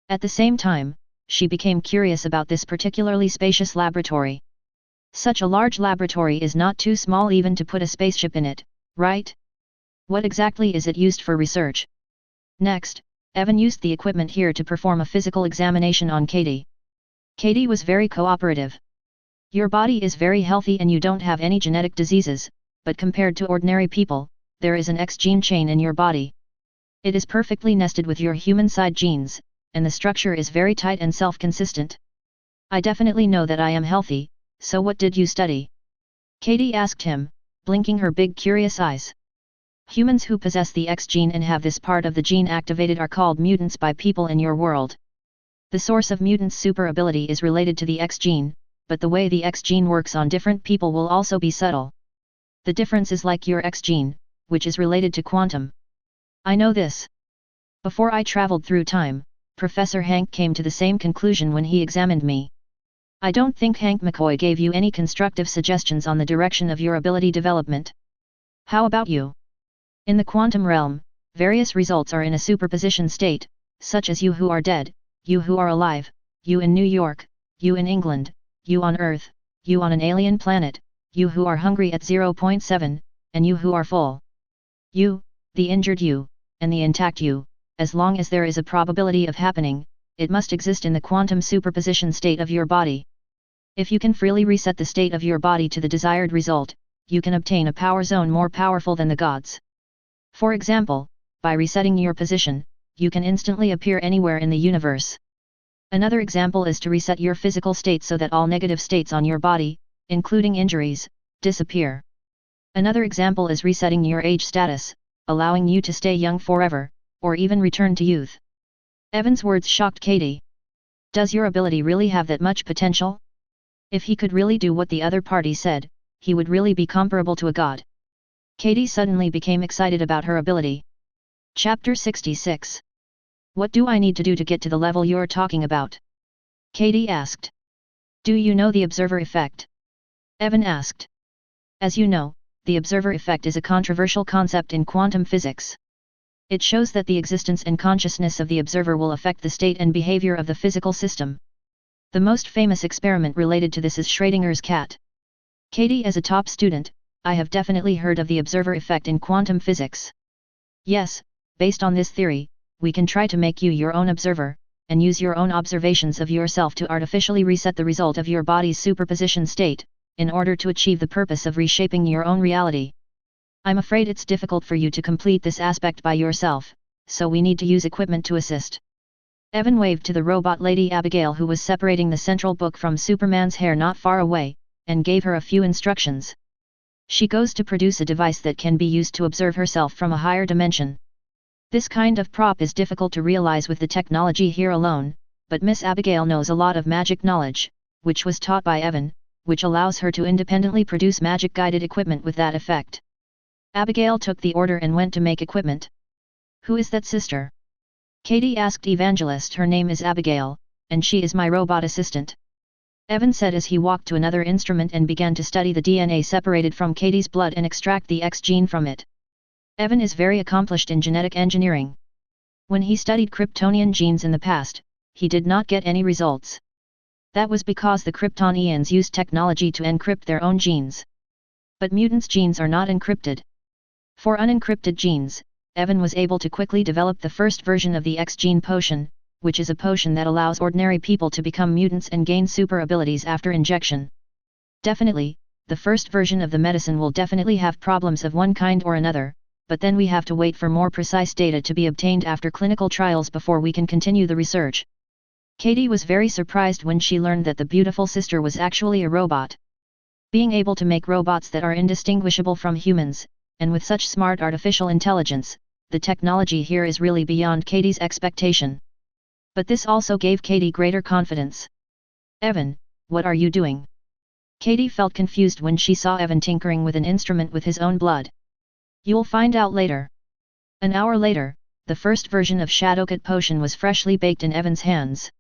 At the same time, she became curious about this particularly spacious laboratory. Such a large laboratory is not too small even to put a spaceship in it, right? What exactly is it used for research? Next, Evan used the equipment here to perform a physical examination on Katie. Katie was very cooperative. Your body is very healthy and you don't have any genetic diseases, but compared to ordinary people, there is an X gene chain in your body. It is perfectly nested with your human side genes, and the structure is very tight and self-consistent. I definitely know that I am healthy, so what did you study? Katie asked him, blinking her big curious eyes. Humans who possess the X gene and have this part of the gene activated are called mutants by people in your world. The source of mutants' super ability is related to the X gene, but the way the X gene works on different people will also be subtle. The difference is like your X gene, which is related to quantum. I know this. Before I traveled through time, Professor Hank came to the same conclusion when he examined me. I don't think Hank McCoy gave you any constructive suggestions on the direction of your ability development. How about you? In the quantum realm, various results are in a superposition state, such as you who are dead, you who are alive, you in New York, you in England, you on Earth, you on an alien planet, you who are hungry at 0.7, and you who are full. You, the injured you, and the intact you, as long as there is a probability of happening, it must exist in the quantum superposition state of your body. If you can freely reset the state of your body to the desired result, you can obtain a power zone more powerful than the gods. For example, by resetting your position, you can instantly appear anywhere in the universe. Another example is to reset your physical state so that all negative states on your body, including injuries, disappear. Another example is resetting your age status, allowing you to stay young forever, or even return to youth. Evan's words shocked Katie. Does your ability really have that much potential? If he could really do what the other party said, he would really be comparable to a god. Katie suddenly became excited about her ability. Chapter 66. What do I need to do to get to the level you're talking about? Katie asked. Do you know the observer effect? Evan asked. As you know, the observer effect is a controversial concept in quantum physics. It shows that the existence and consciousness of the observer will affect the state and behavior of the physical system. The most famous experiment related to this is Schrödinger's cat. Katie, as a top student, I have definitely heard of the observer effect in quantum physics. Yes, based on this theory, we can try to make you your own observer, and use your own observations of yourself to artificially reset the result of your body's superposition state, in order to achieve the purpose of reshaping your own reality. I'm afraid it's difficult for you to complete this aspect by yourself, so we need to use equipment to assist. Evan waved to the robot lady Abigail who was separating the central book from Superman's hair not far away, and gave her a few instructions. She goes to produce a device that can be used to observe herself from a higher dimension. This kind of prop is difficult to realize with the technology here alone, but Miss Abigail knows a lot of magic knowledge, which was taught by Evan, which allows her to independently produce magic-guided equipment with that effect. Abigail took the order and went to make equipment. "Who is that sister?" Katie asked Evangelist. "Her name is Abigail, and she is my robot assistant," Evan said as he walked to another instrument and began to study the DNA separated from Katie's blood and extract the X gene from it. Evan is very accomplished in genetic engineering. When he studied Kryptonian genes in the past, he did not get any results. That was because the Kryptonians used technology to encrypt their own genes. But mutants' genes are not encrypted. For unencrypted genes, Evan was able to quickly develop the first version of the X gene potion, which is a potion that allows ordinary people to become mutants and gain super abilities after injection. Definitely, the first version of the medicine will definitely have problems of one kind or another, but then we have to wait for more precise data to be obtained after clinical trials before we can continue the research. Katie was very surprised when she learned that the beautiful sister was actually a robot. Being able to make robots that are indistinguishable from humans, and with such smart artificial intelligence, the technology here is really beyond Katie's expectation. But this also gave Katie greater confidence. "Evan, what are you doing?" Katie felt confused when she saw Evan tinkering with an instrument with his own blood. "You'll find out later." An hour later, the first version of S.H.I.E.L.D potion was freshly baked in Evan's hands.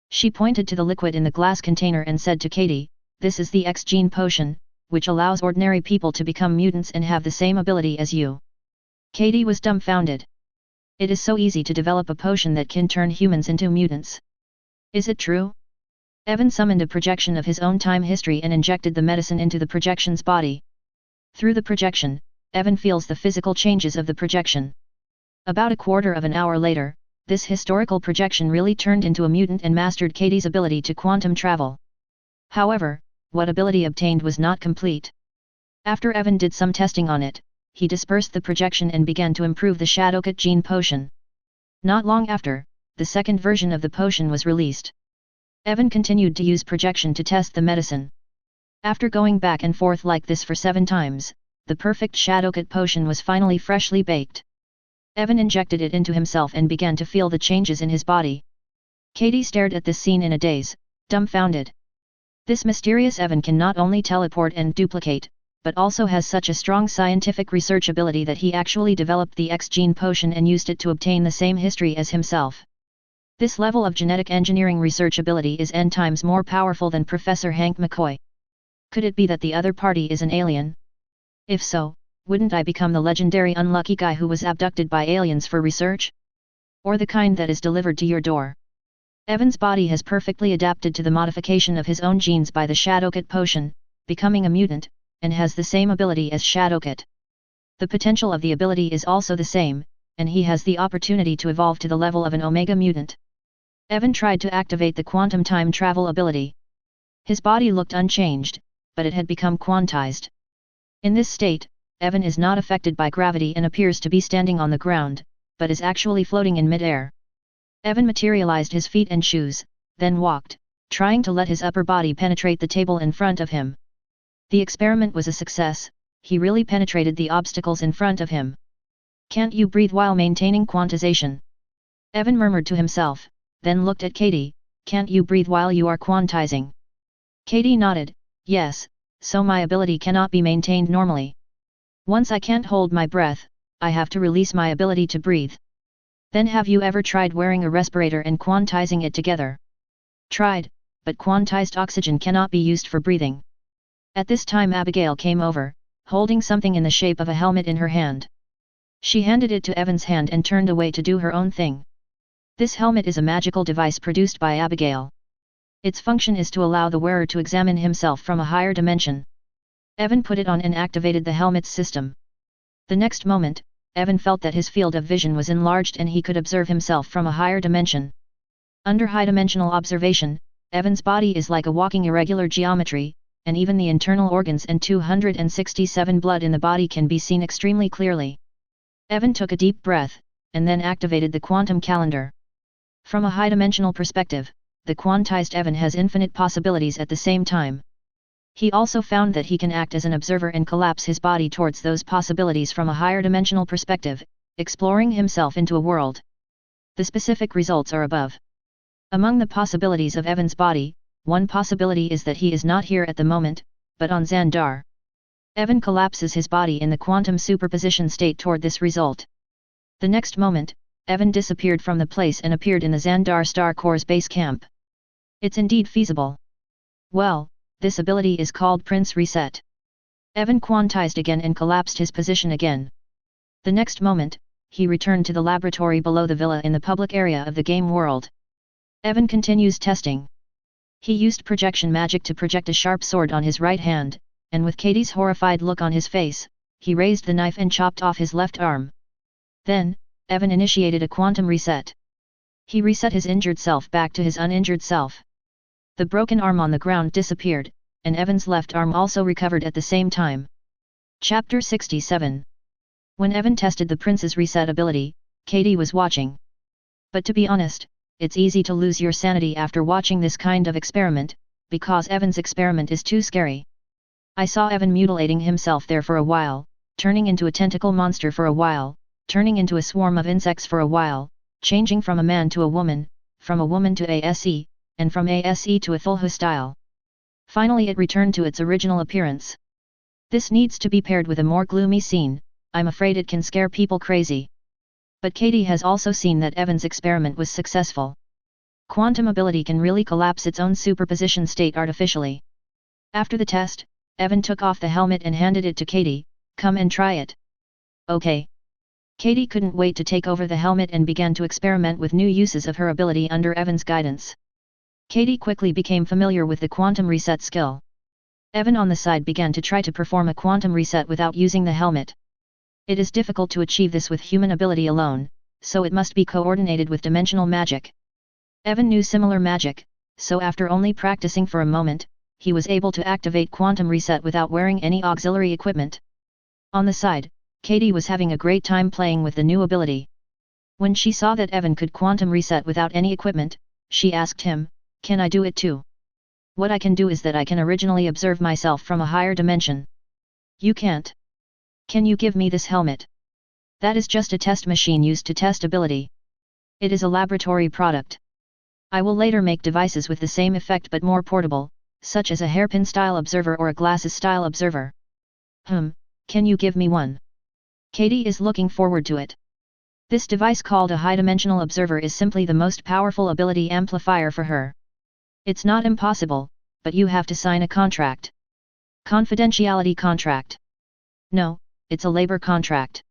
She pointed to the liquid in the glass container and said to Katie, "This is the X gene potion, which allows ordinary people to become mutants and have the same ability as you." Katie was dumbfounded. It is so easy to develop a potion that can turn humans into mutants. Is it true? Evan summoned a projection of his own time history and injected the medicine into the projection's body. Through the projection, Evan feels the physical changes of the projection. About a quarter of an hour later, this historical projection really turned into a mutant and mastered Katie's ability to quantum travel. However, what ability obtained was not complete. After Evan did some testing on it, he dispersed the projection and began to improve the S.H.I.E.L.D gene potion. Not long after, the second version of the potion was released. Evan continued to use projection to test the medicine. After going back and forth like this for 7 times, the perfect S.H.I.E.L.D potion was finally freshly baked. Evan injected it into himself and began to feel the changes in his body. Katie stared at this scene in a daze, dumbfounded. This mysterious Evan can not only teleport and duplicate, but also has such a strong scientific research ability that he actually developed the X gene potion and used it to obtain the same history as himself. This level of genetic engineering research ability is n times more powerful than Professor Hank McCoy. Could it be that the other party is an alien? If so, wouldn't I become the legendary unlucky guy who was abducted by aliens for research? Or the kind that is delivered to your door? Evan's body has perfectly adapted to the modification of his own genes by the S.H.I.E.L.D potion, becoming a mutant, and has the same ability as S.H.I.E.L.D. The potential of the ability is also the same, and he has the opportunity to evolve to the level of an Omega mutant. Evan tried to activate the quantum time travel ability. His body looked unchanged, but it had become quantized. In this state, Evan is not affected by gravity and appears to be standing on the ground, but is actually floating in mid-air. Evan materialized his feet and shoes, then walked, trying to let his upper body penetrate the table in front of him. The experiment was a success, he really penetrated the obstacles in front of him. "Can't you breathe while maintaining quantization?" Evan murmured to himself, then looked at Katie, "Can't you breathe while you are quantizing?" Katie nodded, "Yes, so my ability cannot be maintained normally. Once I can't hold my breath, I have to release my ability to breathe." "Then have you ever tried wearing a respirator and quantizing it together?" "Tried, but quantized oxygen cannot be used for breathing." At this time Abigail came over, holding something in the shape of a helmet in her hand. She handed it to Evan's hand and turned away to do her own thing. This helmet is a magical device produced by Abigail. Its function is to allow the wearer to examine himself from a higher dimension. Evan put it on and activated the helmet's system. The next moment, Evan felt that his field of vision was enlarged and he could observe himself from a higher dimension. Under high-dimensional observation, Evan's body is like a walking irregular geometry, and even the internal organs and 267 blood in the body can be seen extremely clearly. Evan took a deep breath, and then activated the quantum calendar. From a high-dimensional perspective, the quantized Evan has infinite possibilities at the same time. He also found that he can act as an observer and collapse his body towards those possibilities from a higher dimensional perspective, exploring himself into a world. The specific results are above. Among the possibilities of Evan's body, one possibility is that he is not here at the moment, but on Xandar. Evan collapses his body in the quantum superposition state toward this result. The next moment, Evan disappeared from the place and appeared in the Xandar Star Corps base camp. It's indeed feasible. Well, this ability is called Prince Reset. Evan quantized again and collapsed his position again. The next moment, he returned to the laboratory below the villa in the public area of the game world. Evan continues testing. He used projection magic to project a sharp sword on his right hand, and with Katie's horrified look on his face, he raised the knife and chopped off his left arm. Then, Evan initiated a quantum reset. He reset his injured self back to his uninjured self. The broken arm on the ground disappeared, and Evan's left arm also recovered at the same time. Chapter 67. When Evan tested the Prince's reset ability, Katie was watching. But to be honest, it's easy to lose your sanity after watching this kind of experiment, because Evan's experiment is too scary. I saw Evan mutilating himself there for a while, turning into a tentacle monster for a while, turning into a swarm of insects for a while, changing from a man to a woman, from a woman to ASE, and from ASE to a full style. Finally it returned to its original appearance. This needs to be paired with a more gloomy scene, I'm afraid it can scare people crazy. But Katie has also seen that Evan's experiment was successful. Quantum ability can really collapse its own superposition state artificially. After the test, Evan took off the helmet and handed it to Katie, come and try it. Okay. Katie couldn't wait to take over the helmet and began to experiment with new uses of her ability under Evan's guidance. Katie quickly became familiar with the quantum reset skill. Evan on the side began to try to perform a quantum reset without using the helmet. It is difficult to achieve this with human ability alone, so it must be coordinated with dimensional magic. Evan knew similar magic, so after only practicing for a moment, he was able to activate quantum reset without wearing any auxiliary equipment. On the side, Katie was having a great time playing with the new ability. When she saw that Evan could quantum reset without any equipment, she asked him, "Can I do it too? What I can do is that I can originally observe myself from a higher dimension. You can't. Can you give me this helmet? That is just a test machine used to test ability. It is a laboratory product. I will later make devices with the same effect but more portable, such as a hairpin-style observer or a glasses-style observer. Can you give me one?" Katie is looking forward to it. This device called a high-dimensional observer is simply the most powerful ability amplifier for her. It's not impossible, but you have to sign a contract. Confidentiality contract. No, it's a labor contract.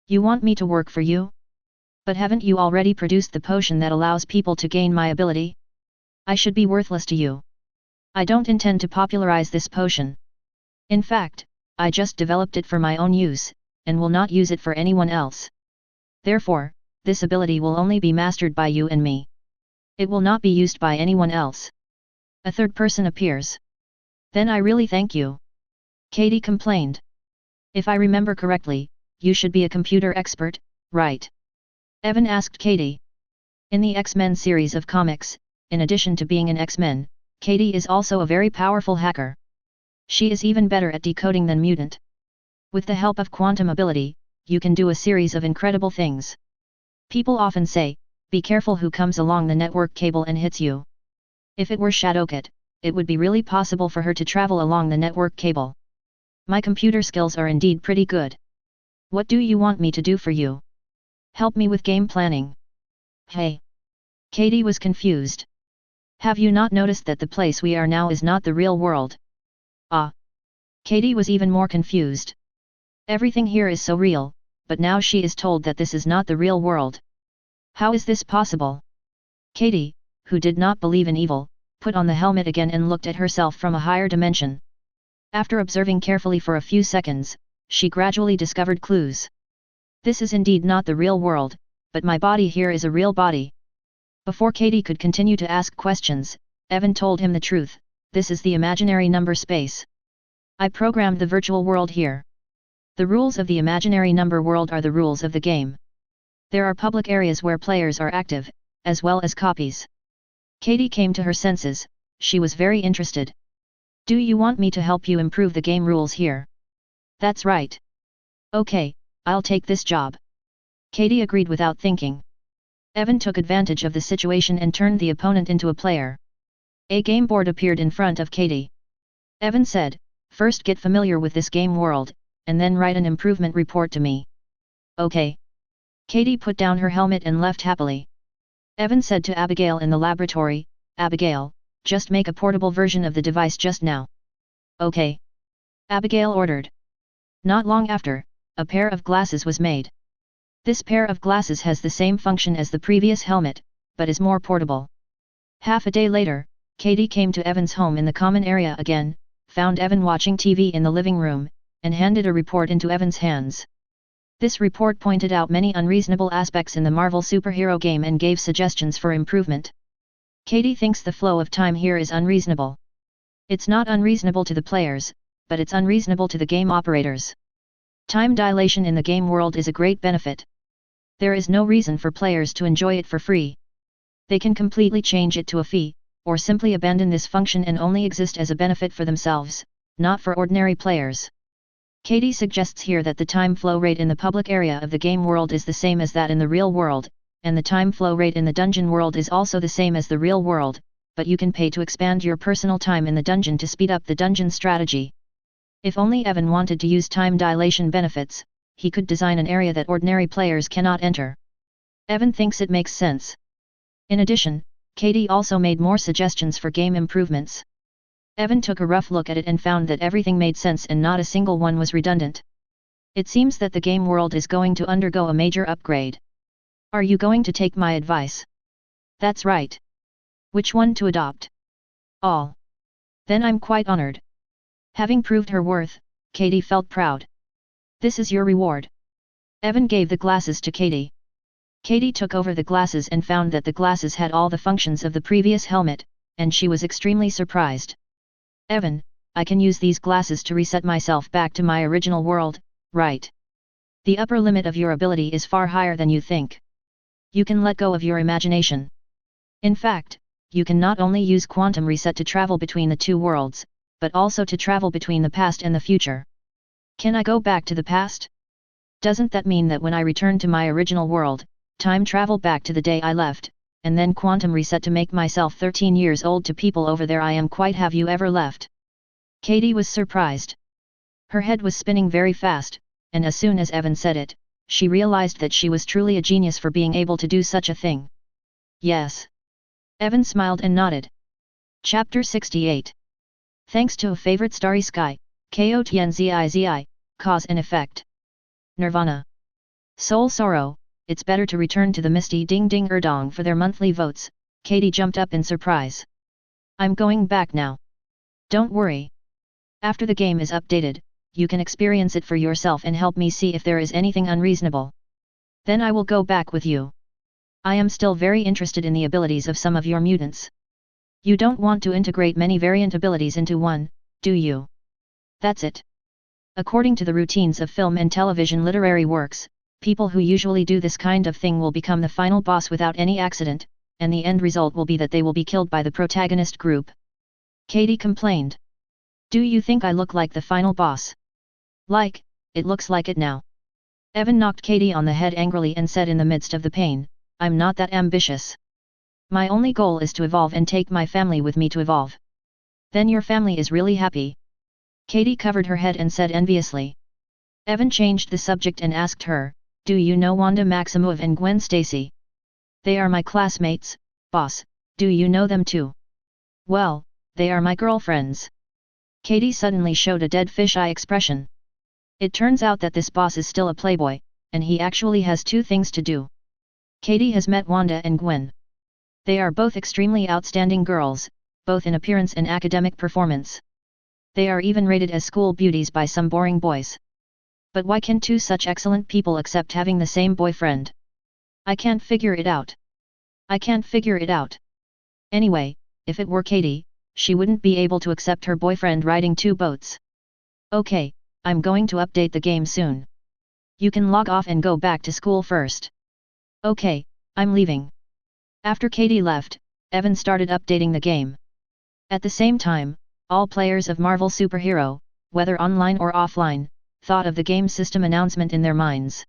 You want me to work for you? But haven't you already produced the potion that allows people to gain my ability? I should be worthless to you. I don't intend to popularize this potion. In fact, I just developed it for my own use, and will not use it for anyone else. Therefore, this ability will only be mastered by you and me. It will not be used by anyone else. A third person appears. Then I really thank you. Katie complained. If I remember correctly, you should be a computer expert, right? Evan asked Katie. In the X-Men series of comics, in addition to being an X-Men, Katie is also a very powerful hacker. She is even better at decoding than mutant. With the help of quantum ability, you can do a series of incredible things. People often say, be careful who comes along the network cable and hits you. If it were Shadowcat, it would be really possible for her to travel along the network cable. My computer skills are indeed pretty good. What do you want me to do for you? Help me with game planning. Hey. Katie was confused. Have you not noticed that the place we are now is not the real world? Ah. Katie was even more confused. Everything here is so real, but now she is told that this is not the real world. How is this possible? Katie, who did not believe in evil, put on the helmet again and looked at herself from a higher dimension. After observing carefully for a few seconds, she gradually discovered clues. This is indeed not the real world, but my body here is a real body. Before Katie could continue to ask questions, Evan told him the truth, this is the imaginary number space. I programmed the virtual world here. The rules of the imaginary number world are the rules of the game. There are public areas where players are active, as well as copies. Katie came to her senses, she was very interested. Do you want me to help you improve the game rules here? That's right. Okay, I'll take this job. Katie agreed without thinking. Evan took advantage of the situation and turned the opponent into a player. A game board appeared in front of Katie. Evan said, "First get familiar with this game world, and then write an improvement report to me." Okay. Katie put down her helmet and left happily. Evan said to Abigail in the laboratory, "Abigail, just make a portable version of the device just now." Okay. Abigail ordered. Not long after, a pair of glasses was made. This pair of glasses has the same function as the previous helmet, but is more portable. Half a day later, Katie came to Evan's home in the common area again, found Evan watching TV in the living room, and handed a report into Evan's hands. This report pointed out many unreasonable aspects in the Marvel superhero game and gave suggestions for improvement. Katie thinks the flow of time here is unreasonable. It's not unreasonable to the players, but it's unreasonable to the game operators. Time dilation in the game world is a great benefit. There is no reason for players to enjoy it for free. They can completely change it to a fee, or simply abandon this function and only exist as a benefit for themselves, not for ordinary players. Katie suggests here that the time flow rate in the public area of the game world is the same as that in the real world, and the time flow rate in the dungeon world is also the same as the real world, but you can pay to expand your personal time in the dungeon to speed up the dungeon strategy. If only Evan wanted to use time dilation benefits, he could design an area that ordinary players cannot enter. Evan thinks it makes sense. In addition, Katie also made more suggestions for game improvements. Evan took a rough look at it and found that everything made sense and not a single one was redundant. It seems that the game world is going to undergo a major upgrade. Are you going to take my advice? That's right. Which one to adopt? All. Then I'm quite honored. Having proved her worth, Katie felt proud. This is your reward. Evan gave the glasses to Katie. Katie took over the glasses and found that the glasses had all the functions of the previous helmet, and she was extremely surprised. Evan, I can use these glasses to reset myself back to my original world, right? The upper limit of your ability is far higher than you think. You can let go of your imagination. In fact, you can not only use quantum reset to travel between the two worlds, but also to travel between the past and the future. Can I go back to the past? Doesn't that mean that when I return to my original world, time travel back to the day I left, and then quantum reset to make myself 13 years old to people over there I am quite have you ever left? Katie was surprised. Her head was spinning very fast, and as soon as Evan said it, she realized that she was truly a genius for being able to do such a thing. Yes. Evan smiled and nodded. Chapter 68. Thanks to a favorite starry sky, Ko Tianzizi, cause and effect. Nirvana. Soul sorrow. It's better to return to the misty ding ding erdong for their monthly votes. Katie jumped up in surprise. I'm going back now. Don't worry. After the game is updated, you can experience it for yourself and help me see if there is anything unreasonable. Then I will go back with you. I am still very interested in the abilities of some of your mutants. You don't want to integrate many variant abilities into one, do you? That's it. According to the routines of film and television literary works, people who usually do this kind of thing will become the final boss without any accident, and the end result will be that they will be killed by the protagonist group. Katie complained. Do you think I look like the final boss? It looks like it now. Evan knocked Katie on the head angrily and said in the midst of the pain, I'm not that ambitious. My only goal is to evolve and take my family with me to evolve. Then your family is really happy. Katie covered her head and said enviously. Evan changed the subject and asked her, do you know Wanda Maximoff and Gwen Stacy? They are my classmates, boss, do you know them too? Well, they are my girlfriends. Katie suddenly showed a dead fish-eye expression. It turns out that this boss is still a playboy, and he actually has two things to do. Katie has met Wanda and Gwen. They are both extremely outstanding girls, both in appearance and academic performance. They are even rated as school beauties by some boring boys. But why can two such excellent people accept having the same boyfriend? I can't figure it out. I can't figure it out. Anyway, if it were Katie, she wouldn't be able to accept her boyfriend riding two boats. Okay, I'm going to update the game soon. You can log off and go back to school first. Okay, I'm leaving. After Katie left, Evan started updating the game. At the same time, all players of Marvel Superhero, whether online or offline, thought of the game system announcement in their minds.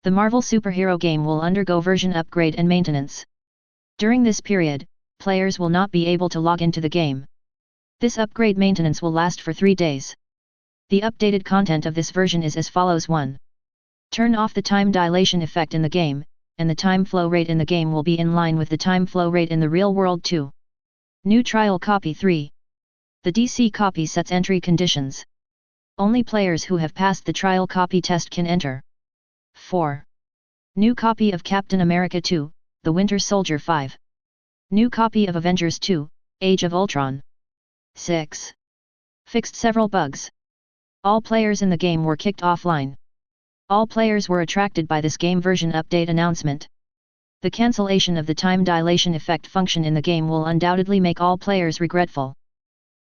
The Marvel Superhero game will undergo version upgrade and maintenance. During this period, players will not be able to log into the game. This upgrade maintenance will last for 3 days. The updated content of this version is as follows: 1. Turn off the time dilation effect in the game, and the time flow rate in the game will be in line with the time flow rate in the real world. 2. New trial copy. 3. The DC copy sets entry conditions. Only players who have passed the trial copy test can enter. 4. New copy of Captain America 2, The Winter Soldier. 5. New copy of Avengers 2, Age of Ultron. 6. Fixed several bugs. All players in the game were kicked offline. All players were attracted by this game version update announcement. The cancellation of the time dilation effect function in the game will undoubtedly make all players regretful.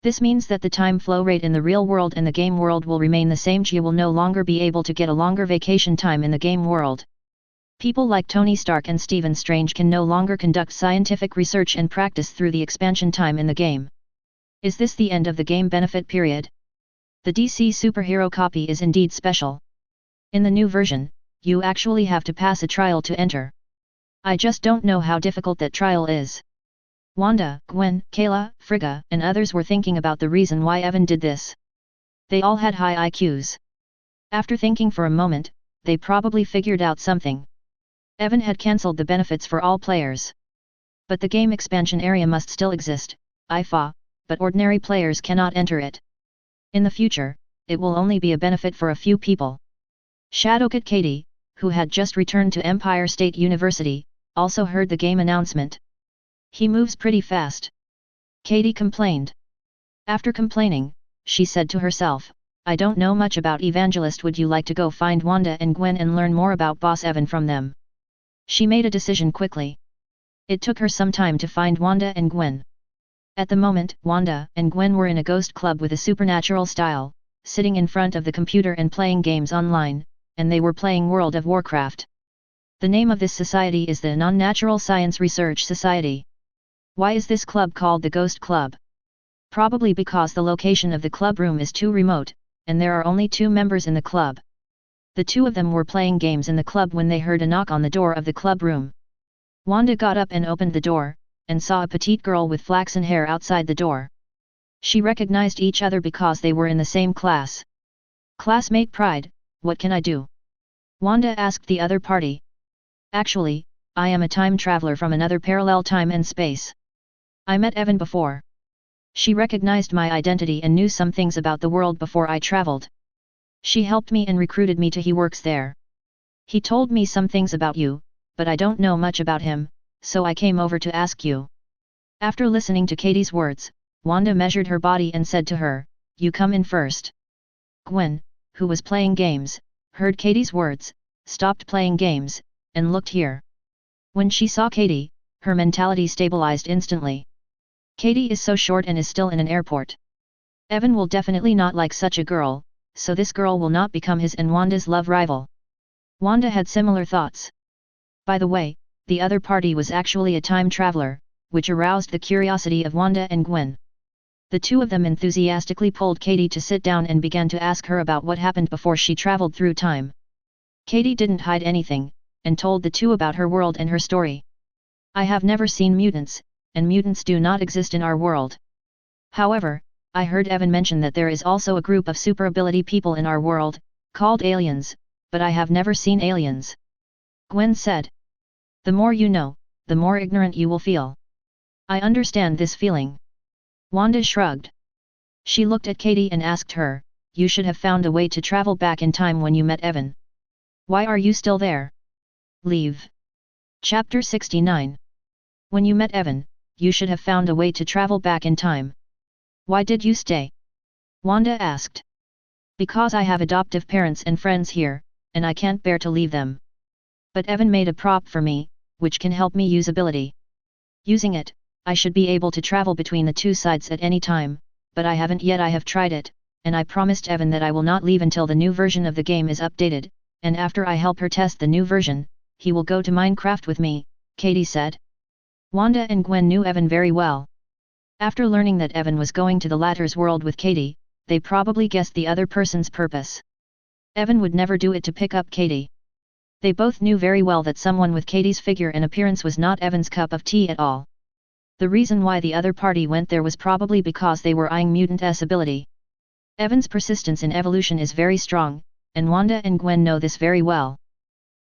This means that the time flow rate in the real world and the game world will remain the same. You will no longer be able to get a longer vacation time in the game world. People like Tony Stark and Stephen Strange can no longer conduct scientific research and practice through the expansion time in the game. Is this the end of the game benefit period? The DC superhero copy is indeed special. In the new version, you actually have to pass a trial to enter. I just don't know how difficult that trial is. Wanda, Gwen, Kayla, Frigga, and others were thinking about the reason why Evan did this. They all had high IQs. After thinking for a moment, they probably figured out something. Evan had cancelled the benefits for all players. But the game expansion area must still exist, but ordinary players cannot enter it. In the future, it will only be a benefit for a few people. Shadowcat Katie, who had just returned to Empire State University, also heard the game announcement. He moves pretty fast. Katie complained. After complaining, she said to herself, I don't know much about Evangelist. Would you like to go find Wanda and Gwen and learn more about Boss Evan from them? She made a decision quickly. It took her some time to find Wanda and Gwen. At the moment, Wanda and Gwen were in a ghost club with a supernatural style, sitting in front of the computer and playing games online, and they were playing World of Warcraft. The name of this society is the Non-Natural Science Research Society. Why is this club called the Ghost Club? Probably because the location of the club room is too remote, and there are only 2 members in the club. The 2 of them were playing games in the club when they heard a knock on the door of the club room. Wanda got up and opened the door, and saw a petite girl with flaxen hair outside the door. She recognized each other because they were in the same class. Classmate Pride, what can I do? Wanda asked the other party. Actually, I am a time traveler from another parallel time and space. I met Evan before. She recognized my identity and knew some things about the world before I traveled. She helped me and recruited me to he works there. He told me some things about you, but I don't know much about him, so I came over to ask you. After listening to Katie's words, Wanda measured her body and said to her, you come in first. Gwen, who was playing games, heard Katie's words, stopped playing games, and looked here. When she saw Katie, her mentality stabilized instantly. Katie is so short and is still in an airport. Evan will definitely not like such a girl, so this girl will not become his and Wanda's love rival. Wanda had similar thoughts. By the way, the other party was actually a time traveler, which aroused the curiosity of Wanda and Gwen. The 2 of them enthusiastically pulled Katie to sit down and began to ask her about what happened before she traveled through time. Katie didn't hide anything, and told the 2 about her world and her story. I have never seen mutants, and mutants do not exist in our world. However, I heard Evan mention that there is also a group of super ability people in our world, called aliens, but I have never seen aliens. Gwen said. The more you know, the more ignorant you will feel. I understand this feeling. Wanda shrugged. She looked at Katie and asked her, you should have found a way to travel back in time when you met Evan. Why are you still there? Leave. Chapter 69. When you met Evan, you should have found a way to travel back in time. Why did you stay? Wanda asked. Because I have adoptive parents and friends here, and I can't bear to leave them. But Evan made a prop for me, which can help me use ability. Using it, I should be able to travel between the 2 sides at any time, but I haven't yet. I have tried it, and I promised Evan that I will not leave until the new version of the game is updated, and after I help her test the new version, he will go to Minecraft with me, Katie said. Wanda and Gwen knew Evan very well. After learning that Evan was going to the latter's world with Katie, they probably guessed the other person's purpose. Evan would never do it to pick up Katie. They both knew very well that someone with Katie's figure and appearance was not Evan's cup of tea at all. The reason why the other party went there was probably because they were eyeing Mutant S ability. Evan's persistence in evolution is very strong, and Wanda and Gwen know this very well.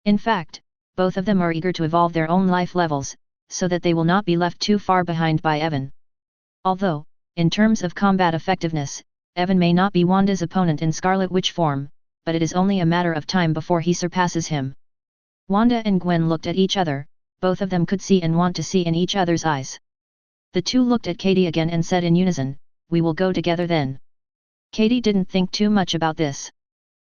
In fact, both of them are eager to evolve their own life levels, so that they will not be left too far behind by Evan. Although, in terms of combat effectiveness, Evan may not be Wanda's opponent in Scarlet Witch form, but it is only a matter of time before he surpasses him. Wanda and Gwen looked at each other, both of them could see and want to see in each other's eyes. The two looked at Katie again and said in unison, "We will go together then." Katie didn't think too much about this.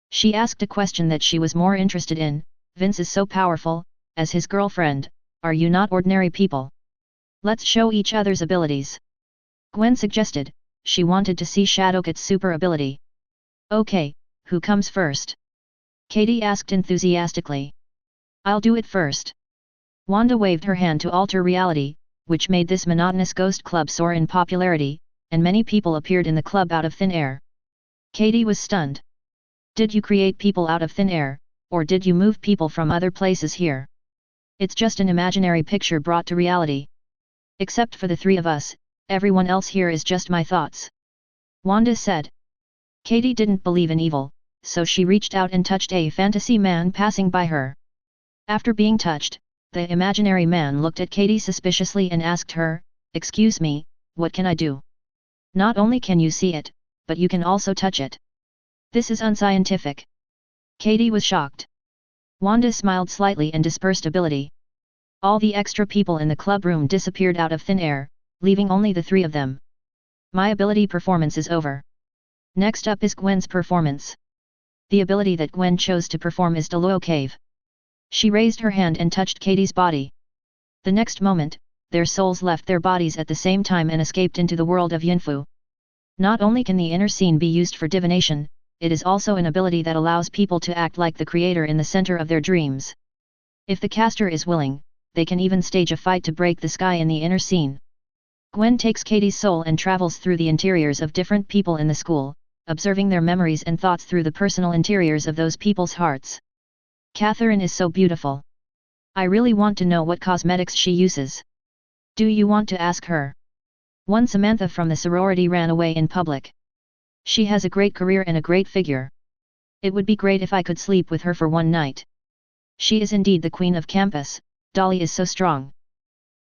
She asked a question that she was more interested in: "Vince is so powerful, as his girlfriend, are you not ordinary people? Let's show each other's abilities." Gwen suggested. She wanted to see Shadowcat's super ability. "Okay, who comes first?" Katie asked enthusiastically. "I'll do it first." Wanda waved her hand to alter reality, which made this monotonous ghost club soar in popularity, and many people appeared in the club out of thin air. Katie was stunned. "Did you create people out of thin air, or did you move people from other places here?" "It's just an imaginary picture brought to reality. Except for the three of us, everyone else here is just my thoughts," Wanda said. Katie didn't believe in evil, so she reached out and touched a fantasy man passing by her. After being touched, the imaginary man looked at Katie suspiciously and asked her, "Excuse me, what can I do?" "Not only can you see it, but you can also touch it. This is unscientific." Katie was shocked. Wanda smiled slightly and dispersed ability. All the extra people in the club room disappeared out of thin air, leaving only the three of them. My ability performance is over. Next up is Gwen's performance. The ability that Gwen chose to perform is Deluo Cave. She raised her hand and touched Katie's body. The next moment, their souls left their bodies at the same time and escaped into the world of Yunfu. Not only can the inner scene be used for divination, it is also an ability that allows people to act like the creator in the center of their dreams. If the caster is willing, they can even stage a fight to break the sky in the inner scene. Gwen takes Katie's soul and travels through the interiors of different people in the school, observing their memories and thoughts through the personal interiors of those people's hearts. Catherine is so beautiful. I really want to know what cosmetics she uses. Do you want to ask her? One Samantha from the sorority ran away in public. She has a great career and a great figure. It would be great if I could sleep with her for one night. She is indeed the queen of campus. Dolly is so strong.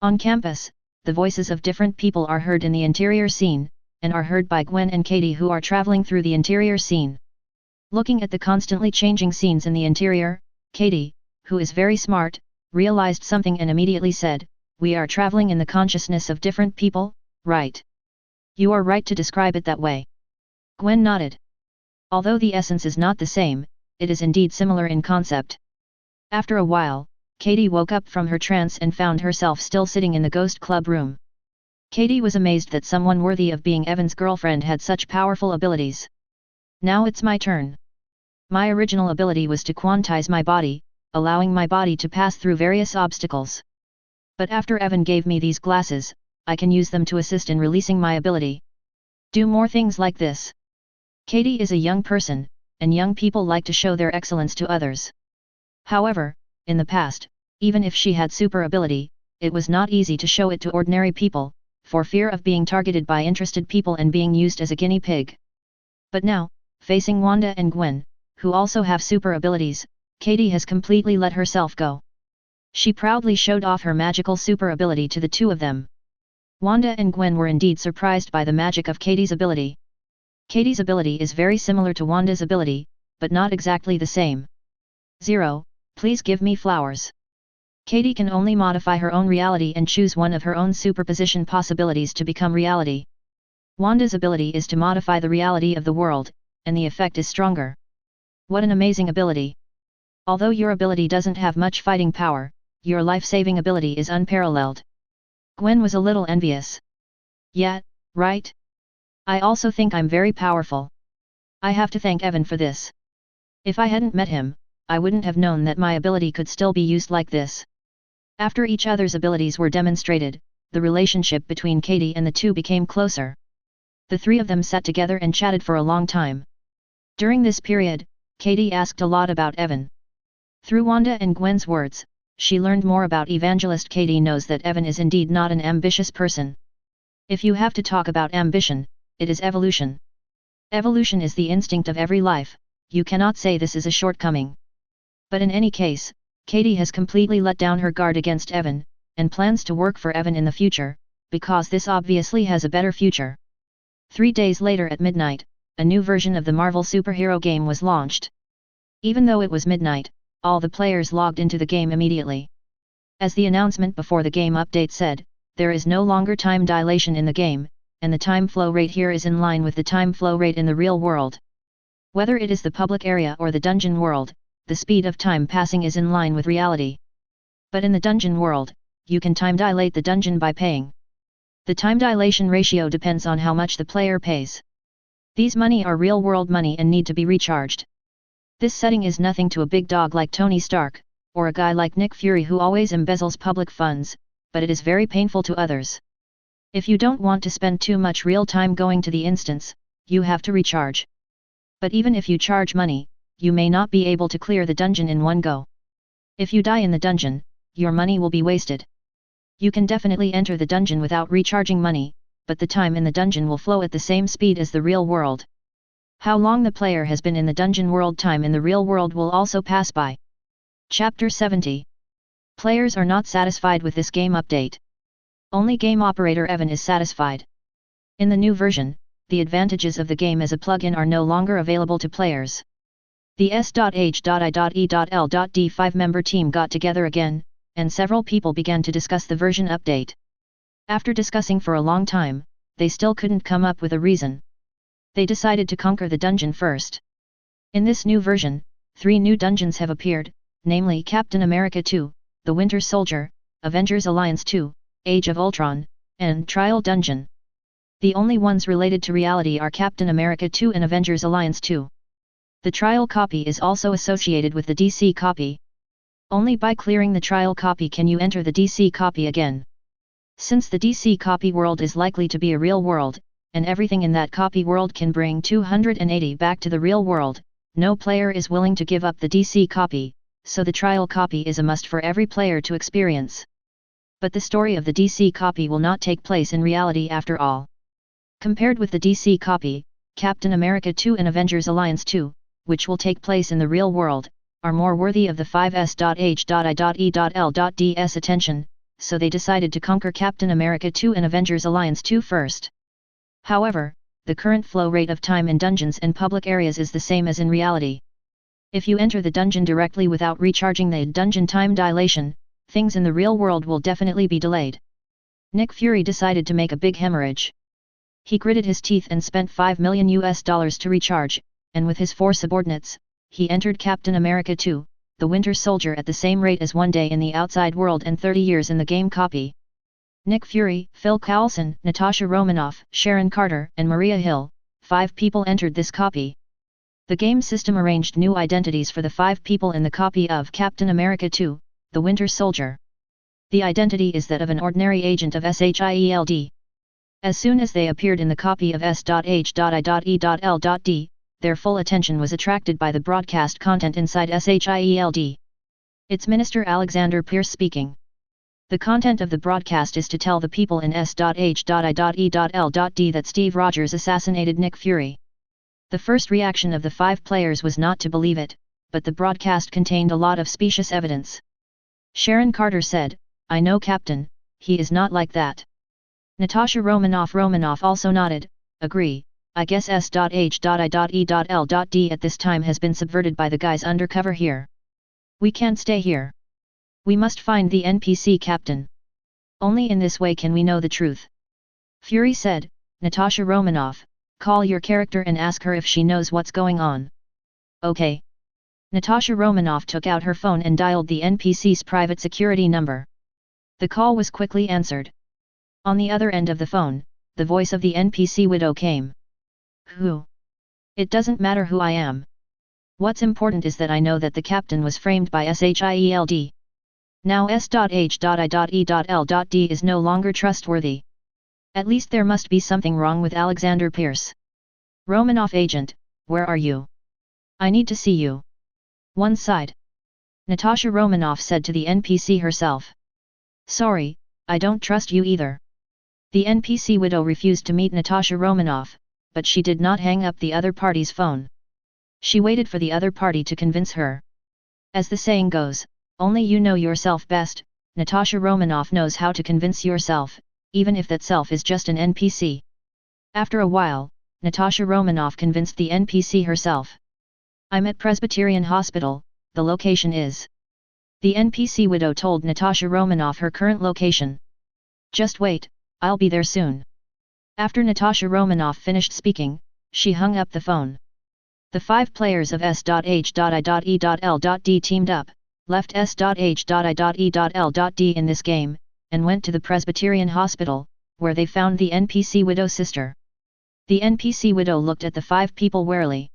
On campus, the voices of different people are heard in the interior scene, and are heard by Gwen and Katie who are traveling through the interior scene. Looking at the constantly changing scenes in the interior, Katie, who is very smart, realized something and immediately said, "We are traveling in the consciousness of different people, right?" "You are right to describe it that way." Gwen nodded. Although the essence is not the same, it is indeed similar in concept. After a while, Katie woke up from her trance and found herself still sitting in the ghost club room. Katie was amazed that someone worthy of being Evan's girlfriend had such powerful abilities. "Now it's my turn. My original ability was to quantize my body, allowing my body to pass through various obstacles. But after Evan gave me these glasses, I can use them to assist in releasing my ability. Do more things like this." Katie is a young person, and young people like to show their excellence to others. However, in the past, even if she had super ability, it was not easy to show it to ordinary people, for fear of being targeted by interested people and being used as a guinea pig. But now, facing Wanda and Gwen, who also have super abilities, Katie has completely let herself go. She proudly showed off her magical super ability to the two of them. Wanda and Gwen were indeed surprised by the magic of Katie's ability. Katie's ability is very similar to Wanda's ability, but not exactly the same. 0. Please give me flowers. Katie can only modify her own reality and choose one of her own superposition possibilities to become reality. Wanda's ability is to modify the reality of the world, and the effect is stronger. What an amazing ability! Although your ability doesn't have much fighting power, your life-saving ability is unparalleled. Gwen was a little envious. Yeah, right? I also think I'm very powerful. I have to thank Evan for this. If I hadn't met him, I wouldn't have known that my ability could still be used like this. After each other's abilities were demonstrated, the relationship between Katie and the two became closer. The three of them sat together and chatted for a long time. During this period, Katie asked a lot about Evan. Through Wanda and Gwen's words, she learned more about Evangelist. Katie knows that Evan is indeed not an ambitious person. If you have to talk about ambition, it is evolution. Evolution is the instinct of every life, you cannot say this is a shortcoming. But in any case, Katie has completely let down her guard against Evan, and plans to work for Evan in the future, because this obviously has a better future. 3 days later at midnight, a new version of the Marvel superhero game was launched. Even though it was midnight, all the players logged into the game immediately. As the announcement before the game update said, there is no longer time dilation in the game, and the time flow rate here is in line with the time flow rate in the real world. Whether it is the public area or the dungeon world, the speed of time passing is in line with reality. But in the dungeon world, you can time dilate the dungeon by paying. The time dilation ratio depends on how much the player pays. These money are real world money and need to be recharged. This setting is nothing to a big dog like Tony Stark, or a guy like Nick Fury who always embezzles public funds, but it is very painful to others. If you don't want to spend too much real time going to the instance, you have to recharge. But even if you charge money, you may not be able to clear the dungeon in one go. If you die in the dungeon, your money will be wasted. You can definitely enter the dungeon without recharging money, but the time in the dungeon will flow at the same speed as the real world. How long the player has been in the dungeon world, time in the real world will also pass by. Chapter 70. Players are not satisfied with this game update. Only game operator Evan is satisfied. In the new version, the advantages of the game as a plugin are no longer available to players. The S.H.I.E.L.D 5-member team got together again, and several people began to discuss the version update. After discussing for a long time, they still couldn't come up with a reason. They decided to conquer the dungeon first. In this new version, 3 new dungeons have appeared, namely Captain America 2, The Winter Soldier, Avengers Alliance 2, Age of Ultron, and Trial Dungeon. The only ones related to reality are Captain America 2 and Avengers Alliance 2. The trial copy is also associated with the DC copy. Only by clearing the trial copy can you enter the DC copy again. Since the DC copy world is likely to be a real world, and everything in that copy world can bring 280 back to the real world, no player is willing to give up the DC copy, so the trial copy is a must for every player to experience. But the story of the DC copy will not take place in reality after all. Compared with the DC copy, Captain America 2 and Avengers Alliance 2, which will take place in the real world, are more worthy of the 5S.H.I.E.L.D's attention, so they decided to conquer Captain America 2 and Avengers Alliance 2 first. However, the current flow rate of time in dungeons and public areas is the same as in reality. If you enter the dungeon directly without recharging the dungeon time dilation, things in the real world will definitely be delayed. Nick Fury decided to make a big hemorrhage. He gritted his teeth and spent $5 million to recharge, and with his 4 subordinates, he entered Captain America 2, The Winter Soldier at the same rate as 1 day in the outside world and 30 years in the game copy. Nick Fury, Phil Coulson, Natasha Romanoff, Sharon Carter, and Maria Hill, 5 people entered this copy. The game system arranged new identities for the 5 people in the copy of Captain America 2, The Winter Soldier. The identity is that of an ordinary agent of S.H.I.E.L.D. As soon as they appeared in the copy of S.H.I.E.L.D, their full attention was attracted by the broadcast content inside S.H.I.E.L.D. It's Minister Alexander Pierce speaking. The content of the broadcast is to tell the people in S.H.I.E.L.D that Steve Rogers assassinated Nick Fury. The first reaction of the 5 players was not to believe it, but the broadcast contained a lot of specious evidence. Sharon Carter said, "I know Captain, he is not like that." Natasha Romanoff also nodded, "Agree, I guess S.H.I.E.L.D at this time has been subverted by the guys undercover here. We can't stay here. We must find the NPC captain. Only in this way can we know the truth." Fury said, "Natasha Romanoff, call your character and ask her if she knows what's going on." "Okay." Natasha Romanoff took out her phone and dialed the NPC's private security number. The call was quickly answered. On the other end of the phone, the voice of the NPC widow came. "Who? It doesn't matter who I am. What's important is that I know that the captain was framed by S.H.I.E.L.D. Now S.H.I.E.L.D is no longer trustworthy. At least there must be something wrong with Alexander Pierce. Romanoff agent, where are you? I need to see you. One side. Natasha Romanoff said to the NPC herself. Sorry, I don't trust you either. The NPC widow refused to meet Natasha Romanoff, but she did not hang up the other party's phone. She waited for the other party to convince her. As the saying goes, only you know yourself best. Natasha Romanoff knows how to convince yourself, even if that self is just an NPC. After a while, Natasha Romanoff convinced the NPC herself. I'm at Presbyterian Hospital, the location is. The NPC widow told Natasha Romanoff her current location. Just wait, I'll be there soon. After Natasha Romanoff finished speaking, she hung up the phone. The 5 players of S.H.I.E.L.D teamed up, left S.H.I.E.L.D in this game, and went to the Presbyterian Hospital, where they found the NPC widow's sister. The NPC widow looked at the 5 people warily.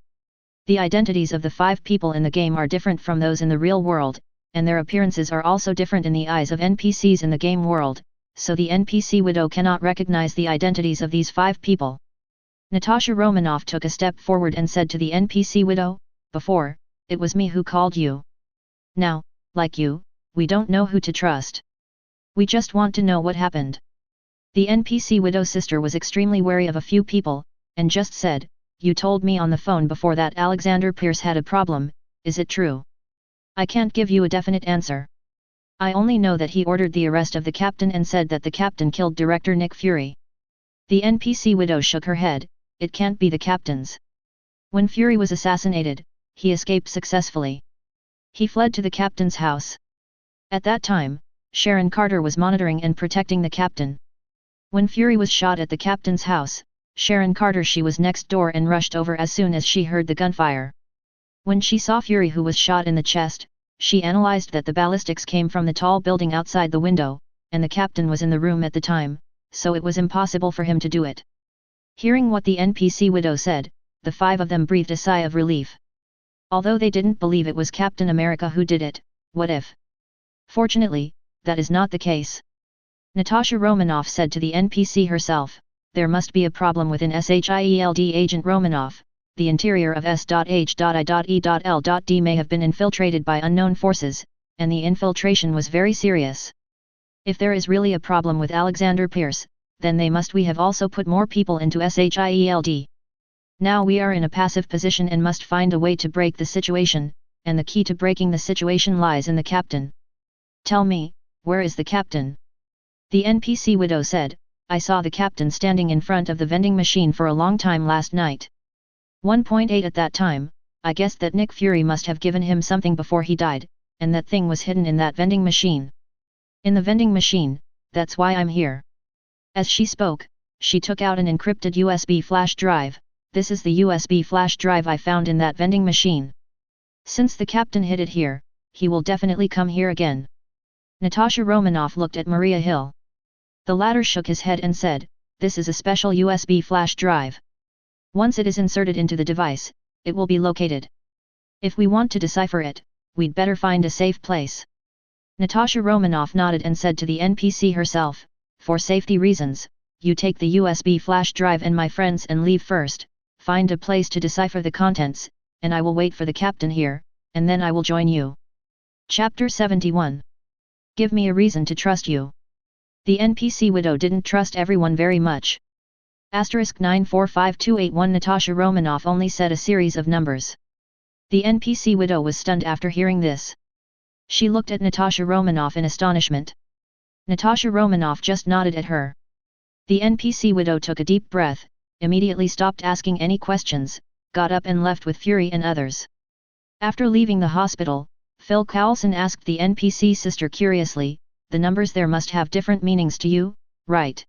The identities of the 5 people in the game are different from those in the real world, and their appearances are also different in the eyes of NPCs in the game world, so the NPC widow cannot recognize the identities of these 5 people. Natasha Romanoff took a step forward and said to the NPC widow, before, it was me who called you. Now, like you, we don't know who to trust. We just want to know what happened. The NPC widow's sister was extremely wary of a few people, and just said, you told me on the phone before that Alexander Pierce had a problem, is it true? I can't give you a definite answer. I only know that he ordered the arrest of the captain and said that the captain killed director Nick Fury. The NPC widow shook her head, it can't be the captain's. When Fury was assassinated, he escaped successfully. He fled to the captain's house. At that time, Sharon Carter was monitoring and protecting the captain. When Fury was shot at the captain's house, Sharon Carter she was next door and rushed over as soon as she heard the gunfire. When she saw Fury who was shot in the chest, she analyzed that the ballistics came from the tall building outside the window, and the captain was in the room at the time, so it was impossible for him to do it. Hearing what the NPC widow said, the 5 of them breathed a sigh of relief. Although they didn't believe it was Captain America who did it, what if? Fortunately, that is not the case. Natasha Romanoff said to the NPC herself, there must be a problem within S.H.I.E.L.D. Agent Romanoff. The interior of S.H.I.E.L.D may have been infiltrated by unknown forces, and the infiltration was very serious. If there is really a problem with Alexander Pierce, then we have also put more people into S.H.I.E.L.D. Now we are in a passive position and must find a way to break the situation, and the key to breaking the situation lies in the captain. Tell me, where is the captain? The NPC widow said, I saw the captain standing in front of the vending machine for a long time last night. 1.8 At that time, I guessed that Nick Fury must have given him something before he died, and that thing was hidden in that vending machine. In the vending machine, that's why I'm here. As she spoke, she took out an encrypted USB flash drive. This is the USB flash drive I found in that vending machine. Since the captain hid it here, he will definitely come here again. Natasha Romanoff looked at Maria Hill. The latter shook his head and said, this is a special USB flash drive. Once it is inserted into the device, it will be located. If we want to decipher it, we'd better find a safe place. Natasha Romanoff nodded and said to the NPC herself, for safety reasons, you take the USB flash drive and my friends and leave first, find a place to decipher the contents, and I will wait for the captain here, and then I will join you. Chapter 71. Give me a reason to trust you. The NPC widow didn't trust everyone very much. *945281 Natasha Romanoff only said a series of numbers. The NPC widow was stunned after hearing this. She looked at Natasha Romanoff in astonishment. Natasha Romanoff just nodded at her. The NPC widow took a deep breath, immediately stopped asking any questions, got up and left with Fury and others. After leaving the hospital, Phil Coulson asked the NPC sister curiously, the numbers there must have different meanings to you, right?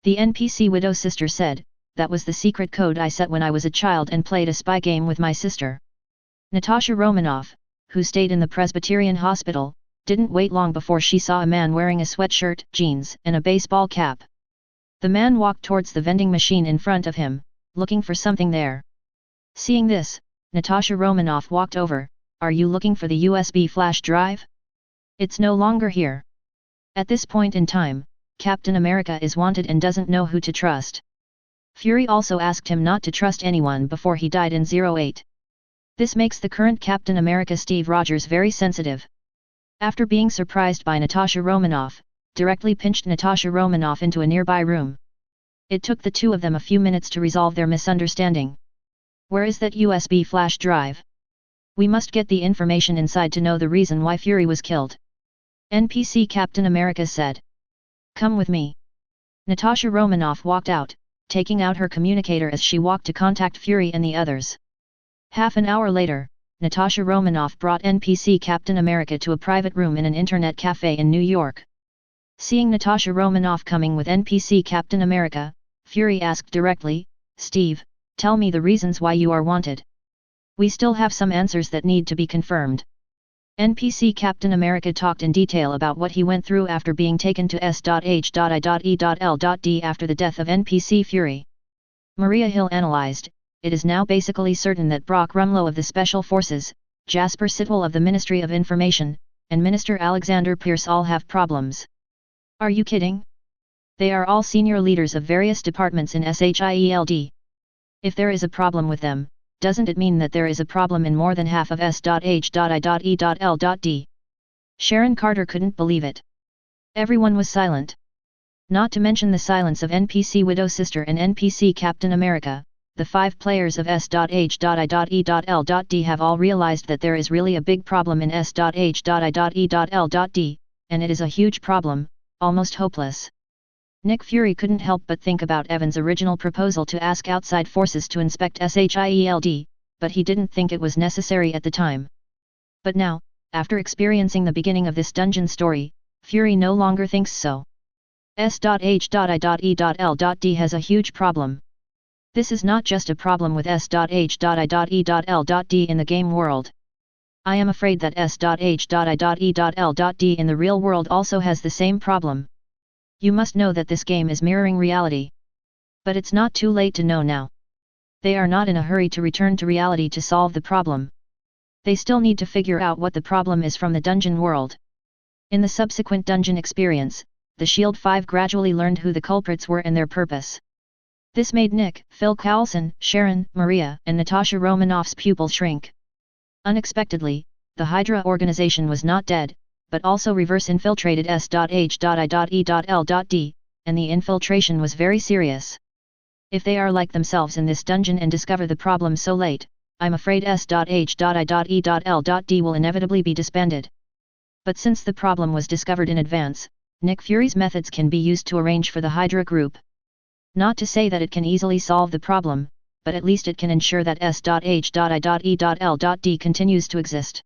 The NPC widow sister said, that was the secret code I set when I was a child and played a spy game with my sister. Natasha Romanoff, who stayed in the Presbyterian Hospital, didn't wait long before she saw a man wearing a sweatshirt, jeans, and a baseball cap. The man walked towards the vending machine in front of him, looking for something there. Seeing this, Natasha Romanoff walked over, are you looking for the USB flash drive? It's no longer here. At this point in time, Captain America is wanted and doesn't know who to trust. Fury also asked him not to trust anyone before he died in 08. This makes the current Captain America Steve Rogers very sensitive. After being surprised by Natasha Romanoff, directly pinched Natasha Romanoff into a nearby room. It took the two of them a few minutes to resolve their misunderstanding. Where is that USB flash drive? We must get the information inside to know the reason why Fury was killed. NPC Captain America said. Come with me. Natasha Romanoff walked out, taking out her communicator as she walked to contact Fury and the others. Half an hour later, Natasha Romanoff brought NPC Captain America to a private room in an internet cafe in New York. Seeing Natasha Romanoff coming with NPC Captain America, Fury asked directly, Steve, tell me the reasons why you are wanted. We still have some answers that need to be confirmed. NPC Captain America talked in detail about what he went through after being taken to S.H.I.E.L.D. after the death of NPC Fury. Maria Hill analyzed, it is now basically certain that Brock Rumlow of the Special Forces, Jasper Sitwell of the Ministry of Information, and Minister Alexander Pierce all have problems. Are you kidding? They are all senior leaders of various departments in S.H.I.E.L.D. If there is a problem with them, doesn't it mean that there is a problem in more than half of S.H.I.E.L.D? Sharon Carter couldn't believe it. Everyone was silent. Not to mention the silence of NPC Widow Sister and NPC Captain America, the 5 players of S.H.I.E.L.D have all realized that there is really a big problem in S.H.I.E.L.D, and it is a huge problem, almost hopeless. Nick Fury couldn't help but think about Evan's original proposal to ask outside forces to inspect S.H.I.E.L.D, but he didn't think it was necessary at the time. But now, after experiencing the beginning of this dungeon story, Fury no longer thinks so. S.H.I.E.L.D has a huge problem. This is not just a problem with S.H.I.E.L.D in the game world. I am afraid that S.H.I.E.L.D in the real world also has the same problem. You must know that this game is mirroring reality. But it's not too late to know now. They are not in a hurry to return to reality to solve the problem. They still need to figure out what the problem is from the dungeon world. In the subsequent dungeon experience, the S.H.I.E.L.D. 5 gradually learned who the culprits were and their purpose. This made Nick, Phil Coulson, Sharon, Maria, and Natasha Romanoff's pupils shrink. Unexpectedly, the Hydra organization was not dead, but also reverse-infiltrated S.H.I.E.L.D, and the infiltration was very serious. If they are like themselves in this dungeon and discover the problem so late, I'm afraid S.H.I.E.L.D will inevitably be disbanded. But since the problem was discovered in advance, Nick Fury's methods can be used to arrange for the Hydra group. Not to say that it can easily solve the problem, but at least it can ensure that S.H.I.E.L.D continues to exist.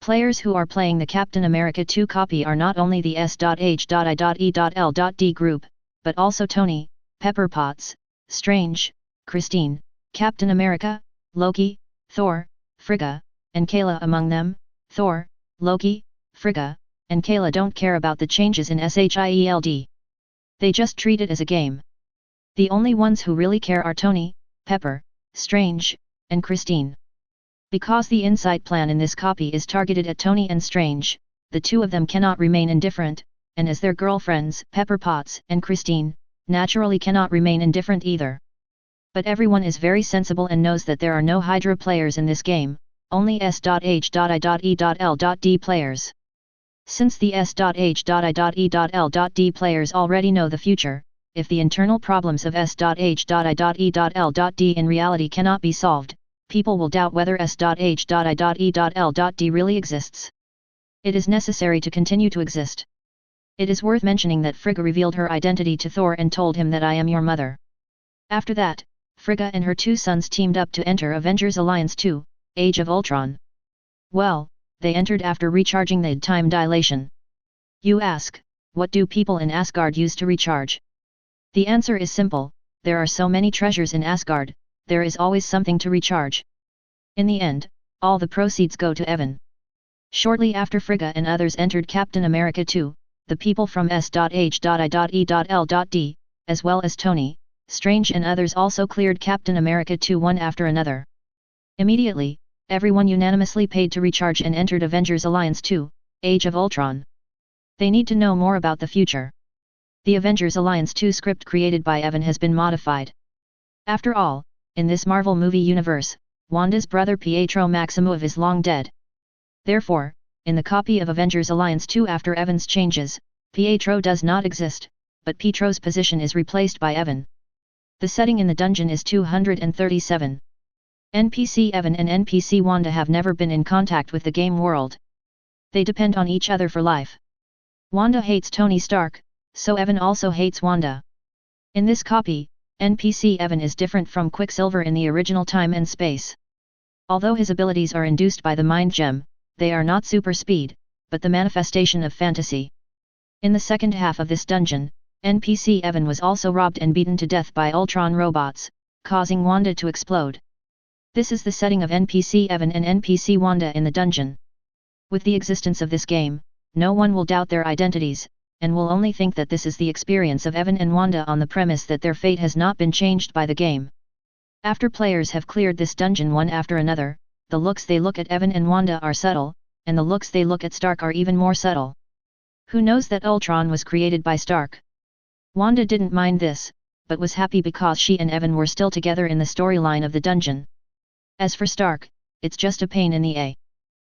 Players who are playing the Captain America 2 copy are not only the S.H.I.E.L.D group, but also Tony, Pepper Potts, Strange, Christine, Captain America, Loki, Thor, Frigga, and Kayla. Among them, Thor, Loki, Frigga, and Kayla don't care about the changes in S.H.I.E.L.D. They just treat it as a game. The only ones who really care are Tony, Pepper, Strange, and Christine. Because the insight plan in this copy is targeted at Tony and Strange, the two of them cannot remain indifferent, and as their girlfriends, Pepper Potts and Christine, naturally cannot remain indifferent either. But everyone is very sensible and knows that there are no Hydra players in this game, only S.H.I.E.L.D players. Since the S.H.I.E.L.D players already know the future, if the internal problems of S.H.I.E.L.D in reality cannot be solved, people will doubt whether S.H.I.E.L.D really exists. It is necessary to continue to exist. It is worth mentioning that Frigga revealed her identity to Thor and told him that I am your mother. After that, Frigga and her 2 sons teamed up to enter Avengers Alliance 2, Age of Ultron. Well, they entered after recharging the time dilation. You ask, what do people in Asgard use to recharge? The answer is simple, there are so many treasures in Asgard, there is always something to recharge. In the end, all the proceeds go to Evan. Shortly after Frigga and others entered Captain America 2, the people from S.H.I.E.L.D, as well as Tony, Strange and others also cleared Captain America 2 one after another. Immediately, everyone unanimously paid to recharge and entered Avengers Alliance 2, Age of Ultron. They need to know more about the future. The Avengers Alliance 2 script created by Evan has been modified. After all, in this Marvel movie universe, Wanda's brother Pietro Maximoff is long dead. Therefore, in the copy of Avengers Alliance 2 after Evan's changes, Pietro does not exist, but Pietro's position is replaced by Evan. The setting in the dungeon is 237. NPC Evan and NPC Wanda have never been in contact with the game world. They depend on each other for life. Wanda hates Tony Stark, so Evan also hates Wanda. In this copy, NPC Evan is different from Quicksilver in the original time and space. Although his abilities are induced by the Mind Gem, they are not super speed, but the manifestation of fantasy. In the second half of this dungeon, NPC Evan was also robbed and beaten to death by Ultron robots, causing Wanda to explode. This is the setting of NPC Evan and NPC Wanda in the dungeon. With the existence of this game, no one will doubt their identities, and will only think that this is the experience of Evan and Wanda on the premise that their fate has not been changed by the game. After players have cleared this dungeon one after another, the looks they look at Evan and Wanda are subtle, and the looks they look at Stark are even more subtle. Who knows that Ultron was created by Stark? Wanda didn't mind this, but was happy because she and Evan were still together in the storyline of the dungeon. As for Stark, it's just a pain in the A.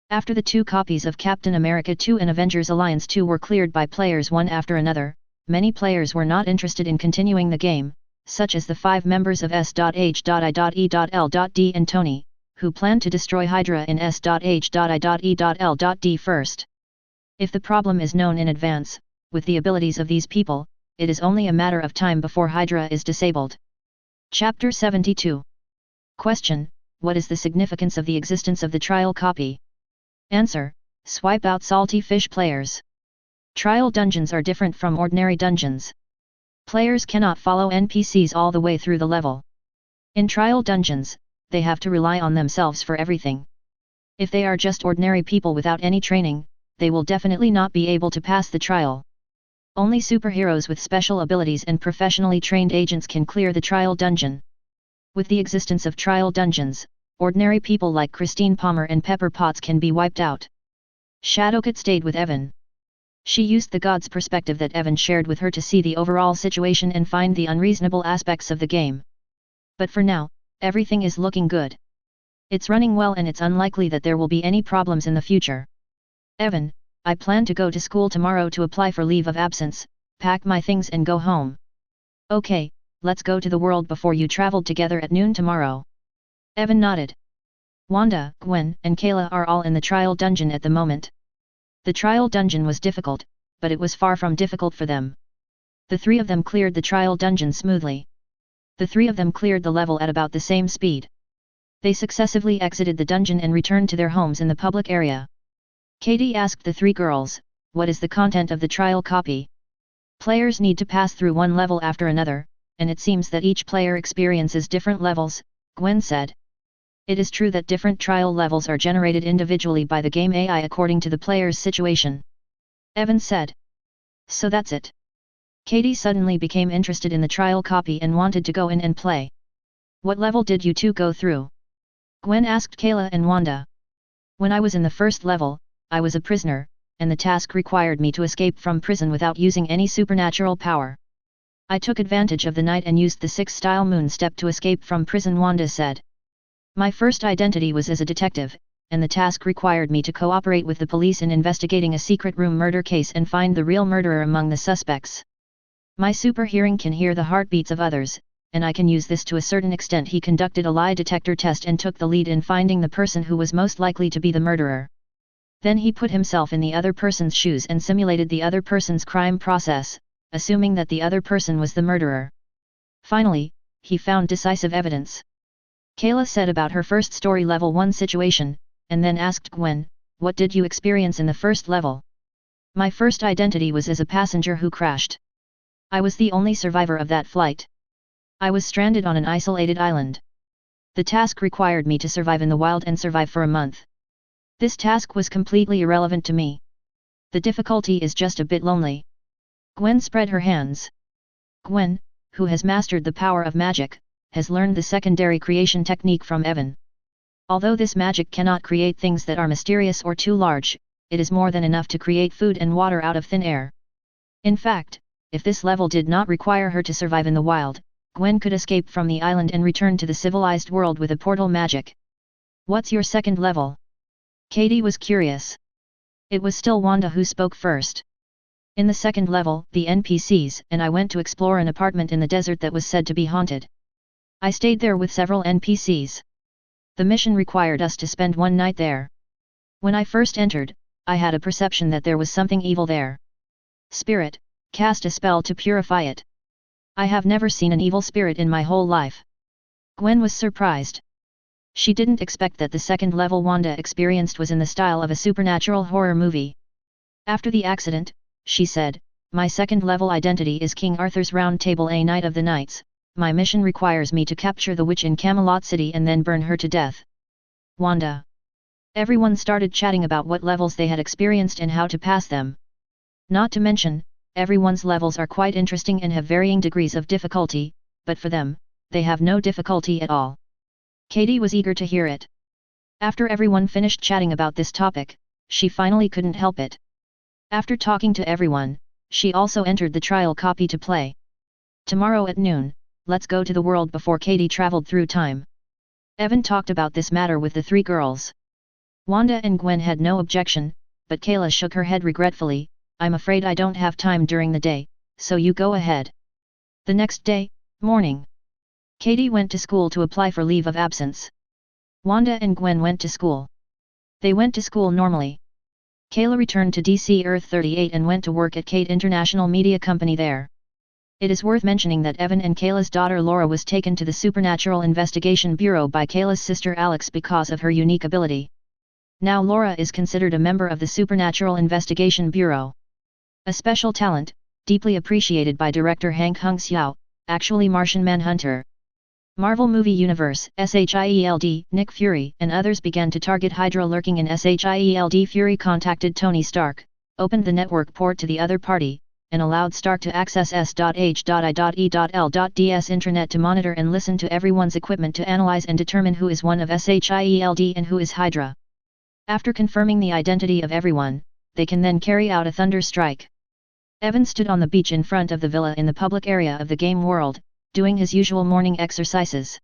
After the two copies of Captain America 2 and Avengers Alliance 2 were cleared by players one after another, many players were not interested in continuing the game, such as the 5 members of S.H.I.E.L.D and Tony, who planned to destroy Hydra in S.H.I.E.L.D first. If the problem is known in advance, with the abilities of these people, it is only a matter of time before Hydra is disabled. Chapter 72. Question: what is the significance of the existence of the trial copy? Answer: swipe out salty fish players. Trial dungeons are different from ordinary dungeons. Players cannot follow NPCs all the way through the level. In trial dungeons, they have to rely on themselves for everything. If they are just ordinary people without any training, they will definitely not be able to pass the trial. Only superheroes with special abilities and professionally trained agents can clear the trial dungeon. With the existence of trial dungeons, ordinary people like Christine Palmer and Pepper Potts can be wiped out. Shadowcat stayed with Evan. She used the God's perspective that Evan shared with her to see the overall situation and find the unreasonable aspects of the game. But for now, everything is looking good. It's running well and it's unlikely that there will be any problems in the future. Evan: I plan to go to school tomorrow to apply for leave of absence, pack my things and go home. Okay, let's go to the world before you traveled together at noon tomorrow. Evan nodded. Wanda, Gwen, and Kayla are all in the trial dungeon at the moment. The trial dungeon was difficult, but it was far from difficult for them. The 3 of them cleared the trial dungeon smoothly. The 3 of them cleared the level at about the same speed. They successively exited the dungeon and returned to their homes in the public area. Katie asked the 3 girls, what is the content of the trial copy? Players need to pass through one level after another, and it seems that each player experiences different levels, Gwen said. It is true that different trial levels are generated individually by the game AI according to the player's situation. Evan said. So that's it. Katie suddenly became interested in the trial copy and wanted to go in and play. What level did you 2 go through? Gwen asked Kayla and Wanda. When I was in the first level, I was a prisoner, and the task required me to escape from prison without using any supernatural power. I took advantage of the night and used the 6-style moon step to escape from prison, Wanda said. My first identity was as a detective, and the task required me to cooperate with the police in investigating a secret room murder case and find the real murderer among the suspects. My super hearing can hear the heartbeats of others, and I can use this to a certain extent. He conducted a lie detector test and took the lead in finding the person who was most likely to be the murderer. Then he put himself in the other person's shoes and simulated the other person's crime process, assuming that the other person was the murderer. Finally, he found decisive evidence. Kayla said about her first story level 1 situation, and then asked Gwen, what did you experience in the first level? My first identity was as a passenger who crashed. I was the only survivor of that flight. I was stranded on an isolated island. The task required me to survive in the wild and survive for a month. This task was completely irrelevant to me. The difficulty is just a bit lonely. Gwen spread her hands. Gwen, who has mastered the power of magic, has learned the secondary creation technique from Evan. Although this magic cannot create things that are mysterious or too large, it is more than enough to create food and water out of thin air. In fact, if this level did not require her to survive in the wild, Gwen could escape from the island and return to the civilized world with a portal magic. What's your second level? Katie was curious. It was still Wanda who spoke first. In the second level, the NPCs and I went to explore an apartment in the desert that was said to be haunted. I stayed there with several NPCs. The mission required us to spend one night there. When I first entered, I had a perception that there was something evil there. Spirit, cast a spell to purify it. I have never seen an evil spirit in my whole life. Gwen was surprised. She didn't expect that the second level Wanda experienced was in the style of a supernatural horror movie. After the accident, she said, my second level identity is King Arthur's Round Table, a Knight of the Knights. My mission requires me to capture the witch in Camelot City and then burn her to death. Wanda. Everyone started chatting about what levels they had experienced and how to pass them. Not to mention, everyone's levels are quite interesting and have varying degrees of difficulty, but for them, they have no difficulty at all. Katie was eager to hear it. After everyone finished chatting about this topic, she finally couldn't help it. After talking to everyone, she also entered the trial copy to play. Tomorrow at noon, let's go to the world before Katie traveled through time. Evan talked about this matter with the three girls. Wanda and Gwen had no objection, but Kayla shook her head regretfully. I'm afraid I don't have time during the day, so you go ahead. The next day, morning. Katie went to school to apply for leave of absence. Wanda and Gwen went to school. They went to school normally. Kayla returned to DC Earth 38 and went to work at Kate International Media Company there. It is worth mentioning that Evan and Kayla's daughter Laura was taken to the Supernatural Investigation Bureau by Kayla's sister Alex because of her unique ability. Now Laura is considered a member of the Supernatural Investigation Bureau. A special talent, deeply appreciated by director Hank Hung-Seo, actually Martian Manhunter. Marvel Movie Universe, S.H.I.E.L.D, Nick Fury and others began to target Hydra lurking in S.H.I.E.L.D. Fury contacted Tony Stark, opened the network port to the other party, and allowed Stark to access S.H.I.E.L.D's intranet to monitor and listen to everyone's equipment to analyze and determine who is one of S.H.I.E.L.D and who is Hydra. After confirming the identity of everyone, they can then carry out a thunder strike. Evan stood on the beach in front of the villa in the public area of the game world, doing his usual morning exercises.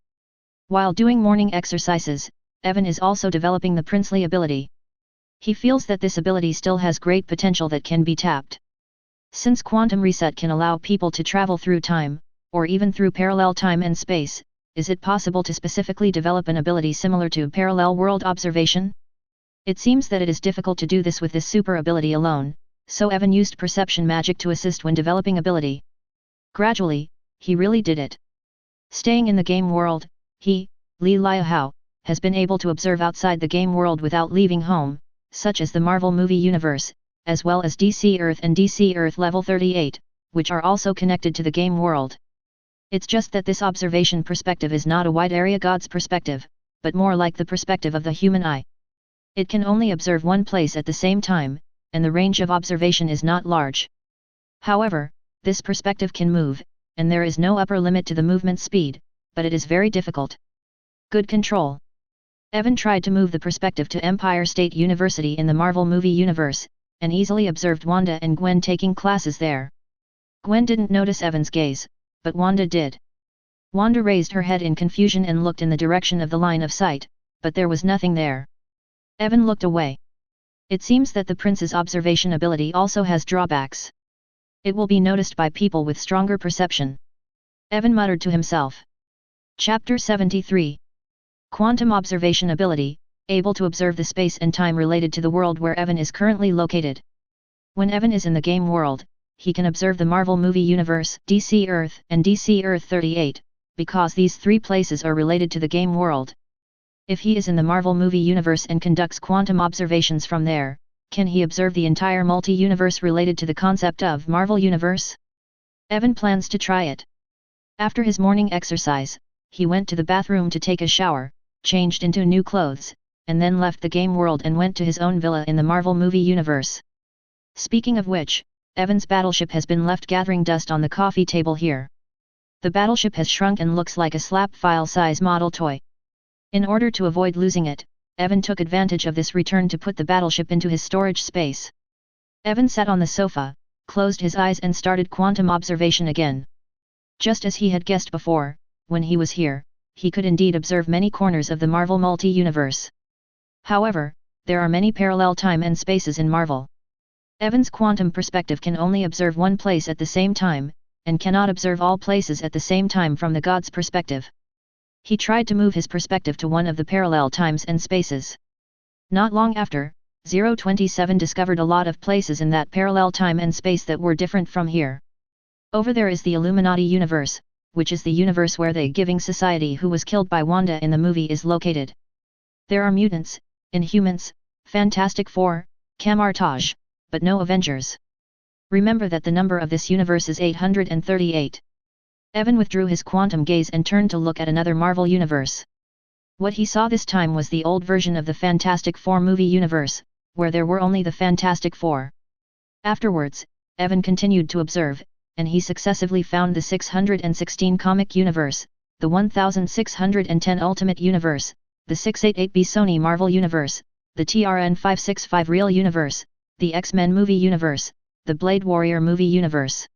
While doing morning exercises, Evan is also developing the princely ability. He feels that this ability still has great potential that can be tapped. Since quantum reset can allow people to travel through time, or even through parallel time and space, is it possible to specifically develop an ability similar to parallel world observation? It seems that it is difficult to do this with this super ability alone, so Evan used perception magic to assist when developing ability. Gradually, he really did it. Staying in the game world, he, Li Liahao, has been able to observe outside the game world without leaving home, such as the Marvel Movie Universe, as well as DC Earth and DC Earth Level 38, which are also connected to the game world. It's just that this observation perspective is not a wide area God's perspective, but more like the perspective of the human eye. It can only observe one place at the same time, and the range of observation is not large. However, this perspective can move, and there is no upper limit to the movement speed, but it is very difficult. Good control. Evan tried to move the perspective to Empire State University in the Marvel Movie Universe, and easily observed Wanda and Gwen taking classes there. Gwen didn't notice Evan's gaze, but Wanda did. Wanda raised her head in confusion and looked in the direction of the line of sight, but there was nothing there. Evan looked away. It seems that the prince's observation ability also has drawbacks. It will be noticed by people with stronger perception. Evan muttered to himself. Chapter 73. Quantum Observation Ability, able to observe the space and time related to the world where Evan is currently located. When Evan is in the game world, he can observe the Marvel Movie Universe, DC Earth and DC Earth 38, because these three places are related to the game world. If he is in the Marvel Movie Universe and conducts quantum observations from there, can he observe the entire multi-universe related to the concept of Marvel Universe? Evan plans to try it. After his morning exercise, he went to the bathroom to take a shower, changed into new clothes, and then left the game world and went to his own villa in the Marvel Movie Universe. Speaking of which, Evan's battleship has been left gathering dust on the coffee table here. The battleship has shrunk and looks like a slap file size model toy. In order to avoid losing it, Evan took advantage of this return to put the battleship into his storage space. Evan sat on the sofa, closed his eyes and started quantum observation again. Just as he had guessed before, when he was here, he could indeed observe many corners of the Marvel multi-universe. However, there are many parallel time and spaces in Marvel. Evan's quantum perspective can only observe one place at the same time, and cannot observe all places at the same time from the God's perspective. He tried to move his perspective to one of the parallel times and spaces. Not long after, 027 discovered a lot of places in that parallel time and space that were different from here. Over there is the Illuminati universe, which is the universe where the Giving Society who was killed by Wanda in the movie is located. There are mutants, Inhumans, Fantastic Four, Camartage, but no Avengers. Remember that the number of this universe is 838. Evan withdrew his quantum gaze and turned to look at another Marvel universe. What he saw this time was the old version of the Fantastic Four movie universe, where there were only the Fantastic Four. Afterwards, Evan continued to observe, and he successively found the 616 comic universe, the 1610 Ultimate Universe, the 688B Sony Marvel Universe, the TRN 565 Real Universe, the X-Men Movie Universe, the Blade Warrior Movie Universe.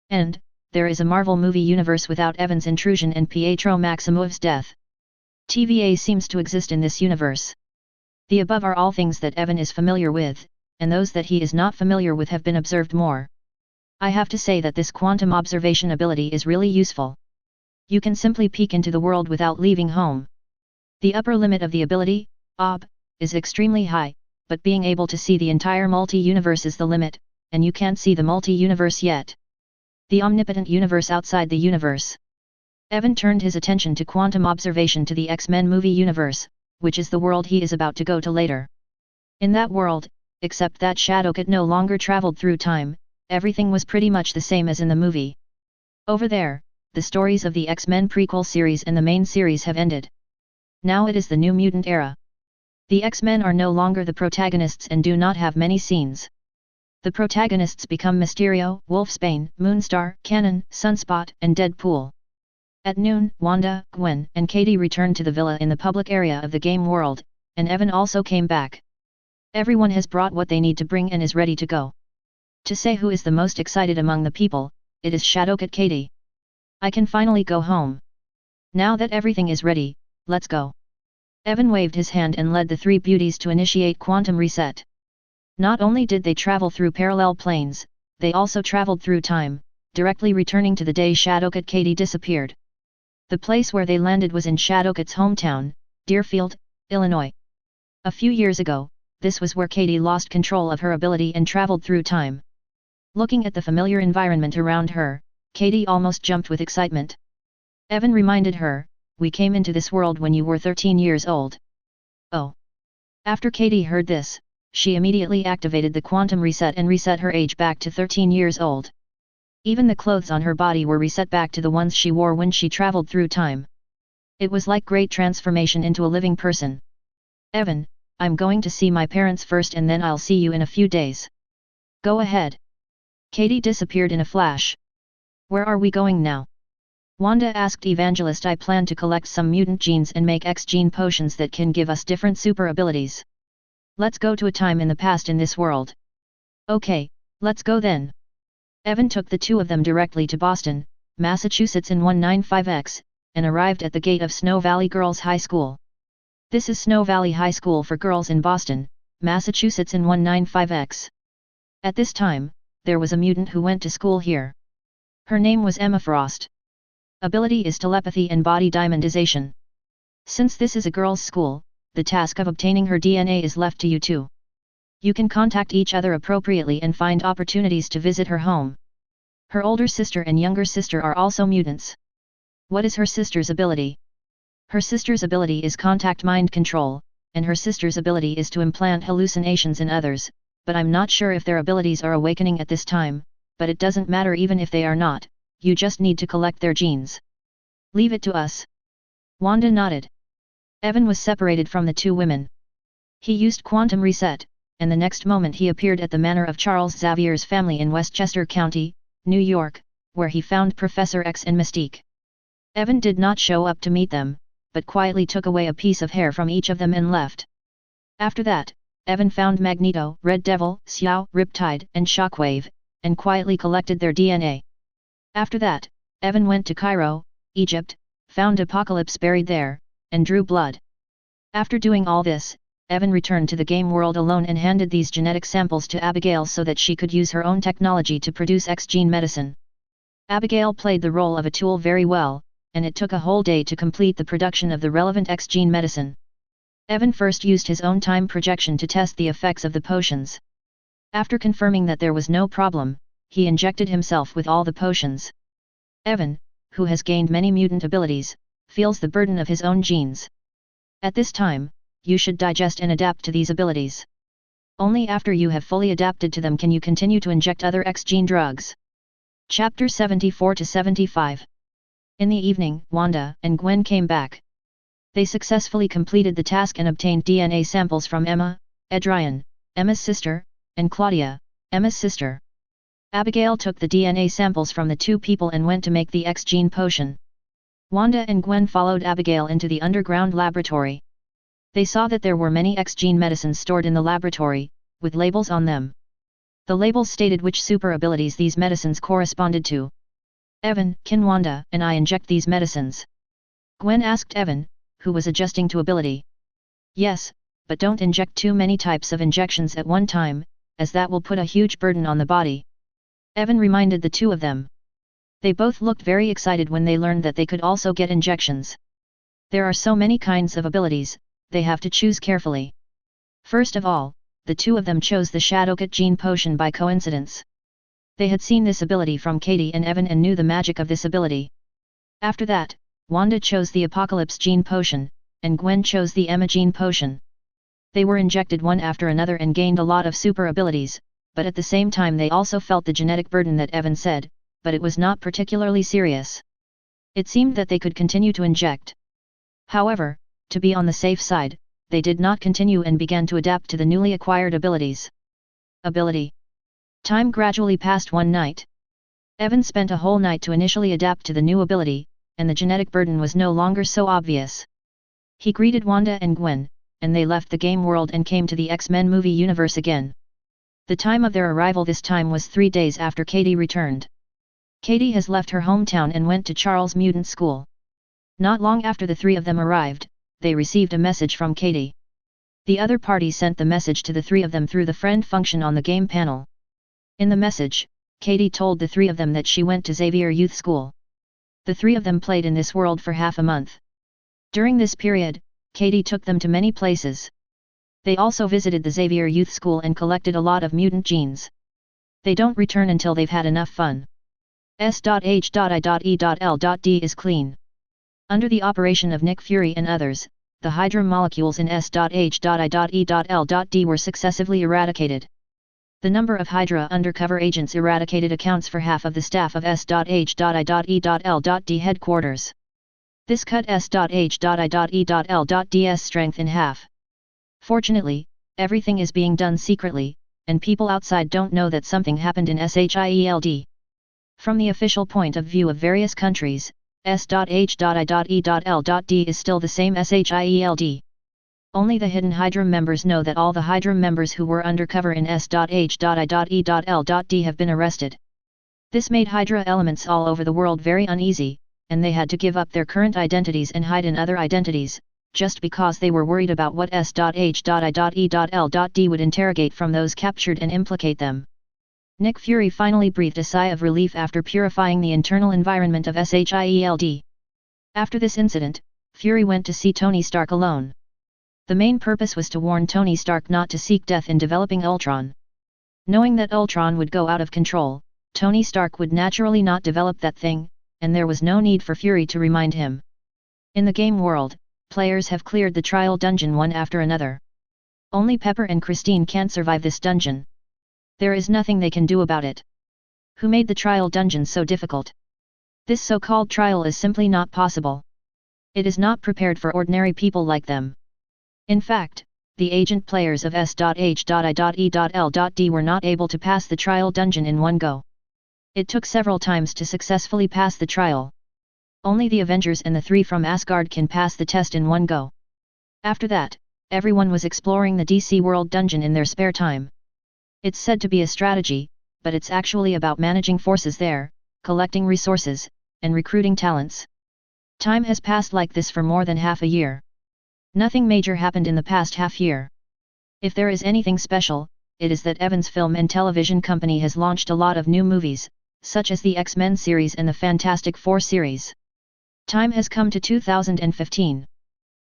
And, there is a Marvel Movie Universe without Evan's intrusion and Pietro Maximoff's death. TVA seems to exist in this universe. The above are all things that Evan is familiar with, and those that he is not familiar with have been observed more. I have to say that this quantum observation ability is really useful. You can simply peek into the world without leaving home. The upper limit of the ability, OB, is extremely high, but being able to see the entire multi-universe is the limit, and you can't see the multi-universe yet. The omnipotent universe outside the universe. Evan turned his attention to quantum observation to the X-Men movie universe, which is the world he is about to go to later. In that world, except that S.H.I.E.L.D no longer traveled through time, everything was pretty much the same as in the movie. Over there, the stories of the X-Men prequel series and the main series have ended. Now it is the New Mutant era. The X-Men are no longer the protagonists and do not have many scenes. The protagonists become Mysterio, Wolfsbane, Moonstar, Cannon, Sunspot, and Deadpool. At noon, Wanda, Gwen, and Katie returned to the villa in the public area of the game world, and Evan also came back. Everyone has brought what they need to bring and is ready to go. To say who is the most excited among the people, it is Shadowcat Katie. I can finally go home. Now that everything is ready, let's go. Evan waved his hand and led the three beauties to initiate quantum reset. Not only did they travel through parallel planes, they also traveled through time, directly returning to the day Shadowcat Katie disappeared. The place where they landed was in Shadowcat's hometown, Deerfield, Illinois. A few years ago, this was where Katie lost control of her ability and traveled through time. Looking at the familiar environment around her, Katie almost jumped with excitement. Evan reminded her, "We came into this world when you were 13 years old." Oh. After Katie heard this, she immediately activated the quantum reset and reset her age back to 13 years old. Even the clothes on her body were reset back to the ones she wore when she traveled through time. It was like great transformation into a living person. "Evan, I'm going to see my parents first and then I'll see you in a few days." "Go ahead." Katie disappeared in a flash. "Where are we going now?" Wanda asked Evangelist. "I plan to collect some mutant genes and make X-gene potions that can give us different super abilities. Let's go to a time in the past in this world." "Okay, let's go then." Evan took the two of them directly to Boston, Massachusetts in 195X, and arrived at the gate of Snow Valley Girls High School. This is Snow Valley High School for girls in Boston, Massachusetts in 195X. At this time, there was a mutant who went to school here. Her name was Emma Frost. Ability is telepathy and body diamondization. Since this is a girls' school, the task of obtaining her DNA is left to you two. You can contact each other appropriately and find opportunities to visit her home. Her older sister and younger sister are also mutants. What is her sister's ability? Her sister's ability is contact mind control, and her sister's ability is to implant hallucinations in others, but I'm not sure if their abilities are awakening at this time, but it doesn't matter even if they are not, you just need to collect their genes. Leave it to us. Wanda nodded. Evan was separated from the two women. He used quantum reset, and the next moment he appeared at the manor of Charles Xavier's family in Westchester County, New York, where he found Professor X and Mystique. Evan did not show up to meet them, but quietly took away a piece of hair from each of them and left. After that, Evan found Magneto, Red Devil, S.H.I.E.L.D, Riptide, and Shockwave, and quietly collected their DNA. After that, Evan went to Cairo, Egypt, found Apocalypse buried there, and drew blood. After doing all this, Evan returned to the game world alone and handed these genetic samples to Abigail so that she could use her own technology to produce X-gene medicine. Abigail played the role of a tool very well, and it took a whole day to complete the production of the relevant X-gene medicine. Evan first used his own time projection to test the effects of the potions. After confirming that there was no problem, he injected himself with all the potions. Evan, who has gained many mutant abilities, feels the burden of his own genes. At this time, you should digest and adapt to these abilities. Only after you have fully adapted to them can you continue to inject other X-gene drugs. Chapter 74-75. In the evening, Wanda and Gwen came back. They successfully completed the task and obtained DNA samples from Emma, Adrian, Emma's sister, and Claudia, Emma's sister. Abigail took the DNA samples from the two people and went to make the X-gene potion. Wanda and Gwen followed Abigail into the underground laboratory. They saw that there were many X-gene medicines stored in the laboratory, with labels on them. The labels stated which super abilities these medicines corresponded to. Evan, can Wanda and I inject these medicines? Gwen asked Evan, who was adjusting to ability. Yes, but don't inject too many types of injections at one time, as that will put a huge burden on the body. Evan reminded the two of them. They both looked very excited when they learned that they could also get injections. There are so many kinds of abilities, they have to choose carefully. First of all, the two of them chose the Shadowcat gene potion by coincidence. They had seen this ability from Katie and Evan and knew the magic of this ability. After that, Wanda chose the Apocalypse gene potion, and Gwen chose the Emma gene potion. They were injected one after another and gained a lot of super abilities, but at the same time they also felt the genetic burden that Evan said, but it was not particularly serious. It seemed that they could continue to inject. However, to be on the safe side, they did not continue and began to adapt to the newly acquired abilities. Ability. Time gradually passed one night. Evan spent a whole night to initially adapt to the new ability, and the genetic burden was no longer so obvious. He greeted Wanda and Gwen, and they left the game world and came to the X-Men movie universe again. The time of their arrival this time was 3 days after Katie returned. Katie has left her hometown and went to Charles' mutant school. Not long after the three of them arrived, they received a message from Katie. The other party sent the message to the three of them through the friend function on the game panel. In the message, Katie told the three of them that she went to Xavier Youth School. The three of them played in this world for half a month. During this period, Katie took them to many places. They also visited the Xavier Youth School and collected a lot of mutant genes. They don't return until they've had enough fun. S.H.I.E.L.D is clean. Under the operation of Nick Fury and others, the Hydra molecules in S.H.I.E.L.D were successively eradicated. The number of Hydra undercover agents eradicated accounts for half of the staff of S.H.I.E.L.D headquarters. This cut S.H.I.E.L.D's strength in half. Fortunately, everything is being done secretly, and people outside don't know that something happened in S.H.I.E.L.D. From the official point of view of various countries, S.H.I.E.L.D is still the same S.H.I.E.L.D. Only the hidden Hydra members know that all the Hydra members who were undercover in S.H.I.E.L.D have been arrested. This made Hydra elements all over the world very uneasy, and they had to give up their current identities and hide in other identities, just because they were worried about what S.H.I.E.L.D would interrogate from those captured and implicate them. Nick Fury finally breathed a sigh of relief after purifying the internal environment of S.H.I.E.L.D. After this incident, Fury went to see Tony Stark alone. The main purpose was to warn Tony Stark not to seek death in developing Ultron. Knowing that Ultron would go out of control, Tony Stark would naturally not develop that thing, and there was no need for Fury to remind him. In the game world, players have cleared the trial dungeon one after another. Only Pepper and Christine can't survive this dungeon. There is nothing they can do about it. Who made the trial dungeon so difficult? This so-called trial is simply not possible. It is not prepared for ordinary people like them. In fact, the agent players of S.H.I.E.L.D were not able to pass the trial dungeon in one go. It took several times to successfully pass the trial. Only the Avengers and the three from Asgard can pass the test in one go. After that, Everyone was exploring the DC World dungeon in their spare time. It's said to be a strategy, but it's actually about managing forces there, collecting resources, and recruiting talents. Time has passed like this for more than half a year. Nothing major happened in the past half year. If there is anything special, it is that Evan's film and television company has launched a lot of new movies, such as the X-Men series and the Fantastic Four series. Time has come to 2015.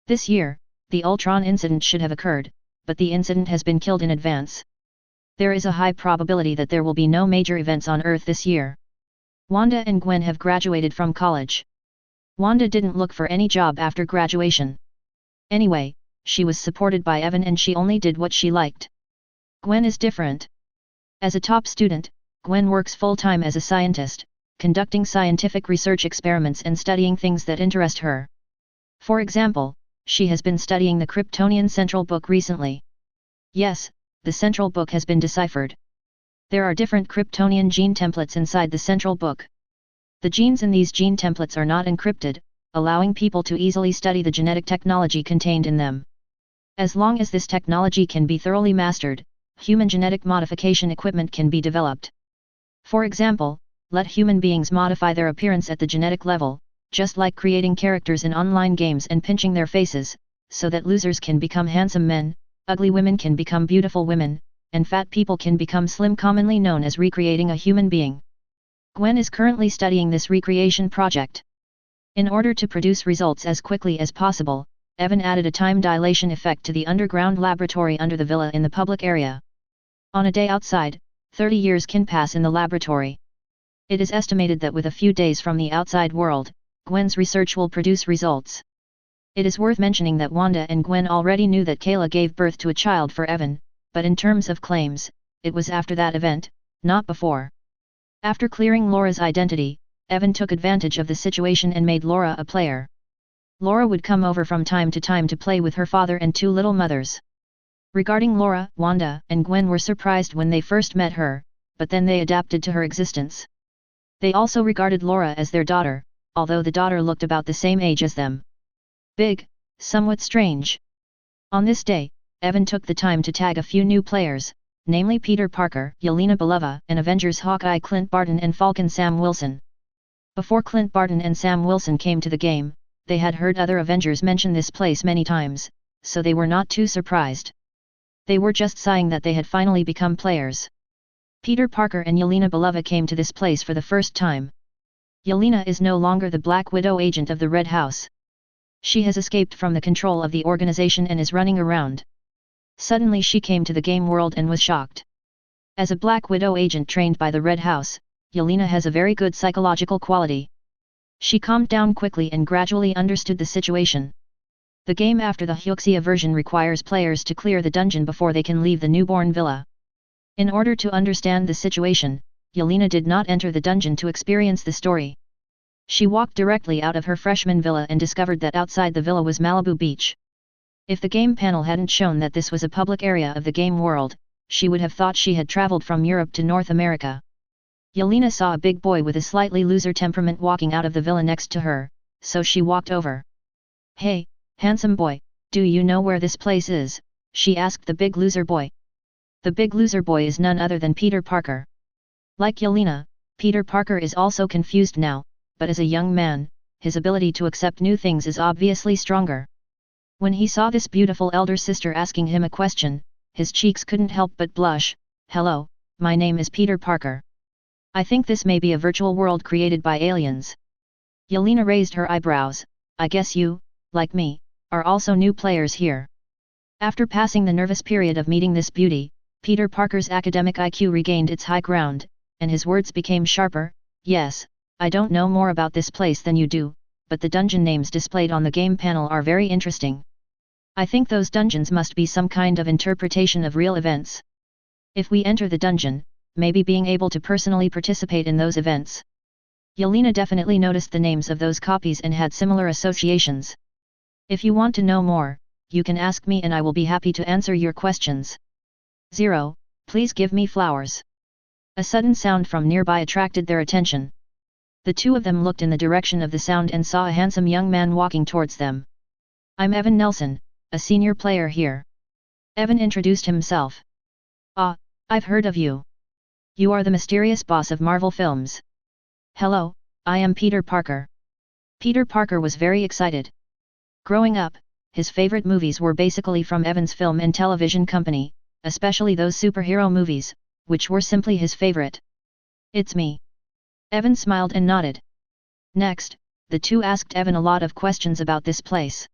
This year, the Ultron incident should have occurred, but the incident has been killed in advance. There is a high probability that there will be no major events on Earth this year. Wanda and Gwen have graduated from college. Wanda didn't look for any job after graduation. Anyway, she was supported by Evan and she only did what she liked. Gwen is different. As a top student, Gwen works full-time as a scientist, conducting scientific research experiments and studying things that interest her. For example, she has been studying the Kryptonian Central Book recently. Yes, the Central Book has been deciphered. There are different Kryptonian gene templates inside the Central Book. The genes in these gene templates are not encrypted, allowing people to easily study the genetic technology contained in them. As long as this technology can be thoroughly mastered, human genetic modification equipment can be developed. For example, let human beings modify their appearance at the genetic level, just like creating characters in online games and pinching their faces, so that losers can become handsome men, ugly women can become beautiful women, and fat people can become slim, commonly known as recreating a human being. Gwen is currently studying this recreation project. In order to produce results as quickly as possible, Evan added a time dilation effect to the underground laboratory under the villa in the public area. On a day outside, 30 years can pass in the laboratory. It is estimated that with a few days from the outside world, Gwen's research will produce results. It is worth mentioning that Wanda and Gwen already knew that Kayla gave birth to a child for Evan, but in terms of claims, it was after that event, not before. After clearing Laura's identity, Evan took advantage of the situation and made Laura a player. Laura would come over from time to play with her father and two little mothers. Regarding Laura, Wanda and Gwen were surprised when they first met her, but then they adapted to her existence. They also regarded Laura as their daughter, although the daughter looked about the same age as them. Big, somewhat strange. On this day, Evan took the time to tag a few new players, namely Peter Parker, Yelena Belova, and Avengers Hawkeye Clint Barton and Falcon Sam Wilson. Before Clint Barton and Sam Wilson came to the game, they had heard other Avengers mention this place many times, so they were not too surprised. They were just sighing that they had finally become players. Peter Parker and Yelena Belova came to this place for the first time. Yelena is no longer the Black Widow agent of the Red House. She has escaped from the control of the organization and is running around. Suddenly she came to the game world and was shocked. As a Black Widow agent trained by the Red House, Yelena has a very good psychological quality. She calmed down quickly and gradually understood the situation. The game after the Huxia version requires players to clear the dungeon before they can leave the newborn villa. In order to understand the situation, Yelena did not enter the dungeon to experience the story. She walked directly out of her freshman villa and discovered that outside the villa was Malibu Beach. If the game panel hadn't shown that this was a public area of the game world, she would have thought she had traveled from Europe to North America. Yelena saw a big boy with a slightly loser temperament walking out of the villa next to her, so she walked over. "Hey, handsome boy, do you know where this place is?" she asked the big loser boy. The big loser boy is none other than Peter Parker. Like Yelena, Peter Parker is also confused now, but as a young man, his ability to accept new things is obviously stronger. When he saw this beautiful elder sister asking him a question, his cheeks couldn't help but blush. "Hello, my name is Peter Parker. I think this may be a virtual world created by aliens." Yelena raised her eyebrows. "I guess you, like me, are also new players here." After passing the nervous period of meeting this beauty, Peter Parker's academic IQ regained its high ground, and his words became sharper. "Yes, I don't know more about this place than you do, but the dungeon names displayed on the game panel are very interesting. I think those dungeons must be some kind of interpretation of real events. If we enter the dungeon, maybe being able to personally participate in those events." Yelena definitely noticed the names of those copies and had similar associations. "If you want to know more, you can ask me and I will be happy to answer your questions." 0, please give me flowers. A sudden sound from nearby attracted their attention. The two of them looked in the direction of the sound and saw a handsome young man walking towards them. "I'm Evan Nelson, a senior player here. Evan introduced himself. Ah, I've heard of you. You are the mysterious boss of Marvel Films. Hello, I am Peter Parker. Peter Parker was very excited. Growing up, his favorite movies were basically from Evan's film and television company, especially those superhero movies, which were simply his favorite. It's me. Evan smiled and nodded. Next, the two asked Evan a lot of questions about this place.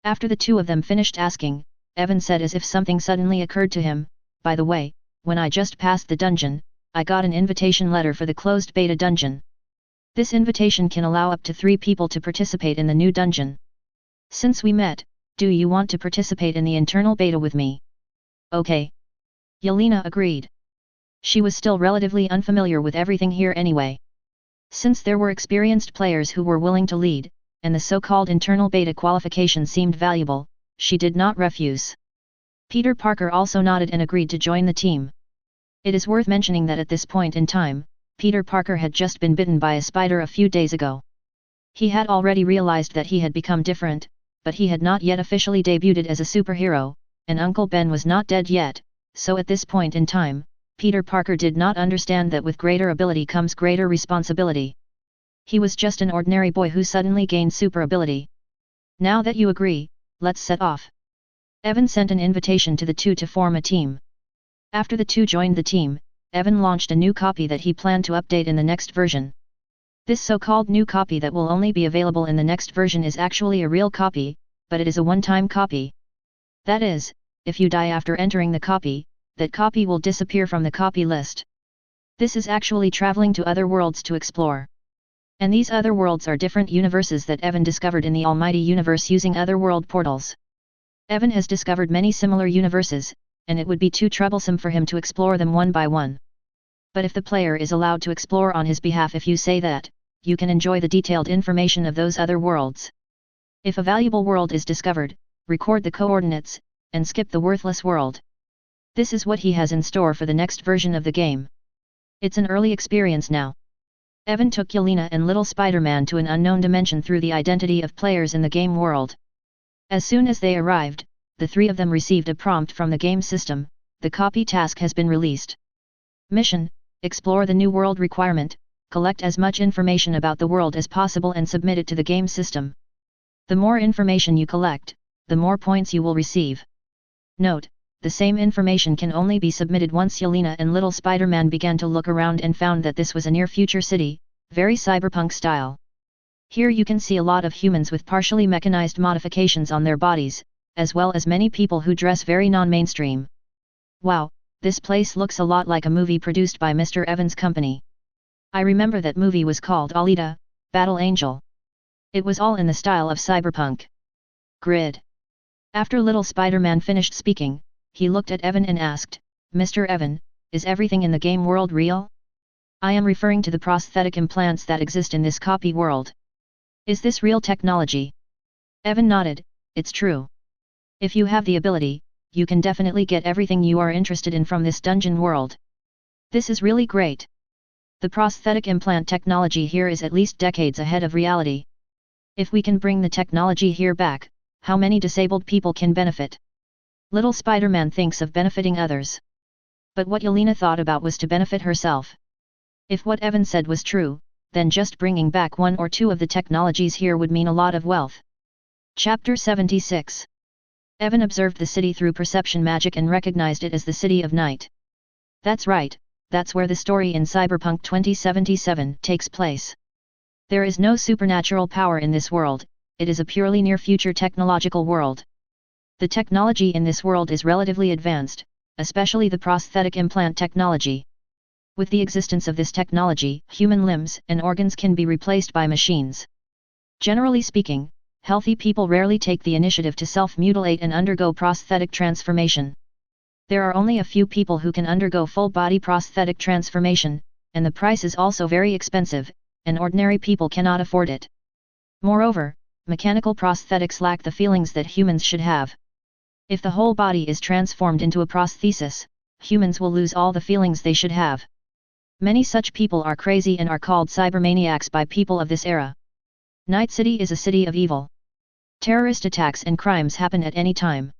After the two of them finished asking, Evan said as if something suddenly occurred to him, by the way, when I just passed the dungeon, I got an invitation letter for the closed beta dungeon. This invitation can allow up to 3 people to participate in the new dungeon. Since we met, do you want to participate in the internal beta with me? Okay. Yelena agreed. She was still relatively unfamiliar with everything here anyway. Since there were experienced players who were willing to lead, and the so-called internal beta qualification seemed valuable, she did not refuse. Peter Parker also nodded and agreed to join the team. It is worth mentioning that at this point in time, Peter Parker had just been bitten by a spider a few days ago. He had already realized that he had become different, but he had not yet officially debuted as a superhero, and Uncle Ben was not dead yet, so at this point in time, Peter Parker did not understand that with greater ability comes greater responsibility. He was just an ordinary boy who suddenly gained super ability. Now that you agree, let's set off. Evan sent an invitation to the two to form a team. After the two joined the team, Evan launched a new copy that he planned to update in the next version. This so-called new copy that will only be available in the next version is actually a real copy, but it is a one-time copy. That is, if you die after entering the copy, that copy will disappear from the copy list. This is actually traveling to other worlds to explore. And these other worlds are different universes that Evan discovered in the Almighty Universe using otherworld portals. Evan has discovered many similar universes, and it would be too troublesome for him to explore them one by one. But if the player is allowed to explore on his behalf, if you say that, you can enjoy the detailed information of those other worlds. If a valuable world is discovered, record the coordinates, and skip the worthless world. This is what he has in store for the next version of the game. It's an early experience now. Evan took Yelena and little Spider-Man to an unknown dimension through the identity of players in the game world. As soon as they arrived, the 3 of them received a prompt from the game system: the copy task has been released. Mission: explore the new world requirement, collect as much information about the world as possible and submit it to the game system. The more information you collect, the more points you will receive. Note: the same information can only be submitted once. Yelena and little Spider-Man began to look around and found that this was a near-future city, very cyberpunk style. Here you can see a lot of humans with partially mechanized modifications on their bodies, as well as many people who dress very non-mainstream. Wow, this place looks a lot like a movie produced by Mr. Evans' company. I remember that movie was called Alita: Battle Angel. It was all in the style of cyberpunk. Grid. After little Spider-Man finished speaking, he looked at Evan and asked, Mr. Evan, is everything in the game world real? I am referring to the prosthetic implants that exist in this copy world. Is this real technology? Evan nodded, it's true. If you have the ability, you can definitely get everything you are interested in from this dungeon world. This is really great. The prosthetic implant technology here is at least decades ahead of reality. If we can bring the technology here back, how many disabled people can benefit? Little Spider-Man thinks of benefiting others. But what Yelena thought about was to benefit herself. If what Evan said was true, then just bringing back 1 or 2 of the technologies here would mean a lot of wealth. Chapter 76. Evan observed the city through perception magic and recognized it as the City of Night. That's right, that's where the story in Cyberpunk 2077 takes place. There is no supernatural power in this world, it is a purely near-future technological world. The technology in this world is relatively advanced, especially the prosthetic implant technology. With the existence of this technology, human limbs and organs can be replaced by machines. Generally speaking, healthy people rarely take the initiative to self-mutilate and undergo prosthetic transformation. There are only a few people who can undergo full-body prosthetic transformation, and the price is also very expensive, and ordinary people cannot afford it. Moreover, mechanical prosthetics lack the feelings that humans should have. If the whole body is transformed into a prosthesis, humans will lose all the feelings they should have. Many such people are crazy and are called cybermaniacs by people of this era. Night City is a city of evil. Terrorist attacks and crimes happen at any time.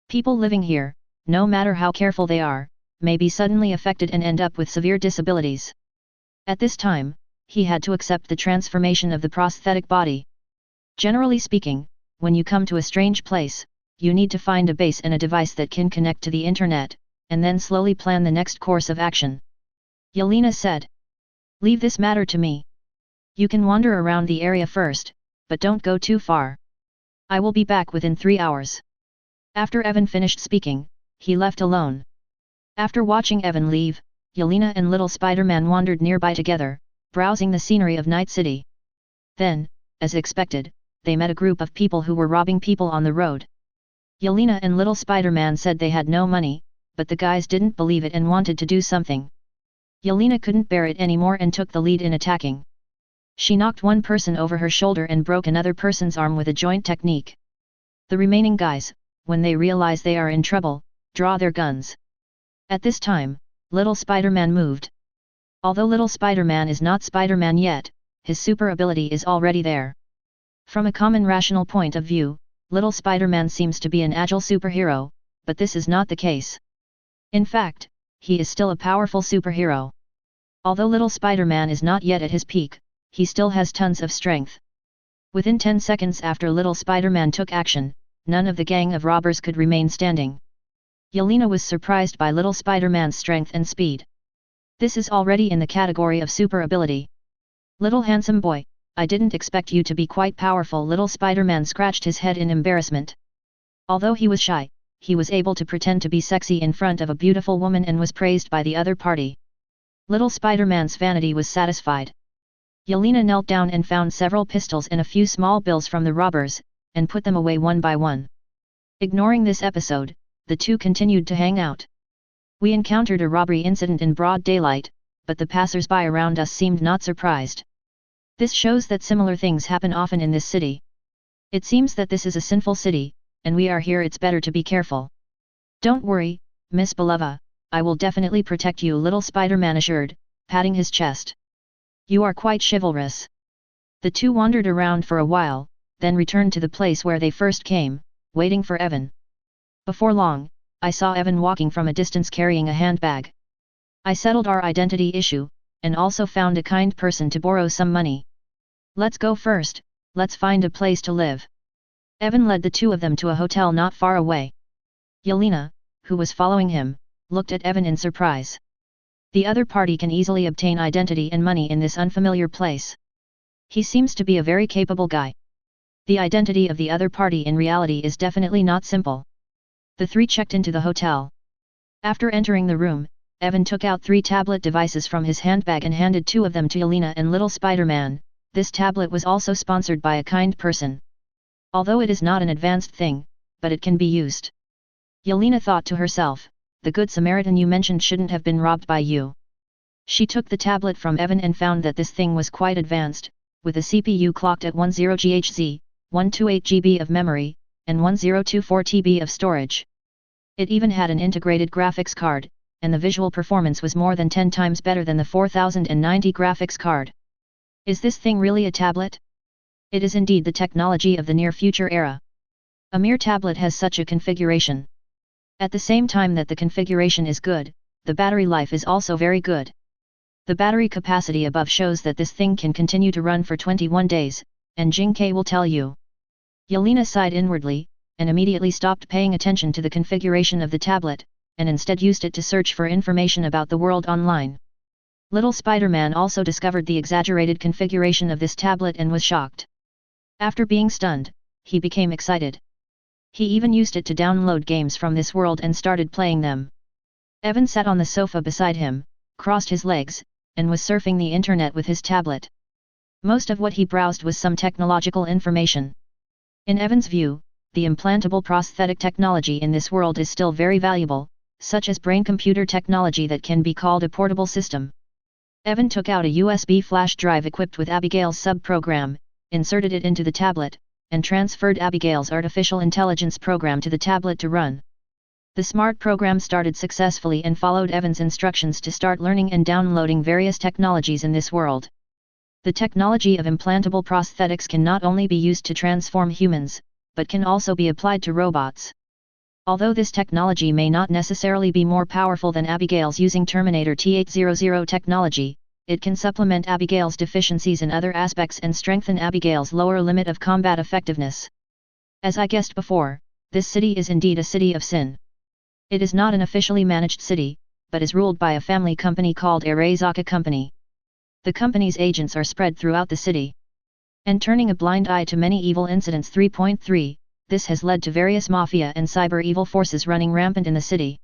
People living here, no matter how careful they are, may be suddenly affected and end up with severe disabilities. At this time, he had to accept the transformation of the prosthetic body. Generally speaking, when you come to a strange place, you need to find a base and a device that can connect to the internet, and then slowly plan the next course of action. Yelena said. Leave this matter to me. You can wander around the area first, but don't go too far. I will be back within 3 hours. After Evan finished speaking, he left alone. After watching Evan leave, Yelena and little Spider-Man wandered nearby together, browsing the scenery of Night City. Then, as expected, they met a group of people who were robbing people on the road. Yelena and little Spider-Man said they had no money, but the guys didn't believe it and wanted to do something. Yelena couldn't bear it anymore and took the lead in attacking. She knocked one person over her shoulder and broke another person's arm with a joint technique. The remaining guys, when they realize they are in trouble, draw their guns. At this time, little Spider-Man moved. Although little Spider-Man is not Spider-Man yet, his super ability is already there. From a common rational point of view, little Spider-Man seems to be an agile superhero, but this is not the case. In fact, he is still a powerful superhero. Although little Spider-Man is not yet at his peak, he still has tons of strength. Within 10 seconds after little Spider-Man took action, none of the gang of robbers could remain standing. Yelena was surprised by little Spider-Man's strength and speed. This is already in the category of super ability. Little handsome boy, I didn't expect you to be quite powerful. Little Spider-Man scratched his head in embarrassment. Although he was shy, he was able to pretend to be sexy in front of a beautiful woman and was praised by the other party. Little Spider-Man's vanity was satisfied. Yelena knelt down and found several pistols and a few small bills from the robbers, and put them away one by one. Ignoring this episode, the two continued to hang out. We encountered a robbery incident in broad daylight, but the passers-by around us seemed not surprised. This shows that similar things happen often in this city. It seems that this is a sinful city, and we are here. It's better to be careful. Don't worry, Miss Belova, I will definitely protect you, little Spider-Man assured, patting his chest. You are quite chivalrous. The two wandered around for a while, then returned to the place where they first came, waiting for Evan. Before long, I saw Evan walking from a distance carrying a handbag. I settled our identity issue, and also found a kind person to borrow some money. Let's go first, let's find a place to live. Evan led the two of them to a hotel not far away. Yelena, who was following him, looked at Evan in surprise. The other party can easily obtain identity and money in this unfamiliar place. He seems to be a very capable guy. The identity of the other party in reality is definitely not simple. The three checked into the hotel. After entering the room, Evan took out 3 tablet devices from his handbag and handed 2 of them to Yelena and little Spider-Man. This tablet was also sponsored by a kind person. Although it is not an advanced thing, but it can be used. Yelena thought to herself, the good Samaritan you mentioned shouldn't have been robbed by you. She took the tablet from Evan and found that this thing was quite advanced, with a CPU clocked at 10 GHz, 128 GB of memory, and 1024 TB of storage. It even had an integrated graphics card, and the visual performance was more than 10 times better than the 4090 graphics card. Is this thing really a tablet? It is indeed the technology of the near future era. A mere tablet has such a configuration. At the same time that the configuration is good, the battery life is also very good. The battery capacity above shows that this thing can continue to run for 21 days, and Jing-K will tell you. Yelena sighed inwardly, and immediately stopped paying attention to the configuration of the tablet, and instead used it to search for information about the world online. Little Spider-Man also discovered the exaggerated configuration of this tablet and was shocked. After being stunned, he became excited. He even used it to download games from this world and started playing them. Evan sat on the sofa beside him, crossed his legs, and was surfing the internet with his tablet. Most of what he browsed was some technological information. In Evan's view, the implantable prosthetic technology in this world is still very valuable, such as brain-computer technology that can be called a portable system. Evan took out a USB flash drive equipped with Abigail's sub-program, inserted it into the tablet, and transferred Abigail's artificial intelligence program to the tablet to run. The smart program started successfully and followed Evan's instructions to start learning and downloading various technologies in this world. The technology of implantable prosthetics can not only be used to transform humans, but can also be applied to robots. Although this technology may not necessarily be more powerful than Abigail's using Terminator T-800 technology, it can supplement Abigail's deficiencies in other aspects and strengthen Abigail's lower limit of combat effectiveness. As I guessed before, this city is indeed a city of sin. It is not an officially managed city, but is ruled by a family company called Arezaka Company. The company's agents are spread throughout the city, and turning a blind eye to many evil incidents. 3.3 This has led to various mafia and cyber evil forces running rampant in the city.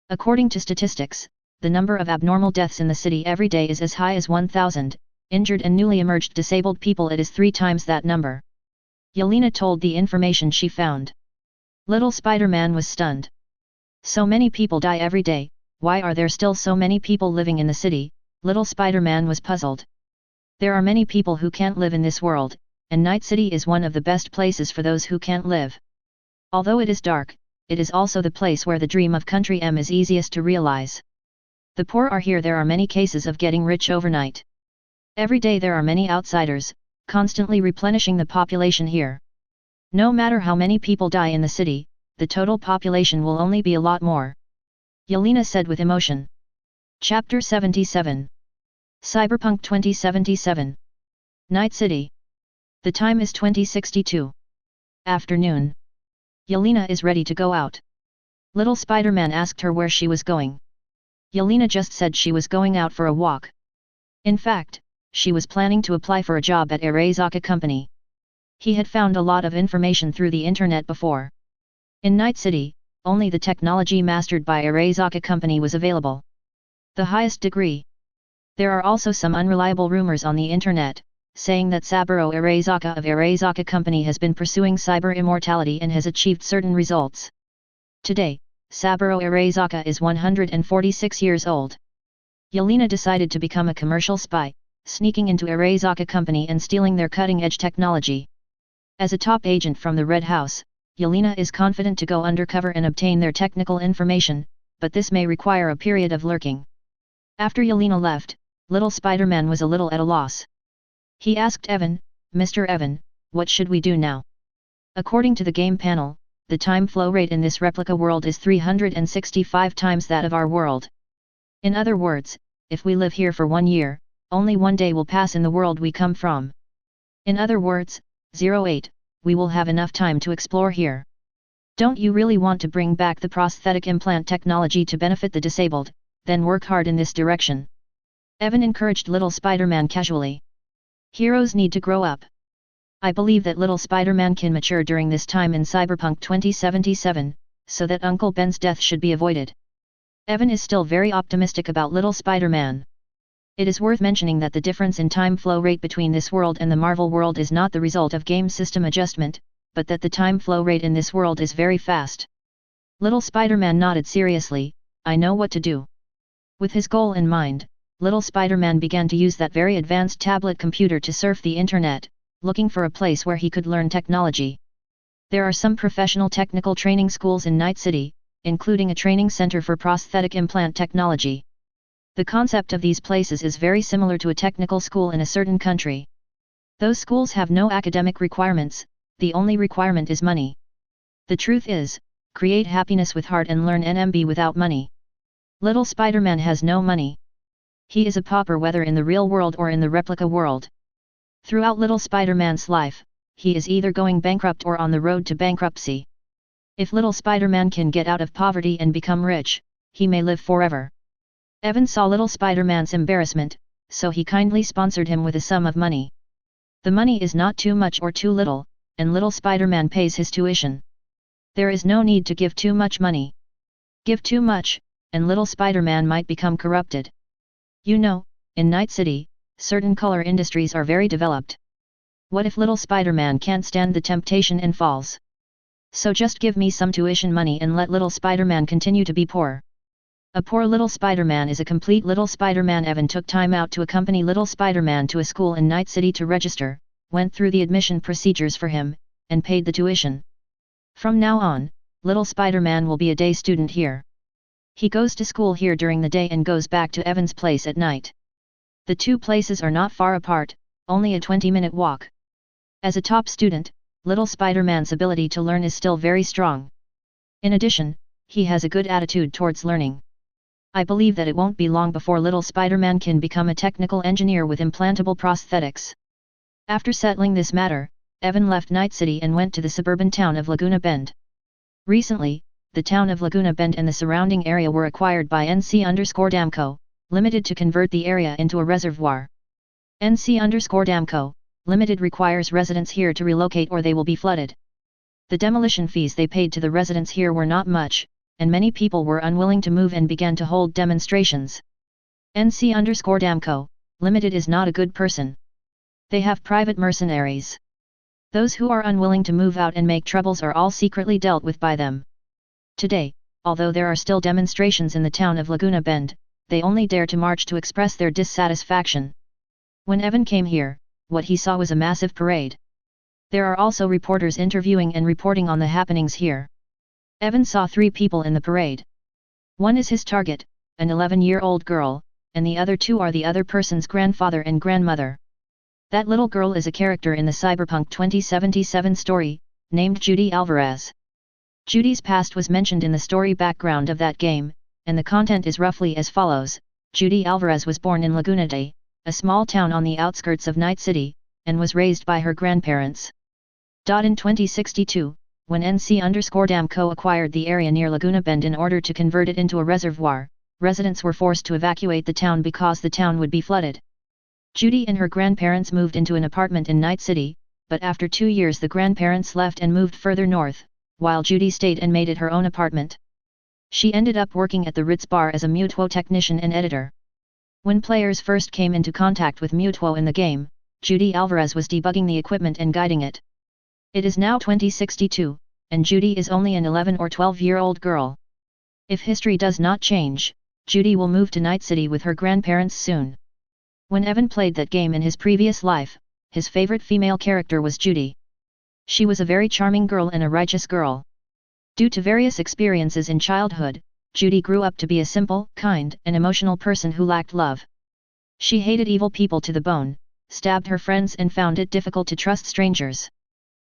According to statistics, the number of abnormal deaths in the city every day is as high as 1,000, injured and newly emerged disabled people it is 3 times that number. Yelena told the information she found. Little Spider-Man was stunned. So many people die every day, why are there still so many people living in the city? Little Spider-Man was puzzled. There are many people who can't live in this world, and Night City is one of the best places for those who can't live. Although it is dark, it is also the place where the dream of Country M is easiest to realize. The poor are here. There are many cases of getting rich overnight. Every day there are many outsiders, constantly replenishing the population here. No matter how many people die in the city, the total population will only be a lot more. Yelena said with emotion. Chapter 77. Cyberpunk 2077. Night City. The time is 2062. Afternoon. Yelena is ready to go out. Little Spider-Man asked her where she was going. Yelena just said she was going out for a walk. In fact, she was planning to apply for a job at Arezaka Company. He had found a lot of information through the internet before. In Night City, only the technology mastered by Arezaka Company was available. The highest degree. There are also some unreliable rumors on the internet, saying that Saburo Arezaka of Arezaka Company has been pursuing cyber immortality and has achieved certain results. Today, Saburo Arezaka is 146 years old. Yelena decided to become a commercial spy, sneaking into Arezaka Company and stealing their cutting-edge technology. As a top agent from the Red House, Yelena is confident to go undercover and obtain their technical information, but this may require a period of lurking. After Yelena left, Little Spider-Man was a little at a loss. He asked Evan, "Mr. Evan, what should we do now?" According to the game panel, the time flow rate in this replica world is 365 times that of our world. In other words, if we live here for 1 year, only 1 day will pass in the world we come from. In other words, 08, we will have enough time to explore here. Don't you really want to bring back the prosthetic implant technology to benefit the disabled? Then work hard in this direction. Evan encouraged Little Spider-Man casually. Heroes need to grow up. I believe that Little Spider-Man can mature during this time in Cyberpunk 2077, so that Uncle Ben's death should be avoided. Evan is still very optimistic about Little Spider-Man. It is worth mentioning that the difference in time flow rate between this world and the Marvel world is not the result of game system adjustment, but that the time flow rate in this world is very fast. Little Spider-Man nodded seriously, "I know what to do." With his goal in mind, Little Spider-Man began to use that very advanced tablet computer to surf the internet, looking for a place where he could learn technology. There are some professional technical training schools in Night City, including a training center for prosthetic implant technology. The concept of these places is very similar to a technical school in a certain country. Those schools have no academic requirements, the only requirement is money. The truth is, create happiness with heart and learn NMB without money. Little Spider-Man has no money. He is a pauper whether in the real world or in the replica world. Throughout Little Spider-Man's life, he is either going bankrupt or on the road to bankruptcy. If Little Spider-Man can get out of poverty and become rich, he may live forever. Evan saw Little Spider-Man's embarrassment, so he kindly sponsored him with a sum of money. The money is not too much or too little, and Little Spider-Man pays his tuition. There is no need to give too much money. Give too much, and Little Spider-Man might become corrupted. You know, in Night City, certain color industries are very developed. What if Little Spider-Man can't stand the temptation and falls? So just give me some tuition money and let Little Spider-Man continue to be poor. A poor Little Spider-Man is a complete Little Spider-Man. Evan took time out to accompany Little Spider-Man to a school in Night City to register, went through the admission procedures for him, and paid the tuition. From now on, Little Spider-Man will be a day student here. He goes to school here during the day and goes back to Evan's place at night. The two places are not far apart, only a 20-minute walk. As a top student, little Spider-Man's ability to learn is still very strong. In addition, he has a good attitude towards learning. I believe that it won't be long before little Spider-Man can become a technical engineer with implantable prosthetics. After settling this matter, Evan left Night City and went to the suburban town of Laguna Bend. Recently, the town of Laguna Bend and the surrounding area were acquired by NC_Damco, Limited to convert the area into a reservoir. NC_Damco, Limited requires residents here to relocate or they will be flooded. The demolition fees they paid to the residents here were not much, and many people were unwilling to move and began to hold demonstrations. NC_Damco, Limited is not a good person. They have private mercenaries. Those who are unwilling to move out and make troubles are all secretly dealt with by them. Today, although there are still demonstrations in the town of Laguna Bend, they only dare to march to express their dissatisfaction. When Evan came here, what he saw was a massive parade. There are also reporters interviewing and reporting on the happenings here. Evan saw 3 people in the parade. One is his target, an 11-year-old girl, and the other 2 are the other person's grandfather and grandmother. That little girl is a character in the Cyberpunk 2077 story, named Judy Alvarez. Judy's past was mentioned in the story background of that game, and the content is roughly as follows. Judy Alvarez was born in Laguna Day, a small town on the outskirts of Night City, and was raised by her grandparents. In 2062, when NC_Damco acquired the area near Laguna Bend in order to convert it into a reservoir, residents were forced to evacuate the town because the town would be flooded. Judy and her grandparents moved into an apartment in Night City, but after 2 years the grandparents left and moved further north, while Judy stayed and made it her own apartment. She ended up working at the Ritz bar as a Mutuo technician and editor. When players first came into contact with Mutuo in the game, Judy Alvarez was debugging the equipment and guiding it. It is now 2062, and Judy is only an 11 or 12-year-old girl. If history does not change, Judy will move to Night City with her grandparents soon. When Evan played that game in his previous life, his favorite female character was Judy. She was a very charming girl and a righteous girl. Due to various experiences in childhood, Judy grew up to be a simple, kind, and emotional person who lacked love. She hated evil people to the bone, stabbed her friends and found it difficult to trust strangers.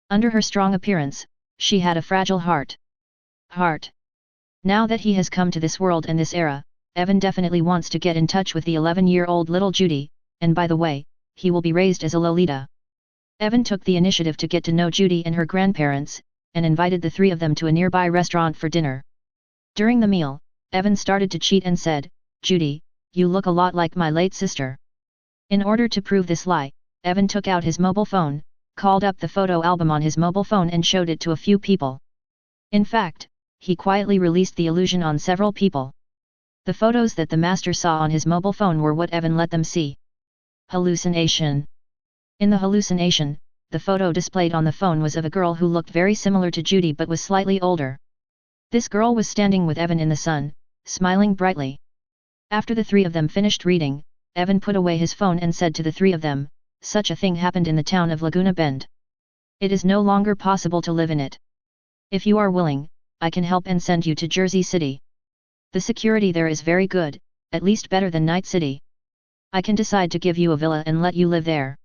Under her strong appearance, she had a fragile heart. Now that he has come to this world and this era, Evan definitely wants to get in touch with the 11-year-old little Judy, and by the way, he will be raised as a Lolita. Evan took the initiative to get to know Judy and her grandparents, and invited the 3 of them to a nearby restaurant for dinner. During the meal, Evan started to cheat and said, "Judy, you look a lot like my late sister." In order to prove this lie, Evan took out his mobile phone, called up the photo album on his mobile phone and showed it to a few people. In fact, he quietly released the illusion on several people. The photos that the master saw on his mobile phone were what Evan let them see. Hallucination. In the hallucination, the photo displayed on the phone was of a girl who looked very similar to Judy but was slightly older. This girl was standing with Evan in the sun, smiling brightly. After the 3 of them finished reading, Evan put away his phone and said to the 3 of them, "Such a thing happened in the town of Laguna Bend. It is no longer possible to live in it. If you are willing, I can help and send you to Jersey City. The security there is very good, at least better than Night City. I can decide to give you a villa and let you live there.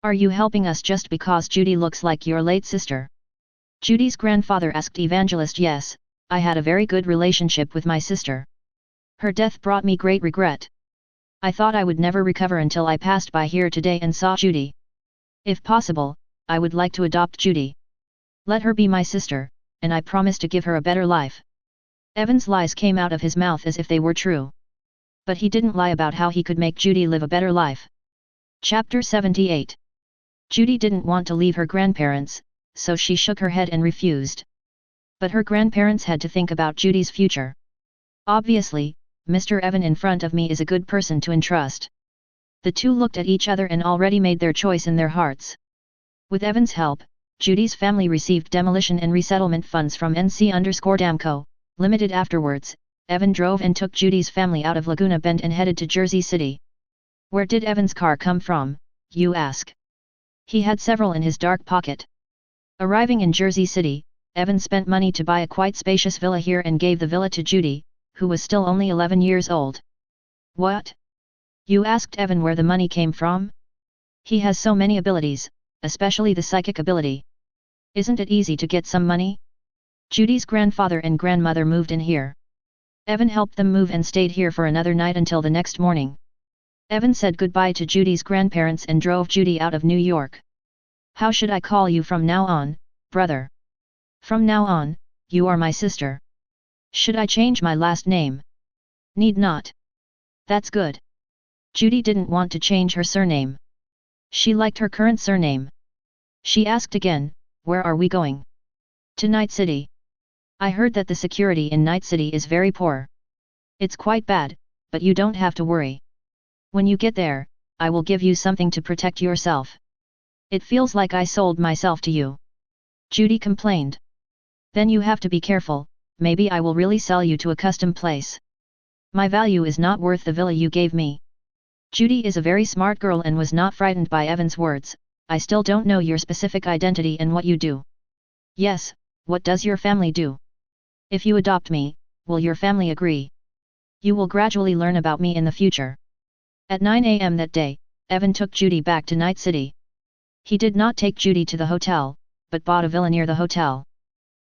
Are you helping us just because Judy looks like your late sister?" Judy's grandfather asked Evangelist. "Yes, I had a very good relationship with my sister. Her death brought me great regret. I thought I would never recover until I passed by here today and saw Judy. If possible, I would like to adopt Judy. Let her be my sister, and I promise to give her a better life." Evan's lies came out of his mouth as if they were true. But he didn't lie about how he could make Judy live a better life. Chapter 78. Judy didn't want to leave her grandparents, so she shook her head and refused. But her grandparents had to think about Judy's future. "Obviously, Mr. Evan in front of me is a good person to entrust." The 2 looked at each other and already made their choice in their hearts. With Evan's help, Judy's family received demolition and resettlement funds from NC_Damco, Limited. Afterwards, Evan drove and took Judy's family out of Laguna Bend and headed to Jersey City. Where did Evan's car come from, you ask? He had several in his dark pocket. Arriving in Jersey City, Evan spent money to buy a quite spacious villa here and gave the villa to Judy, who was still only 11 years old. "What?" you asked Evan where the money came from? He has so many abilities, especially the psychic ability. Isn't it easy to get some money? Judy's grandfather and grandmother moved in here. Evan helped them move and stayed here for another night until the next morning. Evan said goodbye to Judy's grandparents and drove Judy out of New York. How should I call you from now on, brother? From now on, you are my sister. Should I change my last name? Need not. That's good. Judy didn't want to change her surname. She liked her current surname. She asked again, where are we going? To Night City. I heard that the security in Night City is very poor. It's quite bad, but you don't have to worry. When you get there, I will give you something to protect yourself. It feels like I sold myself to you. Judy complained. Then you have to be careful, maybe I will really sell you to a custom place. My value is not worth the villa you gave me. Judy is a very smart girl and was not frightened by Evan's words. I still don't know your specific identity and what you do. Yes, what does your family do? If you adopt me, will your family agree? You will gradually learn about me in the future. At 9 a.m. that day, Evan took Judy back to Night City. He did not take Judy to the hotel, but bought a villa near the hotel.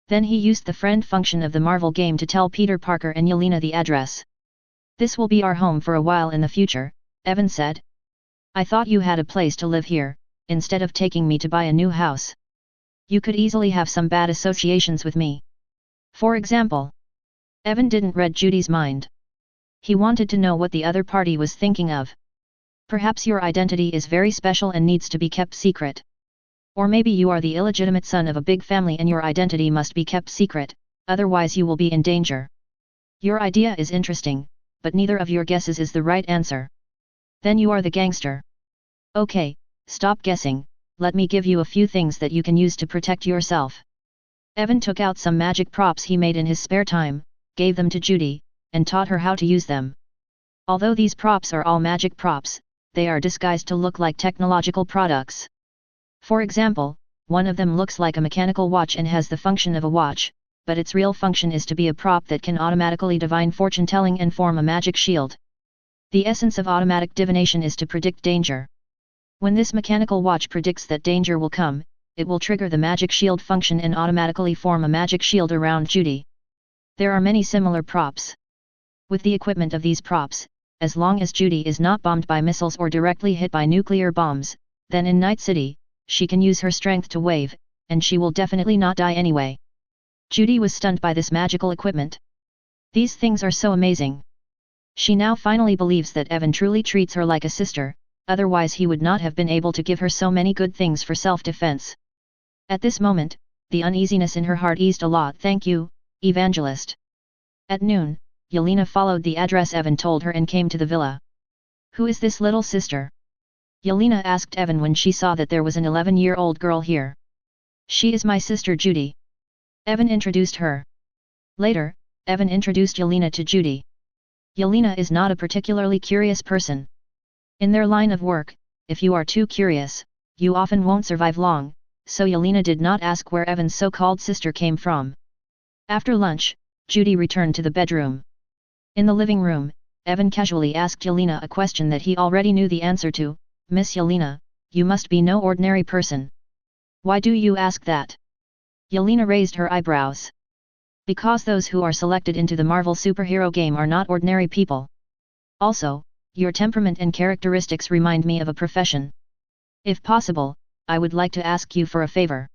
Then he used the friend function of the Marvel game to tell Peter Parker and Yelena the address. This will be our home for a while in the future, Evan said. I thought you had a place to live here, instead of taking me to buy a new house. You could easily have some bad associations with me. For example. Evan didn't read Judy's mind. He wanted to know what the other party was thinking of. Perhaps your identity is very special and needs to be kept secret. Or maybe you are the illegitimate son of a big family and your identity must be kept secret, otherwise you will be in danger. Your idea is interesting, but neither of your guesses is the right answer. Then you are the gangster. Okay, stop guessing, let me give you a few things that you can use to protect yourself. Evan took out some magic props he made in his spare time, gave them to Judy, and taught her how to use them. Although these props are all magic props, they are disguised to look like technological products. For example, one of them looks like a mechanical watch and has the function of a watch, but its real function is to be a prop that can automatically divine fortune-telling and form a magic shield. The essence of automatic divination is to predict danger. When this mechanical watch predicts that danger will come, it will trigger the magic shield function and automatically form a magic shield around Judy. There are many similar props. With the equipment of these props, as long as Judy is not bombed by missiles or directly hit by nuclear bombs, then in Night City, she can use her strength to wave, and she will definitely not die anyway. Judy was stunned by this magical equipment. These things are so amazing. She now finally believes that Evan truly treats her like a sister, otherwise he would not have been able to give her so many good things for self-defense. At this moment, the uneasiness in her heart eased a lot. Thank you, Evangelist. At noon, Yelena followed the address Evan told her and came to the villa. Who is this little sister? Yelena asked Evan when she saw that there was an 11-year-old girl here. She is my sister Judy. Evan introduced her. Later, Evan introduced Yelena to Judy. Yelena is not a particularly curious person. In their line of work, if you are too curious, you often won't survive long, so Yelena did not ask where Evan's so-called sister came from. After lunch, Judy returned to the bedroom. In the living room, Evan casually asked Yelena a question that he already knew the answer to. Miss Yelena, you must be no ordinary person. Why do you ask that? Yelena raised her eyebrows. Because those who are selected into the Marvel superhero game are not ordinary people. Also, your temperament and characteristics remind me of a profession. If possible, I would like to ask you for a favor.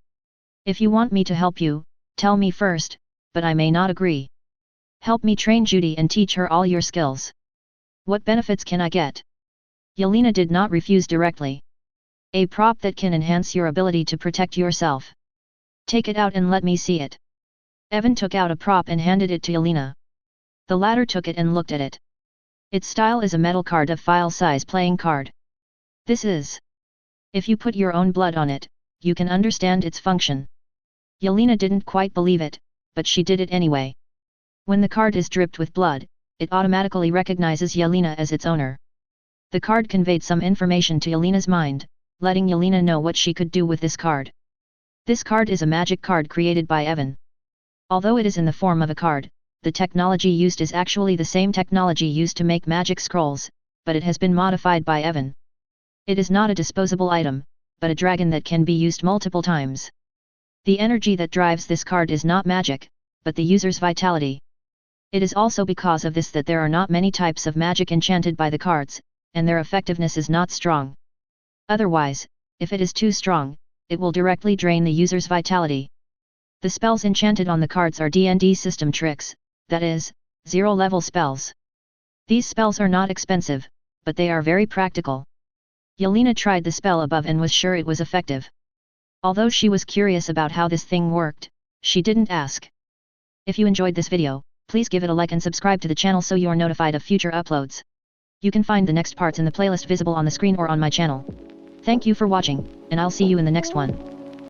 If you want me to help you, tell me first, but I may not agree. Help me train Judy and teach her all your skills. What benefits can I get? Yelena did not refuse directly. A prop that can enhance your ability to protect yourself. Take it out and let me see it. Evan took out a prop and handed it to Yelena. The latter took it and looked at it. Its style is a metal card of file-size playing card. This is. If you put your own blood on it, you can understand its function. Yelena didn't quite believe it, but she did it anyway. When the card is dripped with blood, it automatically recognizes Yelena as its owner. The card conveyed some information to Yelena's mind, letting Yelena know what she could do with this card. This card is a magic card created by Evan. Although it is in the form of a card, the technology used is actually the same technology used to make magic scrolls, but it has been modified by Evan. It is not a disposable item, but a dragon that can be used multiple times. The energy that drives this card is not magic, but the user's vitality. It is also because of this that there are not many types of magic enchanted by the cards, and their effectiveness is not strong. Otherwise, if it is too strong, it will directly drain the user's vitality. The spells enchanted on the cards are D&D system tricks, that is, zero-level spells. These spells are not expensive, but they are very practical. Yelena tried the spell above and was sure it was effective. Although she was curious about how this thing worked, she didn't ask. If you enjoyed this video, please give it a like and subscribe to the channel so you are notified of future uploads. You can find the next parts in the playlist visible on the screen or on my channel. Thank you for watching, and I'll see you in the next one.